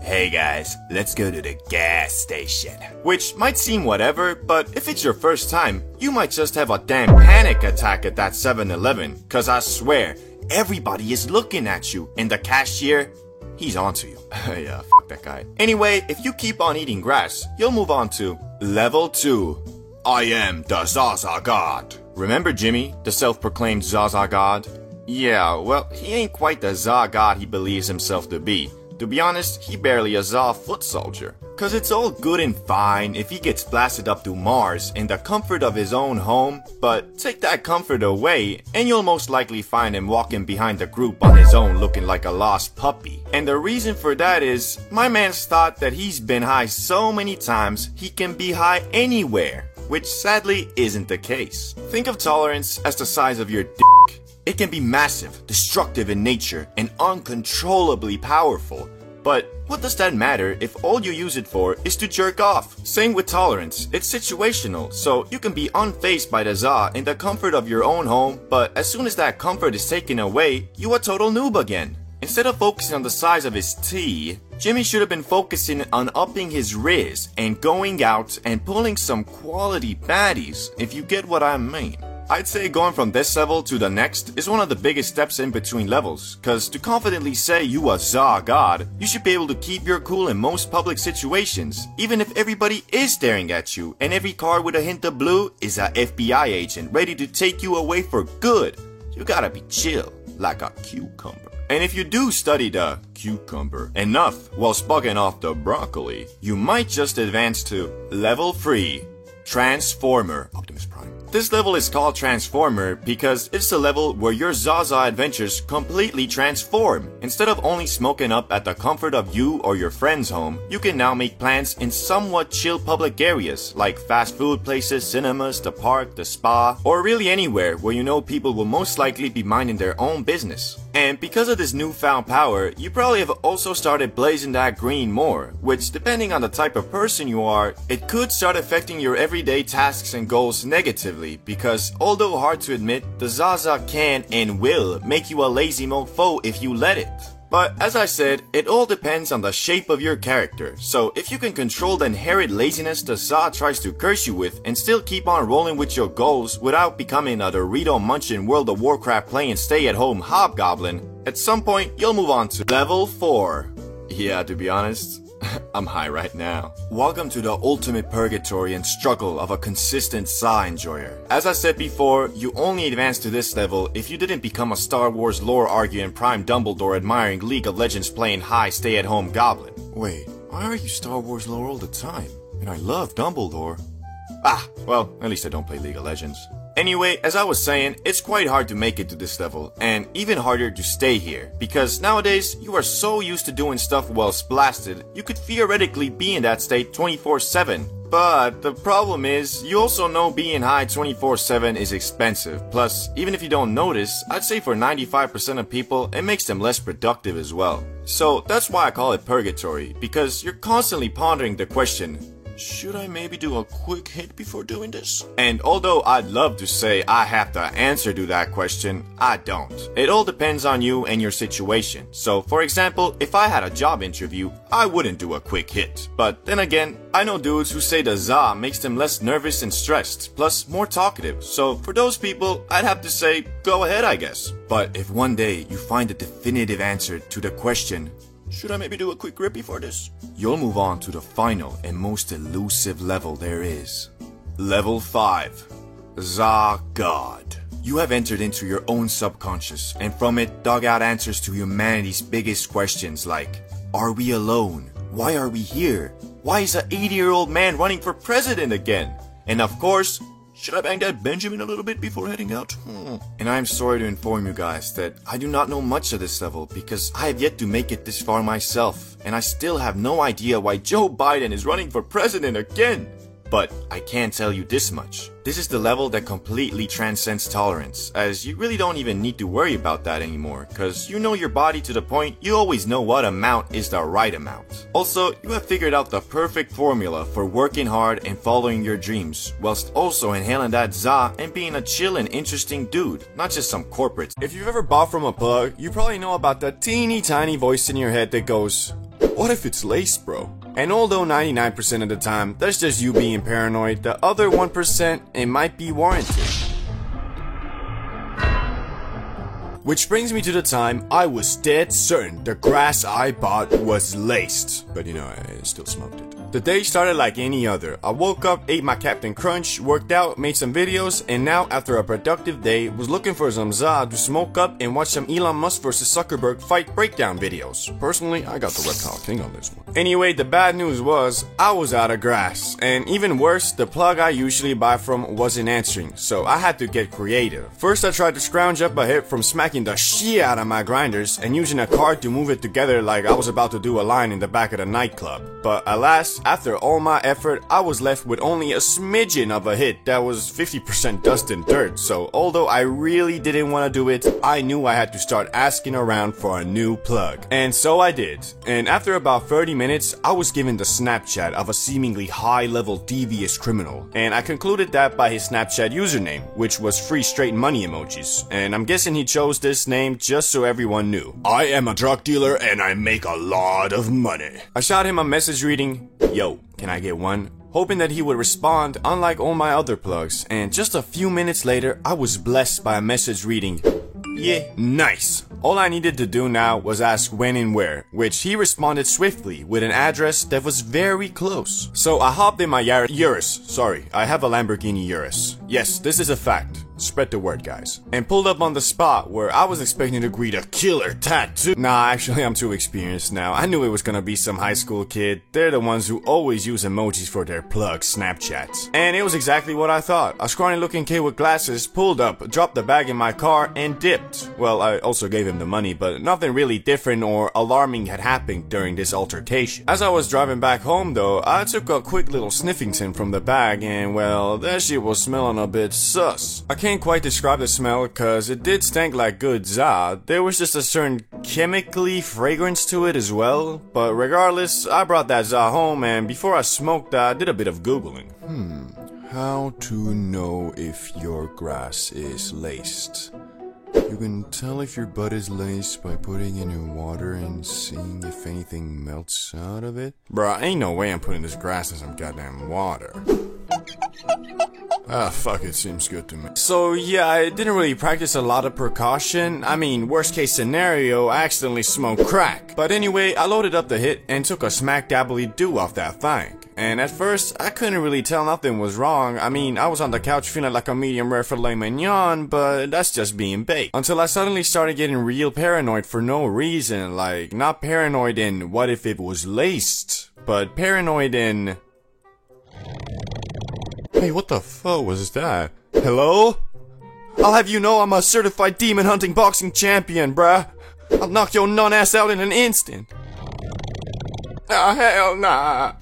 "Hey guys, let's go to the gas station." Which might seem whatever, but if it's your first time, you might just have a damn panic attack at that 7-Eleven, cause I swear, everybody is looking at you, and the cashier, he's onto you. Yeah, fuck that guy. Anyway, if you keep on eating grass, you'll move on to level 2. I am the Zaza God. Remember Jimmy, the self-proclaimed Zaza God? Yeah, well, he ain't quite the Za God he believes himself to be. To be honest, he barely a Za foot soldier. Cause it's all good and fine if he gets blasted up to Mars in the comfort of his own home, but take that comfort away and you'll most likely find him walking behind the group on his own looking like a lost puppy. And the reason for that is, my man's thought that he's been high so many times he can be high anywhere, which sadly isn't the case. Think of tolerance as the size of your dick. It can be massive, destructive in nature, and uncontrollably powerful. But what does that matter if all you use it for is to jerk off? Same with tolerance, it's situational, so you can be unfazed by the Za in the comfort of your own home, but as soon as that comfort is taken away, you a total noob again. Instead of focusing on the size of his T, Jimmy should have been focusing on upping his riz and going out and pulling some quality baddies, if you get what I mean. I'd say going from this level to the next is one of the biggest steps in between levels, cause to confidently say you a Za God, you should be able to keep your cool in most public situations, even if everybody is staring at you and every car with a hint of blue is a FBI agent ready to take you away for good. You gotta be chill, like a cucumber. And if you do study the cucumber enough while spugging off the broccoli, you might just advance to level 3, Transformer Optimus Prime. this level is called Transformer because it's the level where your Zaza adventures completely transform. Instead of only smoking up at the comfort of you or your friend's home, you can now make plans in somewhat chill public areas like fast food places, cinemas, the park, the spa, or really anywhere where you know people will most likely be minding their own business. And because of this newfound power, you probably have also started blazing that green more, which depending on the type of person you are, it could start affecting your everyday tasks and goals negatively because although hard to admit, the Zaza can and will make you a lazy mofo if you let it. But as I said, it all depends on the shape of your character, so if you can control the inherent laziness the Za tries to curse you with and still keep on rolling with your goals without becoming a Dorito munching World of Warcraft playing stay-at-home hobgoblin, at some point you'll move on to level 4. Yeah, to be honest, I'm high right now. Welcome to the ultimate purgatory and struggle of a consistent Za enjoyer. As I said before, you only advance to this level if you didn't become a Star Wars lore arguing Prime Dumbledore admiring League of Legends playing high stay-at-home goblin. Wait, why are you Star Wars lore all the time? And I love Dumbledore. Ah, well, at least I don't play League of Legends. Anyway, as I was saying, it's quite hard to make it to this level, and even harder to stay here, because nowadays, you are so used to doing stuff while blasted, you could theoretically be in that state 24/7. But the problem is, you also know being high 24/7 is expensive, plus, even if you don't notice, I'd say for 95% of people, it makes them less productive as well. So that's why I call it purgatory, because you're constantly pondering the question, should I maybe do a quick hit before doing this? And although I'd love to say I have the answer to that question, I don't. It all depends on you and your situation. So for example, if I had a job interview, I wouldn't do a quick hit. But then again, I know dudes who say the Za makes them less nervous and stressed, plus more talkative. So for those people, I'd have to say, go ahead I guess. But if one day you find a definitive answer to the question, should I maybe do a quick grip before this? You'll move on to the final and most elusive level there is. Level 5. Za God. You have entered into your own subconscious and from it dug out answers to humanity's biggest questions like, are we alone? Why are we here? Why is an 80-year-old man running for president again? And of course, should I bang that Benjamin a little bit before heading out? And I'm sorry to inform you guys that I do not know much of this level because I have yet to make it this far myself, and I still have no idea why Joe Biden is running for president again. But I can tell you this much. This is the level that completely transcends tolerance, as you really don't even need to worry about that anymore, cause you know your body to the point you always know what amount is the right amount. Also, you have figured out the perfect formula for working hard and following your dreams, whilst also inhaling that Za and being a chill and interesting dude, not just some corporate. If you've ever bought from a plug, you probably know about that teeny tiny voice in your head that goes, what if it's laced, bro? And although 99% of the time, that's just you being paranoid, the other 1%, it might be warranted. Which brings me to the time I was dead certain the grass I bought was laced. But you know, I still smoked it. The day started like any other. I woke up, ate my Captain Crunch, worked out, made some videos, and now after a productive day, was looking for some Za to smoke up and watch some Elon Musk vs Zuckerberg fight breakdown videos. Personally, I got the Reptile King on this one. Anyway, the bad news was, I was out of grass. And even worse, the plug I usually buy from wasn't answering, so I had to get creative. First I tried to scrounge up a hit from smacking the shit out of my grinders and using a card to move it together like I was about to do a line in the back of the nightclub. But alas, after all my effort, I was left with only a smidgen of a hit that was 50% dust and dirt, so although I really didn't want to do it, I knew I had to start asking around for a new plug. And so I did. And after about 30 minutes, I was given the Snapchat of a seemingly high-level devious criminal, and I concluded that by his Snapchat username, which was free straight money emojis, and I'm guessing he chose this name just so everyone knew. I am a drug dealer and I make a lot of money. I shot him a message reading, yo, can I get one? Hoping that he would respond unlike all my other plugs, and just a few minutes later, I was blessed by a message reading, yeah, nice. All I needed to do now was ask when and where, which he responded swiftly with an address that was very close. So I hopped in my Urus. Sorry, I have a Lamborghini Urus. Yes, this is a fact. Spread the word, guys. And pulled up on the spot where I was expecting to greet a killer tattoo. Nah, actually, I'm too experienced now. I knew it was gonna be some high school kid. They're the ones who always use emojis for their plug Snapchats. And it was exactly what I thought. A scrawny looking kid with glasses pulled up, dropped the bag in my car, and dipped. Well, I also gave him the money, but nothing really different or alarming had happened during this altercation. As I was driving back home though, I took a quick little sniffington from the bag and well, that shit was smelling a bit sus. I can't quite describe the smell cause it did stank like good za. There was just a certain chemically fragrance to it as well. But regardless, I brought that za home and before I smoked I did a bit of googling. How to know if your grass is laced? You can tell if your bud is laced by putting it in water and seeing if anything melts out of it. Bruh, ain't no way I'm putting this grass in some goddamn water. Ah, fuck, it seems good to me. So yeah, I didn't really practice a lot of precaution. I mean, worst case scenario, I accidentally smoked crack. But anyway, I loaded up the hit and took a smack dabbly do off that thing. And at first, I couldn't really tell nothing was wrong. I mean, I was on the couch feeling like a medium rare filet mignon, but that's just being baked. Until I suddenly started getting real paranoid for no reason. Like, not paranoid in what if it was laced, but paranoid in... Hey, what the fuck was that? Hello? I'll have you know I'm a certified demon hunting boxing champion, bruh. I'll knock your nun-ass out in an instant. Ah, hell nah.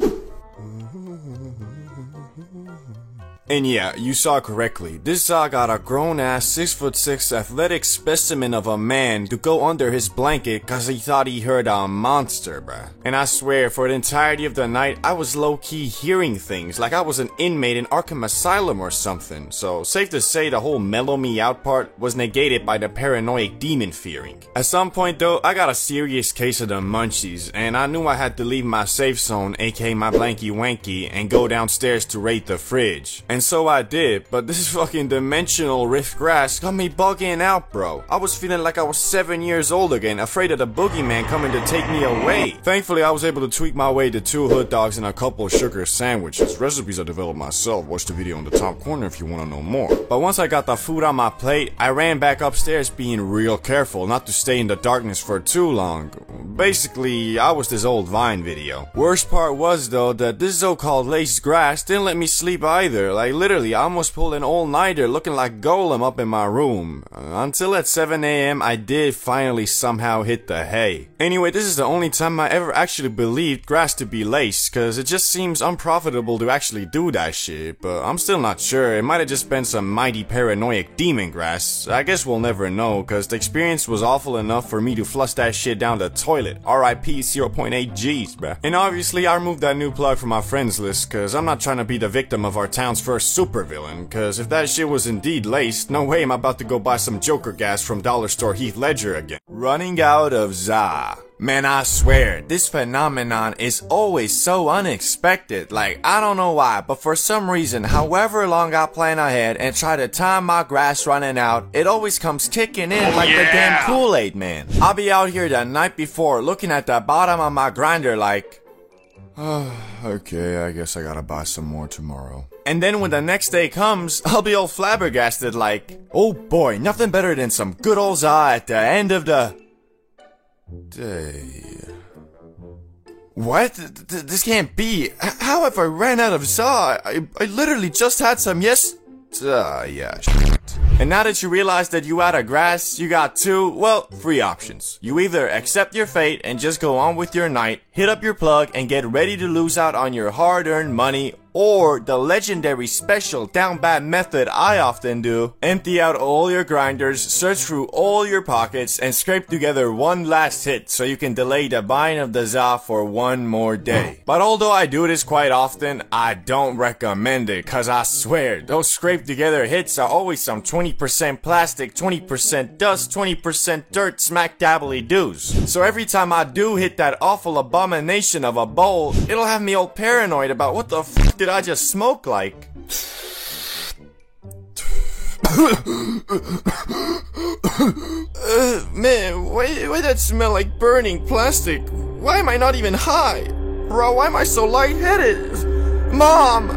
And yeah, you saw correctly. This Za got a grown-ass 6'6" athletic specimen of a man to go under his blanket cause he thought he heard a monster, bruh. And I swear, for the entirety of the night, I was low-key hearing things like I was an inmate in Arkham Asylum or something. So, safe to say the whole mellow me out part was negated by the paranoid demon fearing. At some point though, I got a serious case of the munchies, and I knew I had to leave my safe zone, aka my blanky wanky, and go downstairs to raid the fridge. And so I did, but this fucking dimensional rift grass got me bugging out, bro. I was feeling like I was 7 years old again, afraid of the boogeyman coming to take me away. Thankfully, I was able to tweak my way to 2 hood dogs and a couple of sugar sandwiches. Recipes I developed myself. Watch the video in the top corner if you want to know more. But once I got the food on my plate, I ran back upstairs being real careful not to stay in the darkness for too long. Basically, I was this old Vine video. Worst part was though that this so-called laced grass didn't let me sleep either. Like literally, I almost pulled an all-nighter looking like Golem up in my room. Until at 7 AM, I did finally somehow hit the hay. Anyway, this is the only time I ever actually believed grass to be laced, cause it just seems unprofitable to actually do that shit. But I'm still not sure, it might have just been some mighty paranoid demon grass. I guess we'll never know, cause the experience was awful enough for me to flush that shit down the toilet. RIP 0.8 G's, bruh. And obviously, I removed that new plug from my friends list, cause I'm not trying to be the victim of our town's first supervillain, cause if that shit was indeed laced, no way I'm about to go buy some Joker gas from Dollar Store Heath Ledger again. Running out of Za. Man, I swear, this phenomenon is always so unexpected. Like, I don't know why, but for some reason, however long I plan ahead and try to time my grass running out, it always comes kicking in like the damn Kool-Aid man. I'll be out here the night before looking at the bottom of my grinder like, okay, I guess I gotta buy some more tomorrow. And then when the next day comes, I'll be all flabbergasted like, oh boy, nothing better than some good old Za at the end of the day. What? This can't be. How have I ran out of Za? I literally just had some yeah, shit. And now that you realize that you out of grass, you got 2, well, 3 options. You either accept your fate and just go on with your night, hit up your plug, and get ready to lose out on your hard-earned money, or the legendary special down bad method I often do, empty out all your grinders, search through all your pockets, and scrape together one last hit so you can delay the buying of the Za for 1 more day. But although I do this quite often, I don't recommend it, cause I swear, those scraped together hits are always some 20% plastic, 20% dust, 20% dirt smack dabbly doos. So every time I do hit that awful abomination of a bowl, it'll have me all paranoid about what the f did I just smoke like? Man, why that smell like burning plastic? Why am I not even high? Bro, why am I so lightheaded? Mom,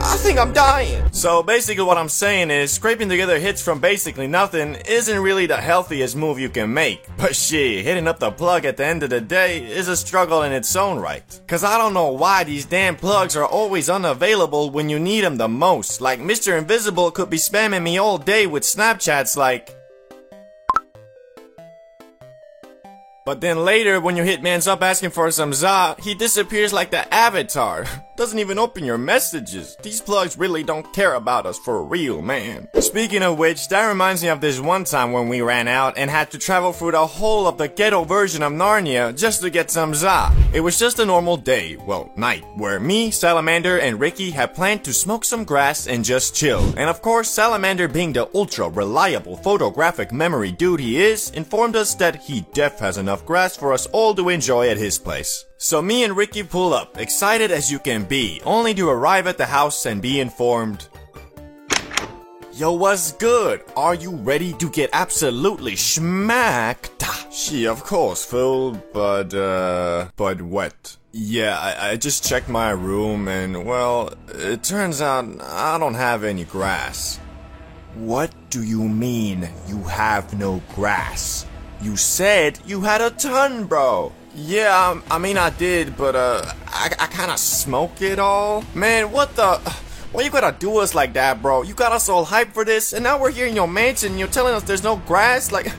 I think I'm dying. So basically what I'm saying is, scraping together hits from basically nothing isn't really the healthiest move you can make. But shit, hitting up the plug at the end of the day is a struggle in its own right. Cause I don't know why these damn plugs are always unavailable when you need them the most. Like Mr. Invisible could be spamming me all day with Snapchats like... But then later, when your hitman's up asking for some za, he disappears like the Avatar. Doesn't even open your messages. These plugs really don't care about us for real, man. Speaking of which, that reminds me of this one time when we ran out and had to travel through the whole of the ghetto version of Narnia just to get some za. It was just a normal day, well, night, where me, Salamander, and Ricky had planned to smoke some grass and just chill. And of course, Salamander, being the ultra reliable photographic memory dude he is, informed us that he def has enough grass for us all to enjoy at his place. So me and Ricky pull up, excited as you can be, only to arrive at the house and be informed, yo, what's good? Are you ready to get absolutely schmacked? She, of course, Phil, but what? Yeah, I just checked my room and, well, it turns out I don't have any grass. What do you mean you have no grass? You said you had a ton, bro. Yeah, I mean I did, but I kinda smoke it all. Man, what the... Why you gotta do us like that, bro? You got us all hyped for this, and now we're here in your mansion and you're telling us there's no grass? Like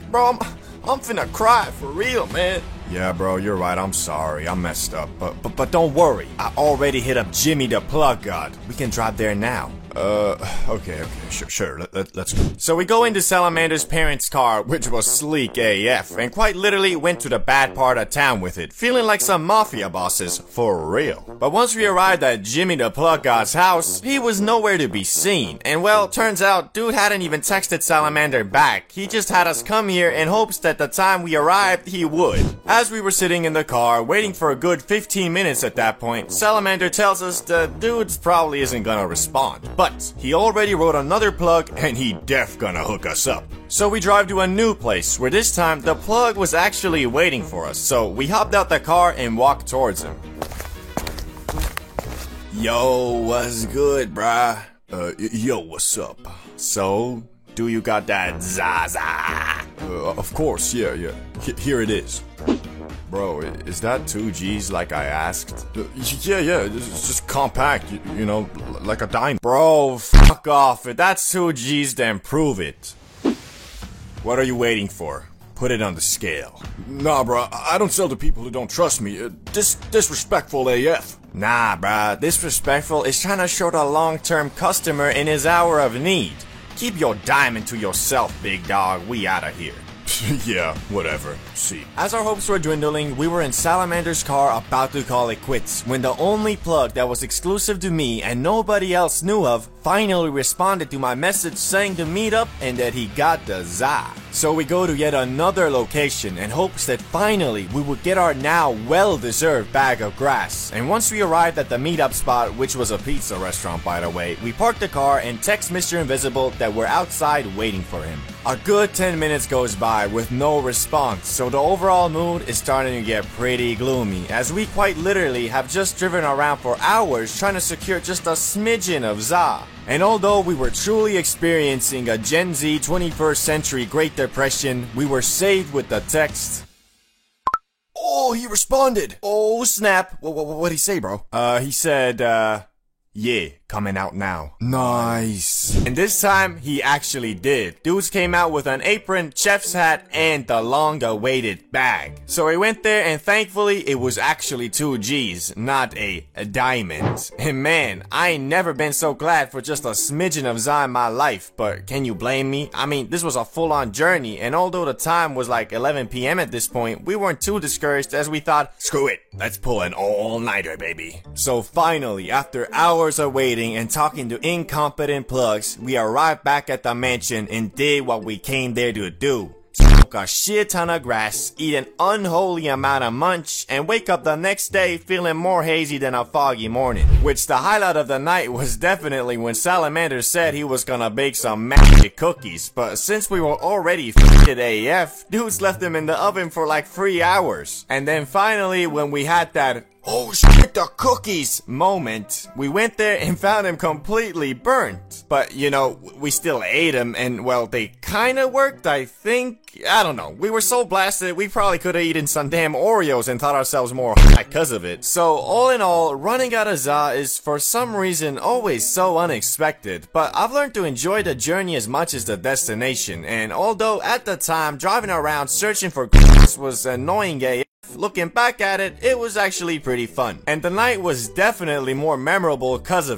bro, I'm finna cry, for real, man. Yeah, bro, you're right, I'm sorry, I messed up. But don't worry, I already hit up Jimmy the Plug God. We can drive there now. Okay, sure, let's go. So we go into Salamander's parents' car, which was sleek AF, and quite literally went to the bad part of town with it, feeling like some mafia bosses, for real. But once we arrived at Jimmy the Plug God's house, he was nowhere to be seen, and well, turns out, dude hadn't even texted Salamander back. He just had us come here in hopes that the time we arrived, he would. As we were sitting in the car, waiting for a good 15 minutes at that point, Salamander tells us the dude probably isn't gonna respond. But he already wrote another plug and he def gonna hook us up. So we drive to a new place where this time the plug was actually waiting for us. So we hopped out the car and walked towards him. Yo, what's good, bruh? Yo, what's up? So, do you got that Zaza? Of course, yeah. Here it is. Bro, is that 2 G's like I asked? Yeah, it's just compact, you know, like a dime. Bro, fuck off. If that's 2 G's, then prove it. What are you waiting for? Put it on the scale. Nah, bro, I don't sell to people who don't trust me. Disrespectful AF. Nah, bruh, disrespectful is trying to show the long-term customer in his hour of need. Keep your diamond to yourself, big dog. We outta here. Yeah, whatever. See. As our hopes were dwindling, we were in Salamander's car about to call it quits when the only plug that was exclusive to me and nobody else knew of finally responded to my message saying to meet up and that he got the za. So we go to yet another location in hopes that finally we would get our now well-deserved bag of grass. And once we arrived at the meetup spot, which was a pizza restaurant by the way, we parked the car and text Mr. Invisible that we're outside waiting for him. A good 10 minutes goes by with no response, so the overall mood is starting to get pretty gloomy, as we quite literally have just driven around for hours trying to secure just a smidgen of za. And although we were truly experiencing a Gen Z 21st century Great Depression, we were saved with the text, "Oh, he responded! Oh, snap! What'd he say, bro?" He said, yeah, coming out now. Nice. And this time, he actually did. Dudes came out with an apron, chef's hat, and the long-awaited bag. So we went there, and thankfully, it was actually 2 G's, not a diamond. And man, I ain't never been so glad for just a smidgen of za in my life, but can you blame me? I mean, this was a full-on journey, and although the time was like 11 PM at this point, we weren't too discouraged as we thought, screw it, let's pull an all-nighter, baby. So finally, after hours of waiting and talking to incompetent plugs, we arrived back at the mansion and did what we came there to do. Smoke a shit ton of grass, eat an unholy amount of munch, and wake up the next day feeling more hazy than a foggy morning. Which the highlight of the night was definitely when Salamander said he was gonna bake some magic cookies, but since we were already f***ed AF, dudes left them in the oven for like 3 hours. And then finally, when we had that oh shit, the cookies moment. We went there and found them completely burnt. But, you know, we still ate them and, well, they kinda worked, I think. I don't know. We were so blasted, we probably could have eaten some damn Oreos and thought ourselves more high because of it. So, all in all, running out of za is for some reason always so unexpected. But I've learned to enjoy the journey as much as the destination. And although at the time, driving around searching for was annoying AF, looking back at it, it was actually pretty fun. And the night was definitely more memorable because of it.